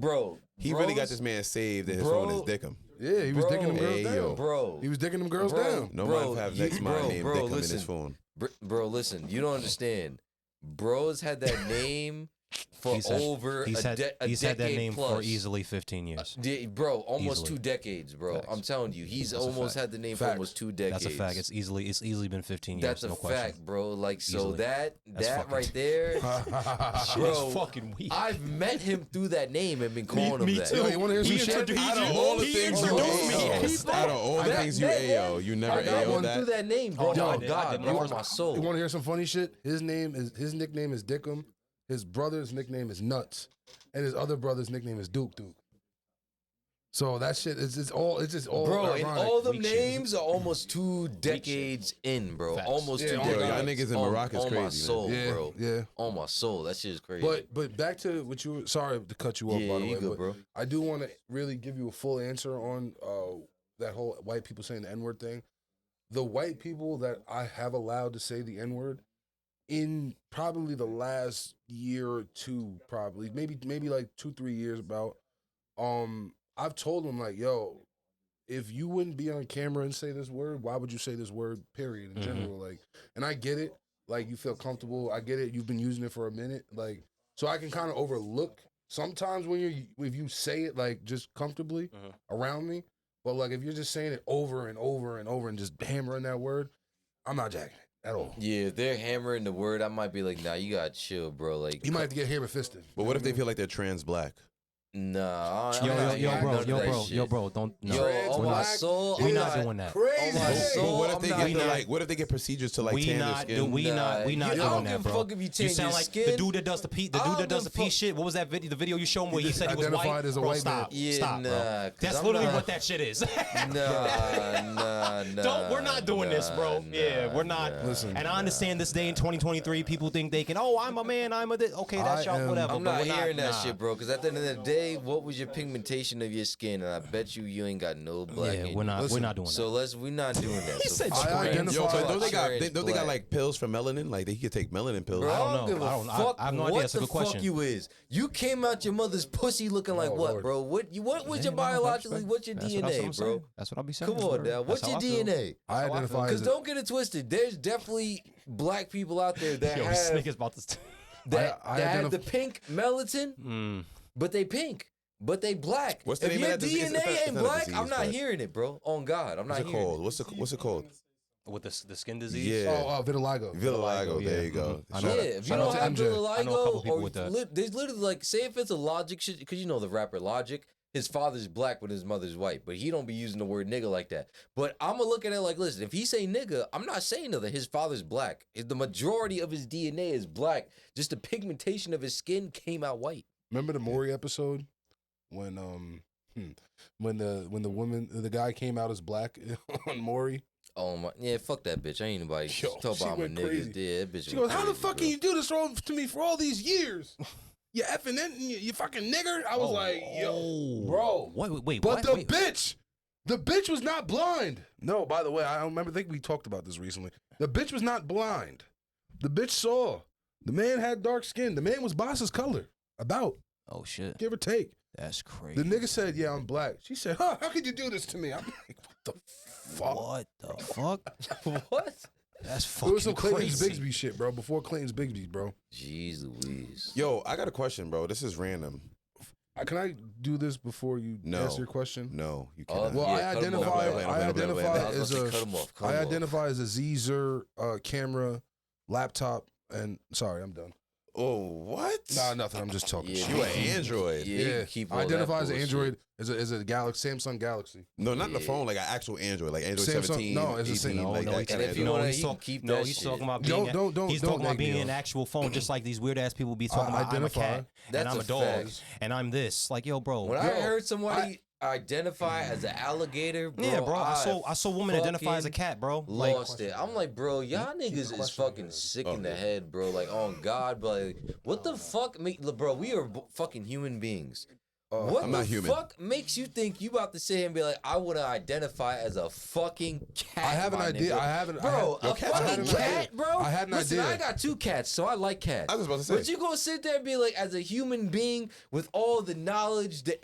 really got this man saved, and his phone is Dickum. Yeah, he was dicking them girls Hey, down. yo. Bro. He was dicking them girls Bro. down. No Bro, man have you- next man named bro, Dickum in listen. his phone. Bro, listen, you don't understand. Bro's had that name for He's had- over He's a had decade that name plus. for easily 15 years. Bro, almost Easily. 2 decades, bro. Facts. I'm telling you, he's That's a almost fact. had the name for Facts. almost 2 decades. That's a fact. It's easily been 15 years. That's a no fact, question. bro. Like, so Easily. that fucking- right there, Shit bro, is fucking weak. I've met him through that name and been calling him that. Yo, you want to hear some shit? Out of all the things you introduced me. out of all the That- things you that- AO, you never I got AO one through that. that name, bro. no, Oh, I did. God, I bro, did. on my soul. You want to hear some funny shit? His nickname is Dickum. His brother's nickname is Nuts, and his other brother's nickname is Duke. So that shit is just all. It's just all. Bro, and ironic. all them Weak shit. names are almost 2 decades in, bro. Facts. Almost Yeah, 2 yo, decades. y'all niggas in on, Morocco's on my crazy, man. soul, Yeah, bro. yeah. On my soul. That shit is crazy. But back to what you. Sorry to cut you off. Yeah, by the you way, good, but bro. I do want to really give you a full answer on that whole white people saying the N-word thing. The white people that I have allowed to say the N-word in probably the last year or two, probably maybe like 2-3 years about. I've told them like, yo, if you wouldn't be on camera and say this word, why would you say this word? Period. In general, like, and I get it. Like, you feel comfortable. I get it. You've been using it for a minute. Like, so I can kind of overlook sometimes if you say it like just comfortably around me. But like, if you're just saying it over and over and over and just hammering that word, I'm not jacking it at all. yeah, if they're hammering the word, I might be like, nah, you gotta chill, bro. Like, You might have to get hammer fisted. But what if they feel like they're trans black? nah. I'm Yo, not hearing none of that shit. bro, don't. No. Yo, on my black soul, we I'm not doing that. Crazy. Oh my soul. But what if they I'm get not- the, like? What if they get procedures to like We tan their not, skin? do, we Nah, not, we not I don't doing give that, a bro. fuck if you You change sound your like skin. the dude that does the I dude don't that does give the a P shit. What was that video? The video you showed me where he said he was Identified white. as a Bro, white stop, man. Yeah, stop, bro. nah, 'cause That's I'm literally not- what that shit is. Nah. Don't. We're not doing this, bro. Yeah, we're not. Listen. And I understand this day in 2023, people think they can. Oh, I'm a man. I'm a. Okay, that's I y'all. am- Whatever. I'm but not we're hearing that nah. shit, bro. Because at the end of the day, what was your pigmentation of your skin? And I bet you ain't got no black. Yeah, in we're you. not. Listen, We're not doing So we're not doing that. He So said fuck I it. identify- Yo, but Fuck don't they got Trans don't they got black. like pills for melanin? Like they could take melanin pills. Bro, I don't I don't know. give a I don't- fuck I have no idea. what That's a the good question. fuck you is. You came out your mother's pussy looking like Oh, what, Lord. bro? What was Yeah, your no, that's biologically? fair. What's your That's what I'm DNA, bro? saying. That's what I'll be saying. Come on now. What's That's your how I feel. DNA? I identify Because as don't get it twisted. There's definitely black people out there that Yo, this have nigga's about to. I that have the identif- pink melatonin, but they pink. But they black. What's the if name of your that disease? It's DNA not- it's ain't not a black, disease, I'm not but- hearing it, bro. On God, I'm not What's it hearing called? it. What's it called? With the skin disease. Yeah, vitiligo. vitiligo. There you go. I Yeah, know. if you Shout out don't to have MJ. I know a couple vitiligo, people or with that. there's literally like, say if it's a Logic shit, because you know the rapper Logic, his father's black but his mother's white, but he don't be using the word nigga like that. But I'm gonna look at it like, listen, if he say nigga, I'm not saying that his father's black. The majority of his DNA is black. Just the pigmentation of his skin came out white. Remember the Maury episode when the guy came out as black on Maury? Oh my, yeah, fuck that bitch. I ain't nobody Yo, talk she about my went niggas. crazy. Yeah, that bitch She went goes, "How the crazy, fuck bro. can you do this wrong to me for all these years? You effing you fucking nigger." I was like, "Yo, bro." Wait. But what? the bitch was not blind. No, by the way, I don't remember. I think we talked about this recently. The bitch was not blind. The bitch saw. The man had dark skin. The man was boss's color. About, Oh shit. give or take. That's crazy. The nigga said, "Yeah, I'm black." She said, "Huh? How could you do this to me?" I'm like, "What the fuck?" What the fuck? What? That's It fucking was some Clayton's crazy. Bigsby shit, bro. Before Clayton's Bigsby, bro. Jeez Louise. Yo, I got a question, bro. This is random. Can I do this before you No. ask your question? No, you Oh, cannot. Well, Yeah, I cut 'em off. identify. I'm playing, I'm I playing, I'm playing, I'm identify playing. I was as about to a. say cut 'em off, cut I 'em off. identify as a Zer camera, laptop, and sorry, I'm done. Oh, what? Nah, nothing. I'm just talking Yeah, shit. You an Android? Yeah, you Yeah, can keep all that identify as an bullshit. Android as a Galaxy, Samsung Galaxy. No, not the Yeah. phone, like an actual Android, like Android Samsung- 17, no, it's a 18, Samsung. like No, that he's, kind And of if you no, wanna, he's, you talk, can keep no, that he's shit. talking about Don't- being. He's don't talking about egg me being on. an actual phone, just like these weird ass people be talking about. I'm a identify. cat and That's I'm a a dog fact. and I'm this. Like, yo, bro. When I Yo, heard somebody identify as an alligator, bro, Yeah, bro. I saw women identify as a fucking cat, bro. Lost it. I'm like, bro, y'all niggas is question fucking again. sick Oh, in the yeah. head, bro. Like, oh God, but like, what the fuck, bro? We are fucking human beings. What I'm the not human. fuck makes you think you about to sit here and be like, I want to identify as a fucking cat? I have an my idea. nigga? I have an Bro, I a had, fucking cat, bro. I had an Listen, idea. I got 2 cats, so I like cats. I was about to say. But you gonna sit there and be like, as a human being with all the knowledge, the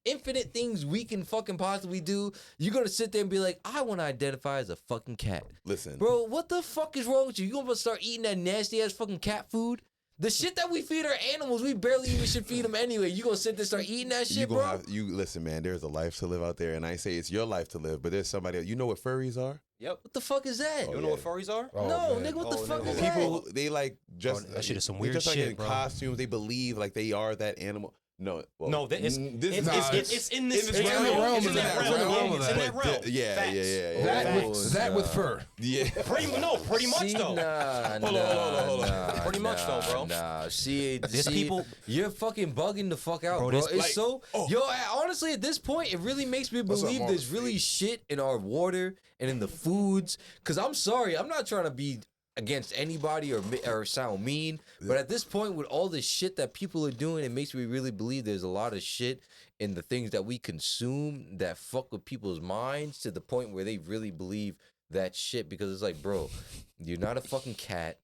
infinite things we can fucking possibly do, you're gonna sit there and be like, I want to identify as a fucking cat. Listen, Bro, what the fuck is wrong with you? You gonna start eating that nasty ass fucking cat food? The shit that we feed our animals, we barely even should feed them anyway. You gonna sit there and start eating that you shit, gonna bro? have you listen, man. There's a life to live out there, and I say it's your life to live, but there's somebody else. You know what furries are? Yep. What the fuck is that? Oh, You know what furries are? Oh, no, man. nigga, what the Oh, fuck nigga. is People that? they like just that shit is some they weird just like shit, in bro. costumes. They believe like they are that animal. No, well, No, it's this it's, is it's, it's in this in this area. realm. It's in that realm. of It's in that. that realm. Yeah, Facts. yeah. That, Oh, with, with fur. yeah. Pretty much See, though. Nah, Hold on. Pretty much though, bro. Nah, see, There's people- you're fucking bugging the fuck out, Bro, bro. this- It's like- so, oh. yo, honestly, at this point, it really makes me What's up, believe Marlon? there's really shit in our water and in the foods. Cause I'm sorry, I'm not trying to be against anybody or sound mean, but at this point, with all the shit that people are doing, it makes me really believe there's a lot of shit in the things that we consume that fuck with people's minds to the point where they really believe that shit. Because it's like, bro, you're not a fucking cat.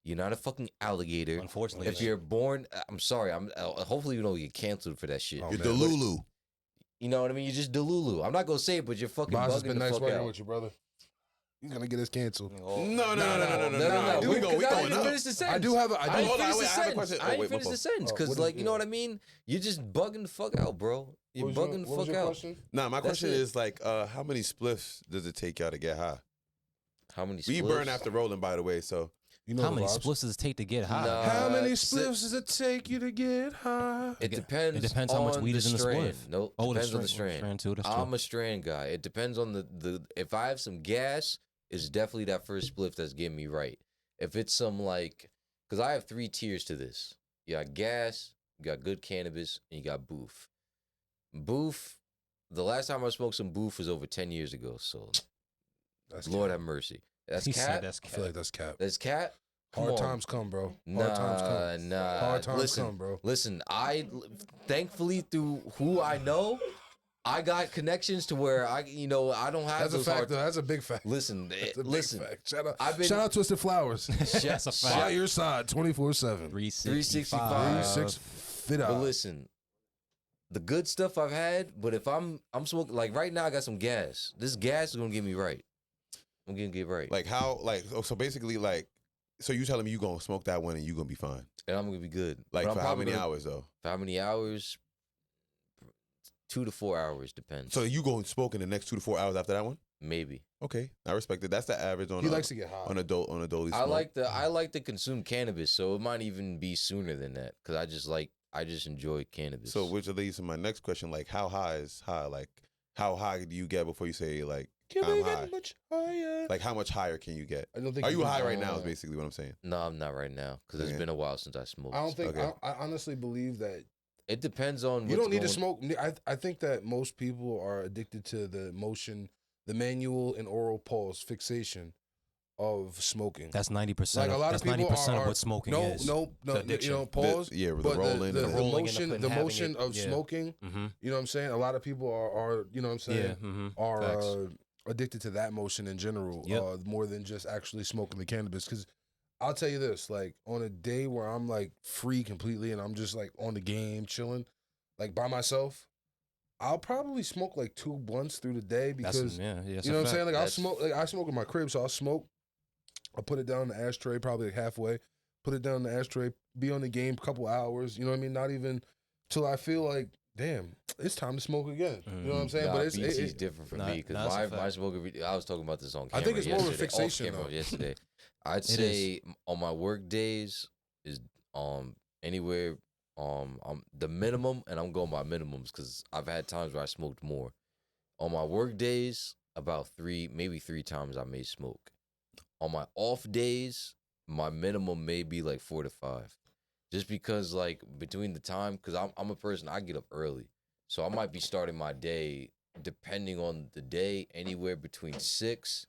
You're not a fucking alligator. Unfortunately, If you're born, I'm sorry. Hopefully you don't get canceled for that shit. Oh, You're man, Delulu. You know what I mean? You're just Delulu. I'm not gonna say it, but you're fucking Boz, bugging it's been the nice fuck working out. with you, brother. He's gonna get us canceled. No. No. We going I up. didn't finish the sentence. I do have a. I didn't Hold on, finish the wait, I have a sentence. question. I Oh, didn't wait, finish what the sentence Oh, because, what is- like, you know yeah. what I mean? You're just bugging the fuck out, bro. You're What was bugging your- the what was fuck your out. question? Nah, my That's question it. is like, how many spliffs does it take y'all to get high? How many? We spliffs? burn after rolling, by the way. So You know how the many vibes. splits does it take to get high? Nah. How many si- spliffs does it take you to get high? It depends. It depends how much on weed the is in the strand. spliff. Nope. Oh, Depends on the strand. too. That's I'm true. a strand guy. It depends on the. If I have some gas, it's definitely that first spliff that's getting me right. If it's some like, because I have 3 tiers to this. You got gas, you got good cannabis, and you got boof. Boof. The last time I smoked some boof was over 10 years ago. So, That's Lord cap. have mercy. That's He said cat. that's I feel like that's cap. That's cat. Come Hard on. times come, bro. Nah, Hard times come. nah. Hard times listen, come, bro. Listen, thankfully through who I know, I got connections to where I don't have That's a those fact, hard. though. That's a big fact. Listen, That's a big listen. fact. Shout out, I've been- shout out Twisted Flowers. That's a By fact. your side, 24/7. 365. 36 fit out. But listen, the good stuff I've had. But if I'm smoking like right now, I got some gas. This gas is gonna get me right. I'm gonna get right, like how like so basically like so you telling me you gonna smoke that one and you gonna be fine? and I'm gonna be good. Like But I'm for how probably many gonna- hours though? For how many hours? 2 to 4 hours depends. So you gonna smoke in the next 2 to 4 hours after that one? Maybe. Okay, I respect it. That's the average on He likes to get high. on a dolly I smoke. like to consume cannabis, so it might even be sooner than that because I just enjoy cannabis. So which leads to my next question: like, how high is high? Like, how high do you get before you say like Can I'm we high? get much higher? Like, how much higher can you get? I don't think Are you can- high right now? Is basically what I'm saying. no, I'm not right now because it's Okay. been a while since I smoked. I don't think. Okay. I honestly believe that It depends on. you what's don't need to going- smoke. I think that most people are addicted to the motion, the manual and oral pulse fixation of smoking. That's 90%. Like a lot of that's people 90% are of what smoking no, is. no, The no. addiction. Pause. Yeah, the but rolling, the, the the rolling motion, and the having motion it, of yeah. smoking. Mm-hmm. You know what I'm saying? A lot of people are you know what I'm saying? Yeah. Mm-hmm. Are Facts. addicted to that motion in general, Yep. more than just actually smoking the cannabis. Because I'll tell you this, like on a day where I'm like free completely and I'm just like on the game chilling, like by myself, I'll probably smoke like 2 blunts through the day because That's you know what I'm saying. Like That's- I smoke in my crib, so I'll smoke. I'll put it down in the ashtray, probably like halfway. Put it down in the ashtray, be on the game a couple hours. You know what I mean? Not even till I feel like, damn, it's time to smoke again. You know what I'm saying? Nah, but it's BT's different for Nah, me because nah, that's a my fact. smoking. I was talking about this on I camera. think it's more of a yesterday, fixation, off camera though. yesterday. I'd It say on my work days is Anywhere the minimum, and I'm going by minimums because I've had times where I smoked more. On my work days, about maybe three times I may smoke. On my off days, my minimum may be like 4 to 5. Just because like between the time, because I'm a person, I get up early. So I might be starting my day, depending on the day, anywhere between 6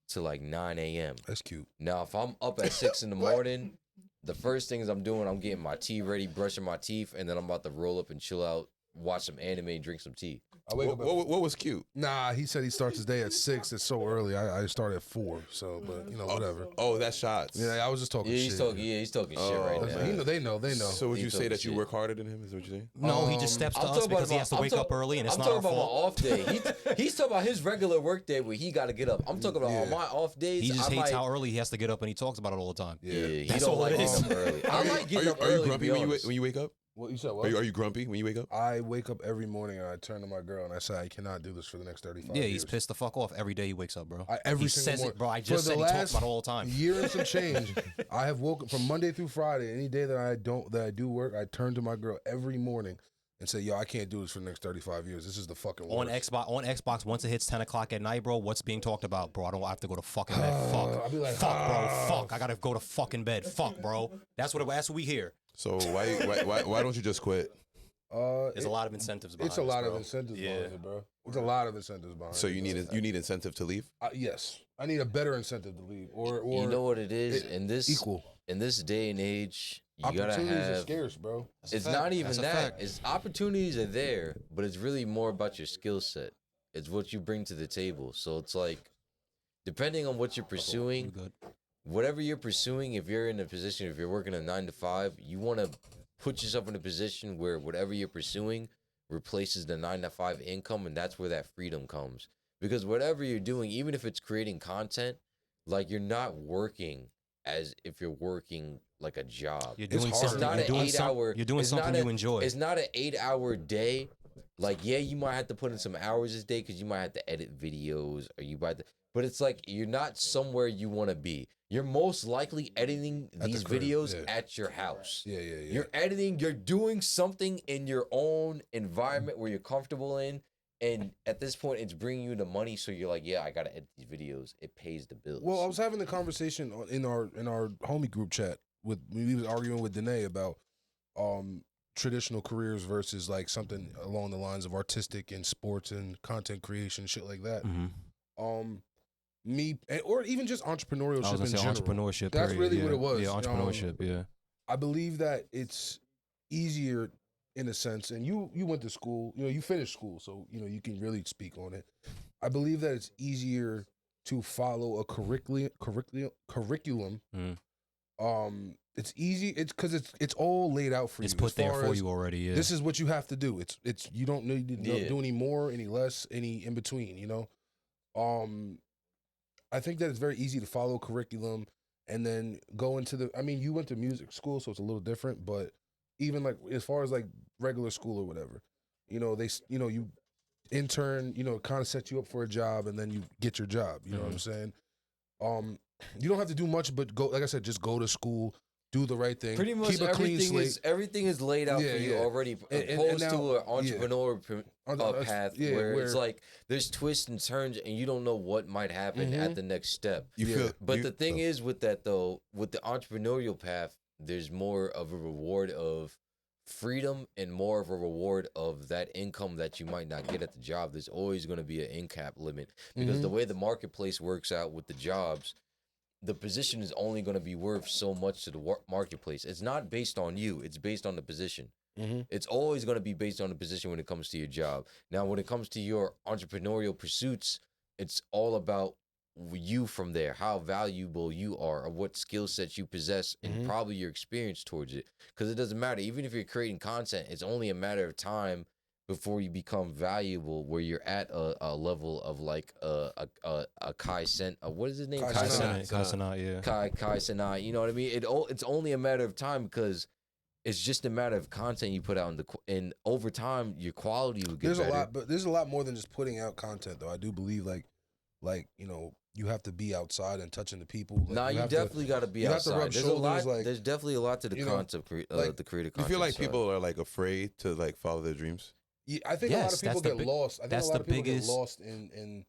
to like 9 a.m. That's cute. Now, if I'm up at 6 in the morning, the first things I'm doing, I'm getting my tea ready, brushing my teeth, and then I'm about to roll up and chill out, watch some anime, and drink some tea. I wake up. What was cute? Nah, he said he starts his day at 6. It's so early. I start at 4. So, but you know, whatever. Oh, that's shots. Yeah, I was just talking Yeah, shit. he's talking shit right That's now. like, they know. So would He you say talking that you shit. work harder than him? Is what you're saying? No, he just steps to us because he has to wake up early, and it's I'm not our talking about fault. my off day. He's talking about his regular work day where he got to get up. I'm talking about on my off days. He just I hates might, how early he has to get up, and he talks about it all the time. Yeah, he That's don't all like it getting is. up early. I like getting up Are you early. grumpy when you wake up? What you said? What? Are you grumpy when you wake up? I wake up every morning and I turn to my girl and I say I cannot do this for the next 35 Yeah, years. he's pissed the fuck off every day he wakes up, bro. Every he single says morning. it, bro. I For just the said he talks last about it all the time. Year and some change. I have woken from Monday through Friday. Any day that I do work, I turn to my girl every morning and say, "Yo, I can't do this for the next 35 years. This is the fucking On worst." Xbox, once it hits 10 o'clock at night, bro, what's being talked about, bro? I don't have to go to fucking bed. Fuck. I'll be like, Fuck, bro. Fuck. I gotta go to fucking bed. Fuck, bro. That's what we hear. So why don't you just quit? There's a lot of incentives behind It's a lot this, of bro. incentives Yeah. behind it, bro. It's a lot of incentives behind it. So you need incentive to leave? Yes, I need a better incentive to leave, or You know what it is it- equal. in this day and age. You gotta Opportunities are have. scarce, bro. That's a It's fact. not even That's a that. fact. It's opportunities are there, but it's really more about your skill set. It's what you bring to the table. So it's like, depending on what you're We pursuing, good. whatever you're pursuing, if you're in a position, if you're working a 9 to 5, you want to put yourself in a position where whatever you're pursuing replaces the 9 to 5 income, and that's where that freedom comes. Because whatever you're doing, even if it's creating content, like you're not working as if you're working like a job. You're doing hard. something. It's not You're an doing 8-hour You're doing it's something not you enjoy. It's not an 8-hour day. Like, yeah, you might have to put in some hours this day because you might have to edit videos or you might. But it's like you're not somewhere you want to be. You're most likely editing At the these crib, videos yeah. at your house. Yeah. You're editing. You're doing something in your own environment where you're comfortable in. And at this point, it's bringing you the money. So you're like, yeah, I gotta edit these videos. It pays the bills. Well, I was having the conversation in our homie group chat we was arguing with Danae about traditional careers versus like something along the lines of artistic and sports and content creation, shit like that. Mhm. Or even just entrepreneurship I was in gonna say general. entrepreneurship. That's period, really yeah. what it was. Yeah, entrepreneurship. Yeah. I believe that it's easier in a sense, and you went to school, you finished school, so you can really speak on it. I believe that it's easier to follow a curriculum. Mm. It's easy. It's because it's all laid out for It's you. put as there far for as you already. Yeah. This is what you have to do. It's you don't need to Yeah. do any more, any less, any in between. I think that it's very easy to follow curriculum and then go into the. I mean, you went to music school, so it's a little different. But even like as far as like regular school or whatever, you intern, kind of set you up for a job, and then you get your job. You know what I'm saying? You don't have to do much, but go. Like I said, just go to school, do the right thing, pretty much keep a clean slate. everything is laid out Yeah, for you yeah. already, And opposed now- to an entrepreneur path yeah, where it's like there's twists and turns and you don't know what might happen at the next step. You Yeah. feel, But you- the thing is with that though, with the entrepreneurial path, there's more of a reward of freedom and more of a reward of that income that you might not get at the job. There's always going to be an in cap limit because the way the marketplace works out with the jobs, the position is only going to be worth so much to the marketplace. It's not based on you. It's based on the position. It's always going to be based on the position when it comes to your job. Now, when it comes to your entrepreneurial pursuits, it's all about you from there, how valuable you are, or what skill sets you possess, and probably your experience towards it. Because it doesn't matter. Even if you're creating content, it's only a matter of time before you become valuable, where you're at a level of like a Kai Sen. What is his name? Kai Cenat. Kai Cenat, yeah. Kai Cenat. You know what I mean? It's only a matter of time because it's just a matter of content you put out and over time your quality will get There's better. a lot, but there's a lot more than just putting out content, though. I do believe like you have to be outside and touching the people. Like, Nah, you have definitely got to be you have to outside. rub There's a shoulders, lot. like, There's definitely a lot to the you know, concept, like, the creative You content. feel like side. people are like afraid to like follow their dreams? Yeah, I think a lot of people get lost. I think that's a lot the of people biggest- get lost in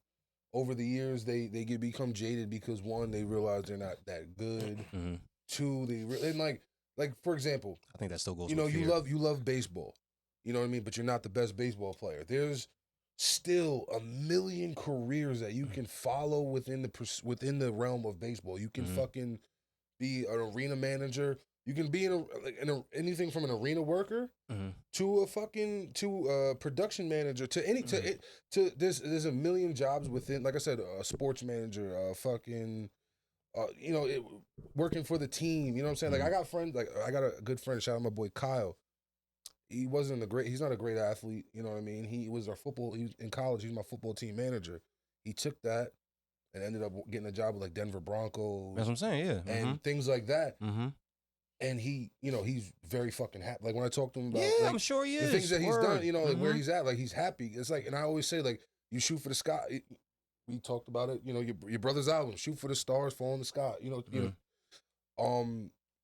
over the years. They become jaded because one, they realize they're not that good. Mm-hmm. Two, and like for example, I think that still goes. you know, with you fear. love baseball. You know what I mean? But you're not the best baseball player. There's still a million careers that you can follow within the realm of baseball. You can fucking be an arena manager. You can be anything from an arena worker to a production manager to any to there's a million jobs within. Like I said, a sports manager, working for the team. You know what I'm saying? Like I got friends. Like I got a good friend. Shout out my boy Kyle. He's not a great athlete. You know what I mean? He was in college. He was my football team manager. He took that and ended up getting a job with like Denver Broncos. That's what I'm saying. Yeah. And things like that. Mm-hmm. And he's very fucking happy. Like when I talk to him about, Yeah, like, I'm sure he the is. things that he's done, you know, like where Mhm. he's at, like he's happy. It's like, and I always say, like, you shoot for the sky. We talked about it. You know, your brother's album, shoot for the stars, fall in the sky. You know,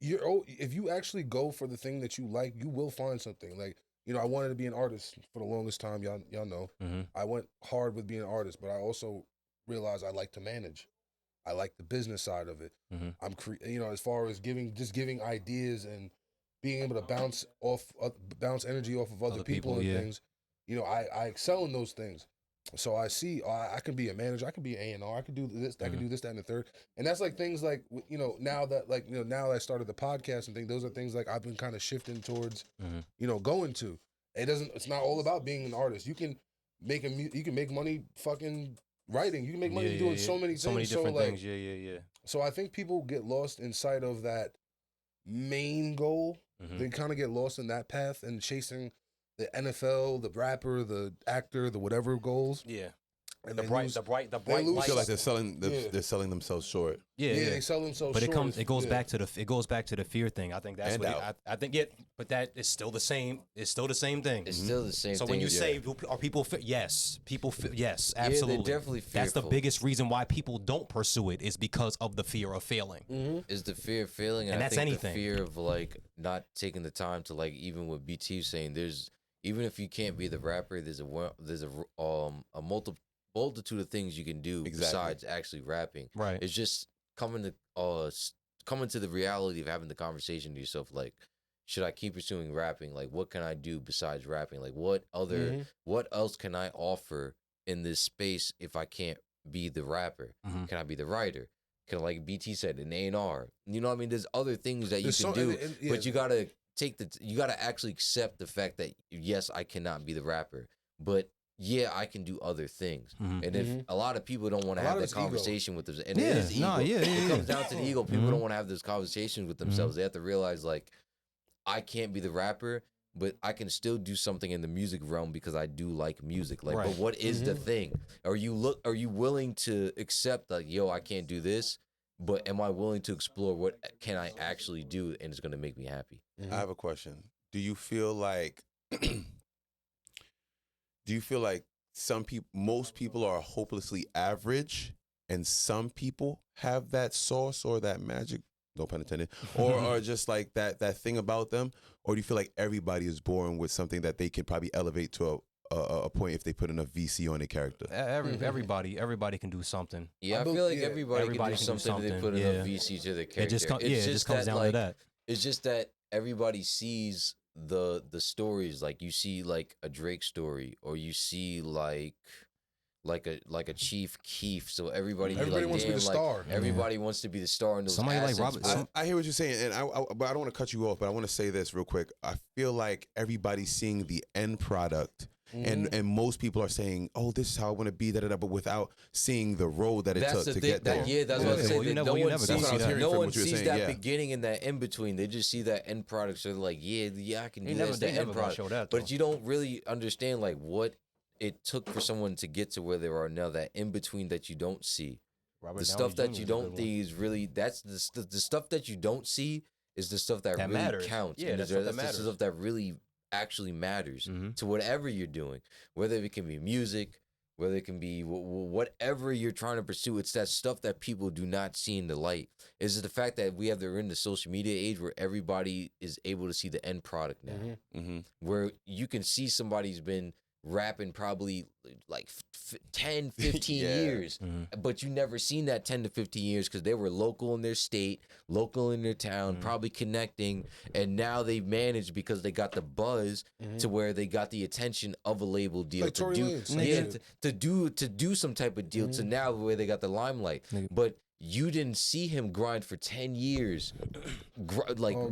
if you actually go for the thing that you like, you will find something. Like, you know, I wanted to be an artist for the longest time. Y'all know, I went hard with being an artist, but I also realized I like to manage. I like the business side of it. I'm as far as giving ideas and being able to bounce energy off of other people and things. You know, I excel in those things. So I see I can be a manager, I can be an A&R, I can do this, I can do this, that, and the third. And that's like things like, you know, now that I started the podcast and things, those are things like I've been kind of shifting towards, you know, going to. It's not all about being an artist. You can make money fucking writing. You can make money doing so many things. So many different like, things. Yeah. So I think people get lost inside of that main goal. They kind of get lost in that path and chasing the NFL, the rapper, the actor, the whatever goals. Yeah. And The bright I feel like lights. they're selling themselves short. Yeah, they sell themselves but short. it goes back to the fear thing. I think that's And what I think. Yeah, but that is still the same. It's still the same thing. It's still the same So thing. when you say are people yes, yes, absolutely. they're definitely That's the fearful. biggest reason why people don't pursue it is because of the fear of failing. Is the fear of failing, And I that's think anything. the fear of like not taking the time to, like, even what BT was saying, there's, even if you can't be the rapper, there's a multitude of things you can do besides actually rapping. Right. It's just coming to the reality of having the conversation to yourself, like, should I keep pursuing rapping? Like, what can I do besides rapping? Like, what else can I offer in this space if I can't be the rapper? Can I be the writer? Can, like BT said, an A&R? You know what I mean? There's other things that you can do, but you gotta actually accept the fact that, yes, I cannot be the rapper, but yeah, I can do other things. And if a lot of people don't want to have that conversation with them, and it is ego. It comes down to the ego. People don't want to have those conversations with themselves. They have to realize, like, I can't be the rapper, but I can still do something in the music realm because I do like music. Like, but what is the thing? Are you willing to accept, like, yo, I can't do this, but am I willing to explore what can I actually do and it's going to make me happy? I have a question. Do you feel like most people are hopelessly average and some people have that sauce or that magic, no pun intended, or are just like that thing about them? Or do you feel like everybody is born with something that they could probably elevate to a point if they put enough VC on their character? Everybody can do something. Yeah, I feel like everybody can do something if they put enough VC to their character. It just comes down to that. It's just that everybody sees the stories, like you see like a Drake story, or you see like a Chief Keef. So everybody wants to be the star. Everybody wants to be the star in those Somebody like assets, Robert. I hear what you're saying, and but I don't want to cut you off, but I want to say this real quick. I feel like everybody's seeing the end product. And most people are saying, "Oh, this is how I want to be," but without seeing the road that it took to get there. That's what I'm saying. No one sees that yeah. beginning and that in between. They just see that end product. So they're like, yeah, I can do this. The end product, show that, but you don't really understand like what it took for someone to get to where they are now. That in between that you don't see. The stuff that you don't see is really the stuff that you don't see is the stuff that really matters. counts. Yeah, and that's that's what the stuff that really actually matters to whatever you're doing, whether it can be music, whether it can be whatever you're trying to pursue. It's that stuff that people do not see in the light. Is it the fact that we're in the social media age where everybody is able to see the end product now, where you can see somebody's been rapping probably like 10, 15 years, but you never seen that 10 to 15 years because they were local in their state, local in their town, probably connecting, and now they've managed because they got the buzz to where they got the attention of a label deal Like to Tory do, Lanez, to do some type of deal to now where they got the limelight, but you didn't see him grind for 10 years,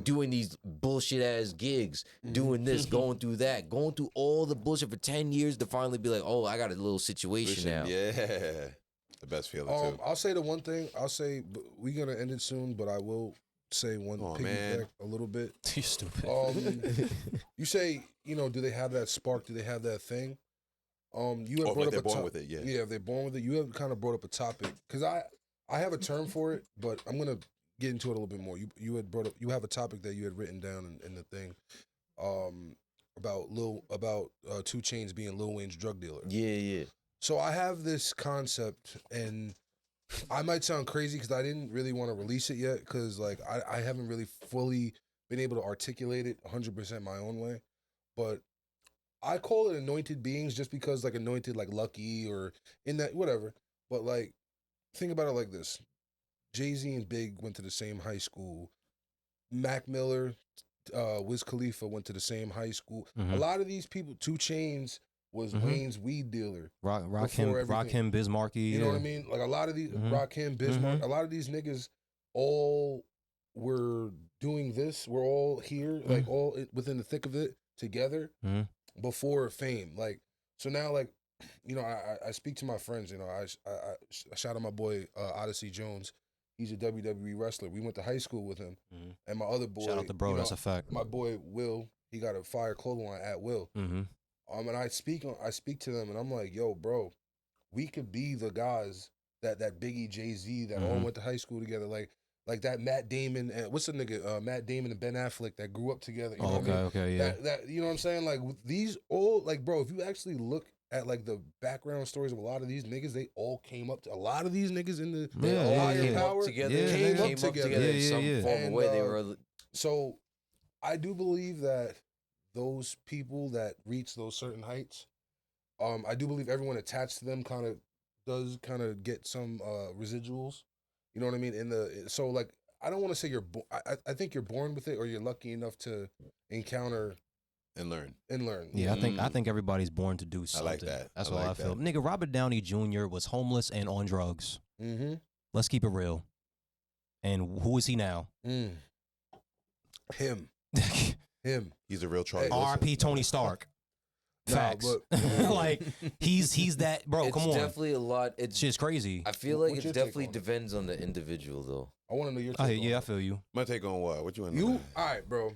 doing these bullshit ass gigs, doing this, going through that, going through all the bullshit for 10 years to finally be like, oh, I got a little situation now. Yeah, the best feeling too. I'll say the one thing. I'll say we're gonna end it soon, but I will say one piggyback a little bit. You're stupid. You say, do they have that spark? Do they have that thing? You have brought like up they're a born with it, yeah. Yeah, if they're born with it. You have kind of brought up a topic because I have a term for it, but I'm gonna get into it a little bit more. You had brought up. You have a topic that you had written down in the thing, about 2 Chainz being Lil Wayne's drug dealer. Yeah. So I have this concept, and I might sound crazy because I didn't really want to release it yet because like I haven't really fully been able to articulate it 100% my own way, but I call it anointed beings just because like anointed like lucky or in that whatever. But like think about it like this: Jay-Z and Big went to the same high school. Mac Miller, Wiz Khalifa went to the same high school. A lot of these people, 2 Chainz was Wayne's weed dealer. Rakim Bismarcky. You know what I mean? Like a lot of these Rakim, Bismarck, a lot of these niggas all were doing this. We're all here, like all within the thick of it together before fame. Like so now, like I speak to my friends. I shout out my boy Odyssey Jones. He's a WWE wrestler. We went to high school with him, and my other boy. Shout out to bro. That's a fact. My boy Will. He got a fire clothing line at Will. And I speak to them, and I'm like, yo, bro, we could be the guys that Biggie, Jay-Z, that all went to high school together, like that Matt Damon and what's the nigga, Matt Damon and Ben Affleck that grew up together. You know what I mean? Okay, yeah. That you know what I'm saying? Like these all, like, bro, if you actually look at like the background stories of a lot of these niggas, they all came up to a lot of these niggas in the higher power came up together in some form of way. They were so I do believe that those people that reach those certain heights, I do believe everyone attached to them does get some residuals. You know what I mean? So like I don't want to say you're I think you're born with it or you're lucky enough to encounter and learn. Yeah, I think everybody's born to do something. I like that. That's what I feel. Nigga, Robert Downey Jr. was homeless and on drugs. Let's keep it real. And who is he now? Him. He's a real Charlie. R.I.P. Tony Stark. Facts. Like he's that bro. It's come on. Definitely a lot. It's shit's crazy. I feel like it definitely depends on the individual, though. I want to know your take. Yeah, I feel you. My take on what? What you want? You all right, bro?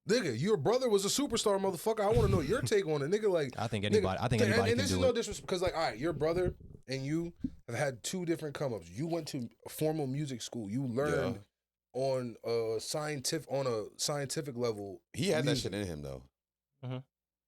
Nigga, your brother was a superstar, motherfucker. I want to know your take on it, nigga. Like I think anybody and can this do is no it. disrespect because, like, all right, your brother and you have had 2 different come ups. You went to a formal music school. You learned on a scientific level. He had that shit in him though.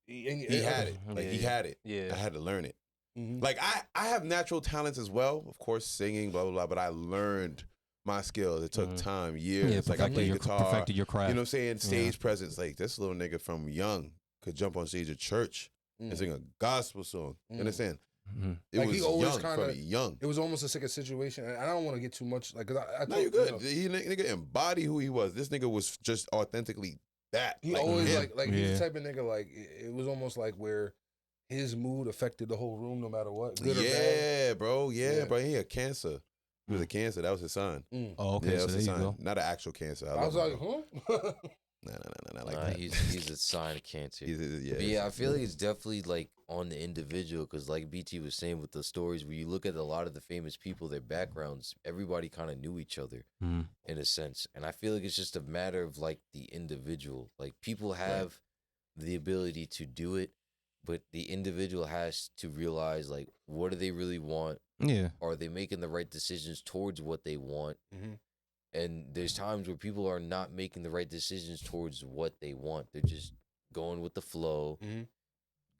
He had it. Like he had it. Yeah. I had to learn it. Like I have natural talents as well, of course, singing, blah blah blah. But I learned my skills. It took time, years. Yeah, like I played guitar, perfected your craft. You know what I'm saying? Stage presence. Like this little nigga from young could jump on stage at church and sing a gospel song. You understand? It Like was he always young. It was almost a sick situation, and I don't want to get too much. Like, cause I No, you're good. He nigga embodied who he was. This nigga was just authentically that. He like always him. like he's the type of nigga like it was almost like where his mood affected the whole room no matter what. Good or bad. Bro. Yeah, bro. He had cancer. He was a cancer. That was his son. Oh, okay. Yeah, that So was there his you son. go. Not an actual cancer. I was like, huh? Nah, like that. He's a sign of cancer. I feel like it's definitely like on the individual because, like BT was saying with the stories, where you look at a lot of the famous people, their backgrounds, everybody kind of knew each other in a sense, and I feel like it's just a matter of like the individual. Like people have the ability to do it, but the individual has to realize like what do they really want. Yeah. Are they making the right decisions towards what they want? And there's times where people are not making the right decisions towards what they want. They're just going with the flow,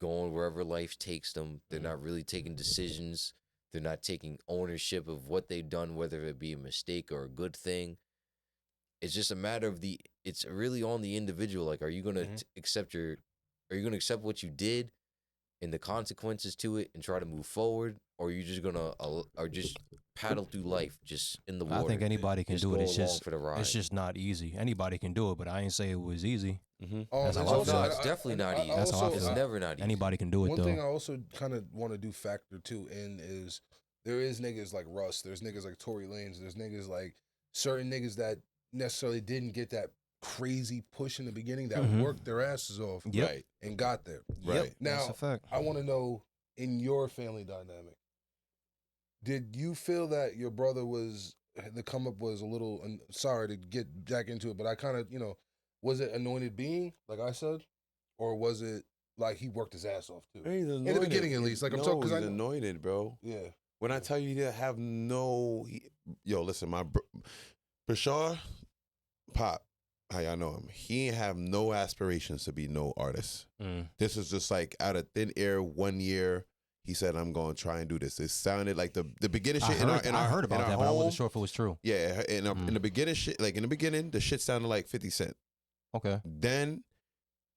going wherever life takes them. They're not really taking decisions. They're not taking ownership of what they've done, whether it be a mistake or a good thing. It's just a matter of it's really on the individual. Like, are you going to are you going to accept what you did and the consequences to it and try to move forward? Or are you just going to, or just paddle through life just in the water? I think anybody can do it. It's just not easy. Anybody can do it, but I ain't say it was easy. That's how I also, feel. It's definitely not easy. That's how I It's feel. never not easy. Anybody can do it, one though. thing I also kind of want to do factor too in is there is niggas like Russ. There's niggas like Tory Lanez. There's niggas like certain niggas that necessarily didn't get that crazy push in the beginning that worked their asses off Yep. and got there. Right. Now, That's a fact. I want to know, in your family dynamic, did you feel that your brother was, the come up was a little, sorry to get back into it, but I kind of, was it anointed being, like I said? Or was it like he worked his ass off too? In the beginning, at least. Like, I'm talking, because he's anointed, bro. Yeah. When I tell you he didn't have yo, listen, Bashar, Pop, how y'all know him? He ain't have no aspirations to be no artist. This is just like out of thin air. 1 year, he said, "I'm going to try and do this." It sounded like the beginning shit. I heard about that, but I wasn't sure if it was true. Yeah, in the beginning shit, like in the beginning, the shit sounded like 50 Cent. Okay. Then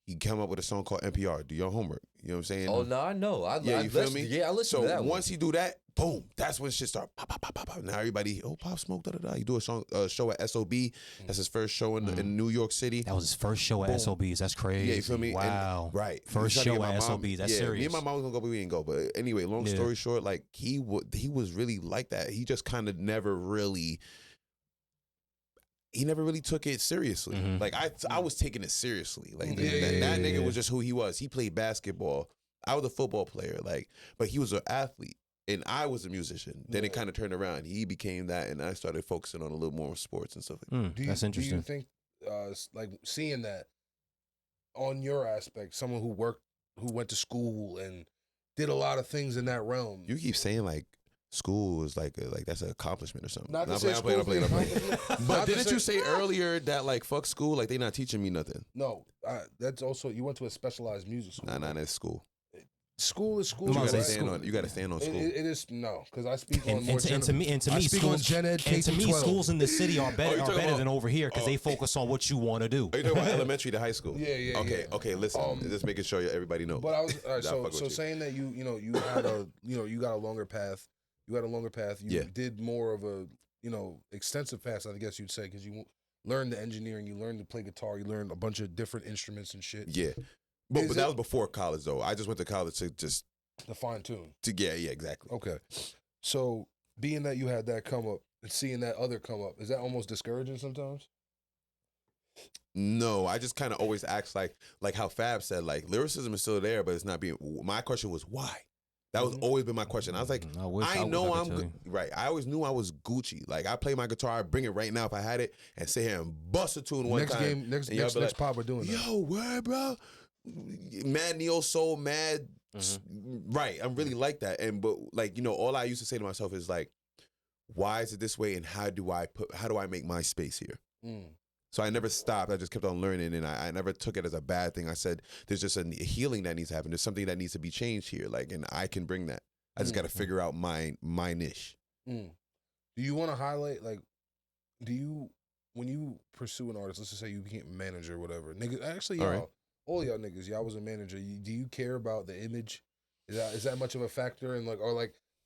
he came up with a song called NPR. Do your homework. You know what I'm saying? Oh, no, I know. You feel me? Yeah, I listened to that. So once he do that, boom, that's when shit start pop, pop, pop, pop, pop. Now everybody, Pop Smoke, da da da. He do a show at SOB. That's his first show in New York City. That was his first show at SOBs. That's crazy. Yeah, you feel me? Wow. Right. First show at SOBs. That's serious. Me and my mom was gonna go, but we didn't go. But anyway, long story short, like he was really like that. He just kind of never really took it seriously. Like I was taking it seriously. Like that nigga was just who he was. He played basketball. I was a football player. Like, but he was an athlete, and I was a musician. Then it kind of turned around. He became that, and I started focusing on a little more sports and stuff like that. That's interesting. Do you think, like seeing that on your aspect, someone who went to school and did a lot of things in that realm? You keep saying like school is like that's an accomplishment or something. Not to I'm say playing. school. But didn't you say earlier that like fuck school? Like they not teaching me nothing. No, that's also, you went to a specialized music school. Nah, that's school. School is school. You right? gotta stand on school. It is no, because I speak on And more to me, schools, Gen Ed, K and to me, 12. schools in the city are better about- than over here because they focus on what you want to do. Are you talking about elementary to high school? Yeah. Okay. Listen, just making sure everybody knows. But I was all right, fuck with so you. saying that you had a you got a longer path. You had a longer path. You did more of a extensive path, I guess you'd say, because you learned the engineering, you learned to play guitar, you learned a bunch of different instruments and shit. Yeah, but that was before college though. I just went to college to fine tune. Yeah, exactly. Okay, so being that you had that come up and seeing that other come up, is that almost discouraging sometimes? No, I just kind of always ask like how Fab said, like lyricism is still there, but it's not being. My question was why. That was always been my question. I was like, I know I'm good. Right. I always knew I was Gucci. Like I play my guitar, I'd bring it right now if I had it, and sit here and bust a tune one time. Next pop, we're doing that. Yo, word, bro. Mad neo soul, mad. Right. I'm really like that. But like all I used to say to myself is like, why is it this way, and how do I make my space here? So I never stopped. I just kept on learning, and I never took it as a bad thing. I said, there's just a healing that needs to happen. There's something that needs to be changed here, like, and I can bring that. I just got to figure out my niche. Do you want to highlight, like, when you pursue an artist, let's just say you became a manager or whatever, niggas, actually, all y'all niggas, y'all was a manager. Do you care about the image? Is that much of a factor? And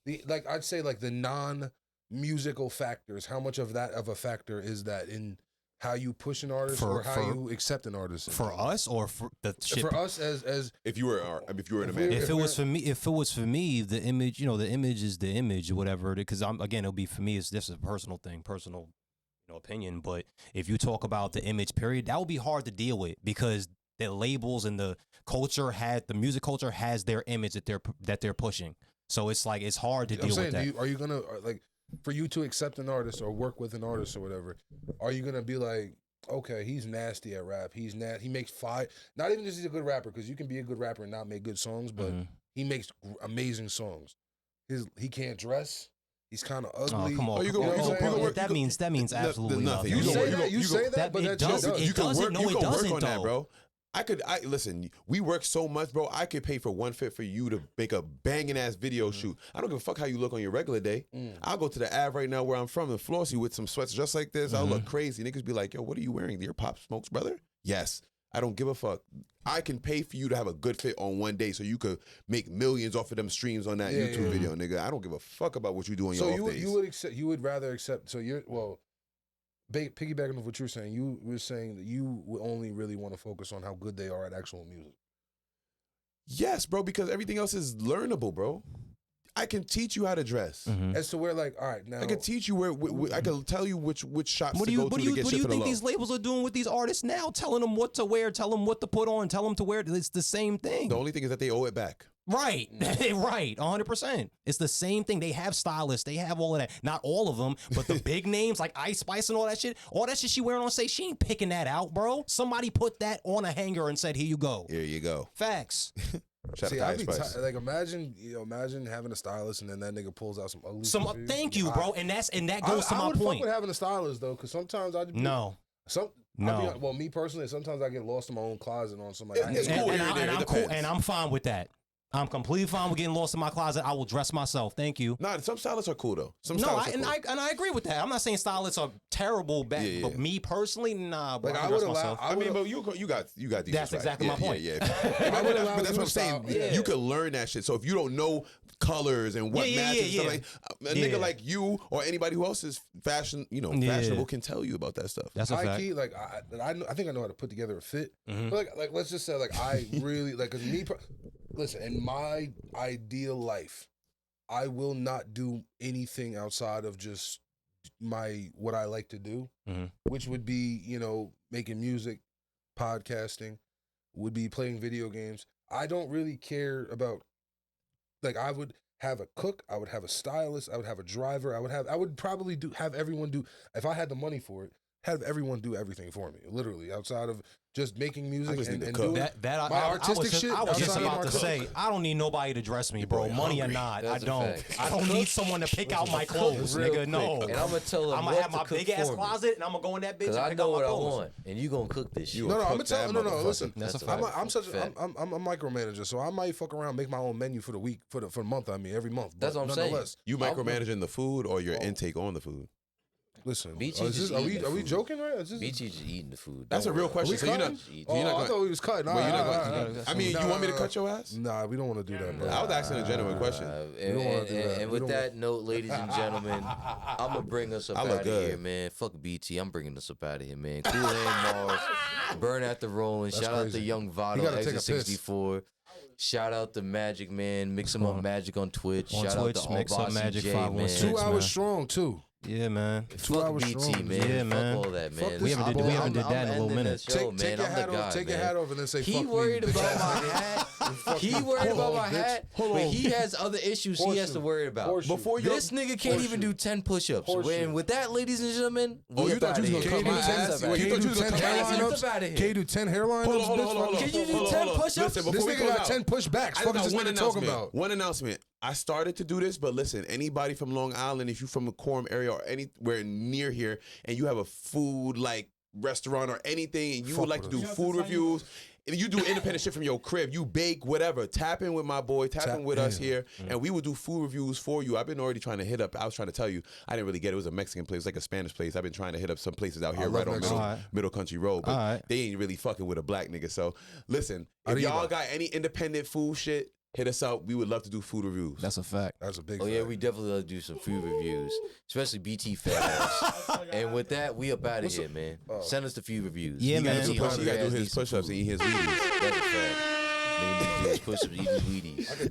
I'd say like the non-musical factors, how much of a factor is that in how you push an artist or how you accept an artist? For us or for the shit? For us as if you were in a manager. If it was for me, the image, the image is the image, whatever. Because it'll be for me. This is a personal thing, personal opinion. But if you talk about the image period, that would be hard to deal with because the labels and the music culture has their image that they're pushing. So it's like it's hard to deal with that. Are you gonna for you to accept an artist or work with an artist or whatever, are you gonna be like, okay, he's nasty at rap. He makes fire. Not even just he's a good rapper, because you can be a good rapper and not make good songs, but he makes amazing songs. He can't dress. He's kind of ugly. Oh, come on. That means absolutely nothing. You say that, but that it doesn't. No, it doesn't, though. Bro. Listen, we work so much, bro. I could pay for one fit for you to make a banging ass video shoot. I don't give a fuck how you look on your regular day. I'll go to the Ave right now where I'm from and floss you with some sweats just like this. I'll look crazy. Niggas be like, yo, what are you wearing? Your Pop Smokes, brother? Yes. I don't give a fuck. I can pay for you to have a good fit on one day so you could make millions off of them streams on that YouTube video, nigga. I don't give a fuck about what you do on your off days. You would rather accept, so you're, piggybacking off what you were saying, you were saying that you would only really want to focus on how good they are at actual music. Yes, bro, because everything else is learnable, bro. I can teach you how to dress. As to where, like, all right, now I can teach you where I can tell you which shops What to do you go to get shit what do you for the think low. these labels are doing with these artists now? Telling them what to wear, tell them what to put on, tell them to wear. It's the same thing. The only thing is that they owe it back. Right, right, 100%. It's the same thing. They have stylists. They have all of that. Not all of them, but the big names like Ice Spice and all that shit she wearing on stage, she ain't picking that out, bro. Somebody put that on a hanger and said, here you go. Here you go. Facts. Shout out to Ice Spice. Like, imagine having a stylist and then that nigga pulls out some ugly shit. Thank you, bro. And that goes to my I would point. fuck with having a stylist though, because sometimes I No. Well, me personally, sometimes I get lost in my own closet on somebody. It's cool. I'm cool, and I'm fine with that. I'm completely fine with getting lost in my closet. I will dress myself. Thank you. Nah, some stylists are cool though. I agree with that. I'm not saying stylists are terrible, but me personally, nah. Bro, Like, I dress myself. but you got these. That's exactly my point. Yeah. But that's what I'm saying. Yeah. You can learn that shit. So if you don't know colors and what matches, stuff like a nigga like you or anybody who else is fashionable can tell you about that stuff. That's a fact. Key, like I think I know how to put together a fit. But like let's just say like I really like, cause listen, in my ideal life, I will not do anything outside of just what I like to do, which would be, making music, podcasting, would be playing video games. I don't really care about, like, I would have a cook, I would have a stylist, I would have a driver, I would probably have everyone do, if I had the money for it, have everyone do everything for me, literally, outside of just making music and doing my artistic shit. I was just about to say, I don't need nobody to dress me, bro. Money or not, I don't. I don't need someone to pick out my clothes, nigga. No. And I'm gonna tell them I'm gonna have my big ass closet, and I'm gonna go in that bitch. Because I know what I want, and you gonna cook this shit. No, I'm gonna tell. No, listen. That's a fact. I'm a micromanager, so I might fuck around, make my own menu for the week, for the month. I mean, every month. That's what I'm saying. You micromanaging the food or your intake on the food? Listen, are we joking, right? BT just eating the food. That's a real question. So you're not I thought we was cutting. I mean, you want me to cut your ass? Nah, we don't want to do that, bro. I was asking a genuine question. And with that note, ladies and gentlemen, I'm gonna bring us up out of here, man. Fuck BT, I'm bringing us up out of here, man. Cool Hand Mars, Burn at the Rolling. Shout out to Young Vado, Exit 64. Shout out to Magic, man. Mix 'em up Magic on Twitch. Shout out to Mix Up Magic J, 516, man. 2 hours strong too. Yeah, man. Fuck BT, strong, man. Yeah, man. Fuck all that, man. We haven't did that in a little minute. Take your hat off and then say, He fuck worried me. about my hat. He worried about my hat, but he has other issues he has to worry about. This nigga can't even do 10 push-ups. And with that, ladies and gentlemen, you thought you was gonna cut my ass? Can you do 10 hairline ups? Can you do 10 hairline ups? Hold on. Can you do 10 push-ups? Listen, This before we nigga go got out, 10 pushbacks. I Fuck got is this one nigga talking announcement. about? One announcement. I started to do this, but listen, anybody from Long Island, if you from the Quorum area or anywhere near here, and you have a food like restaurant or anything, and you would like to do food reviews, and you do independent shit from your crib, you bake, whatever, tap in with my boy, tap in with us here, and we would do food reviews for you. I've been already trying to hit up, I was trying to tell you, I didn't really get it. It was a Mexican place, like a Spanish place. I've been trying to hit up some places out here right on Middle Country Road, but they ain't really fucking with a black nigga. So listen, if y'all got any independent food shit, hit us up. We would love to do food reviews. That's a fact. That's a big Oh, fact. yeah, we definitely love to do some food reviews, especially BT fans. And with that, we up out of here, man. Send us the food reviews. Yeah, man. He gotta do his push-ups and eat his Wheaties. That's a fact. Nigga need to do his push-ups, eat his Wheaties.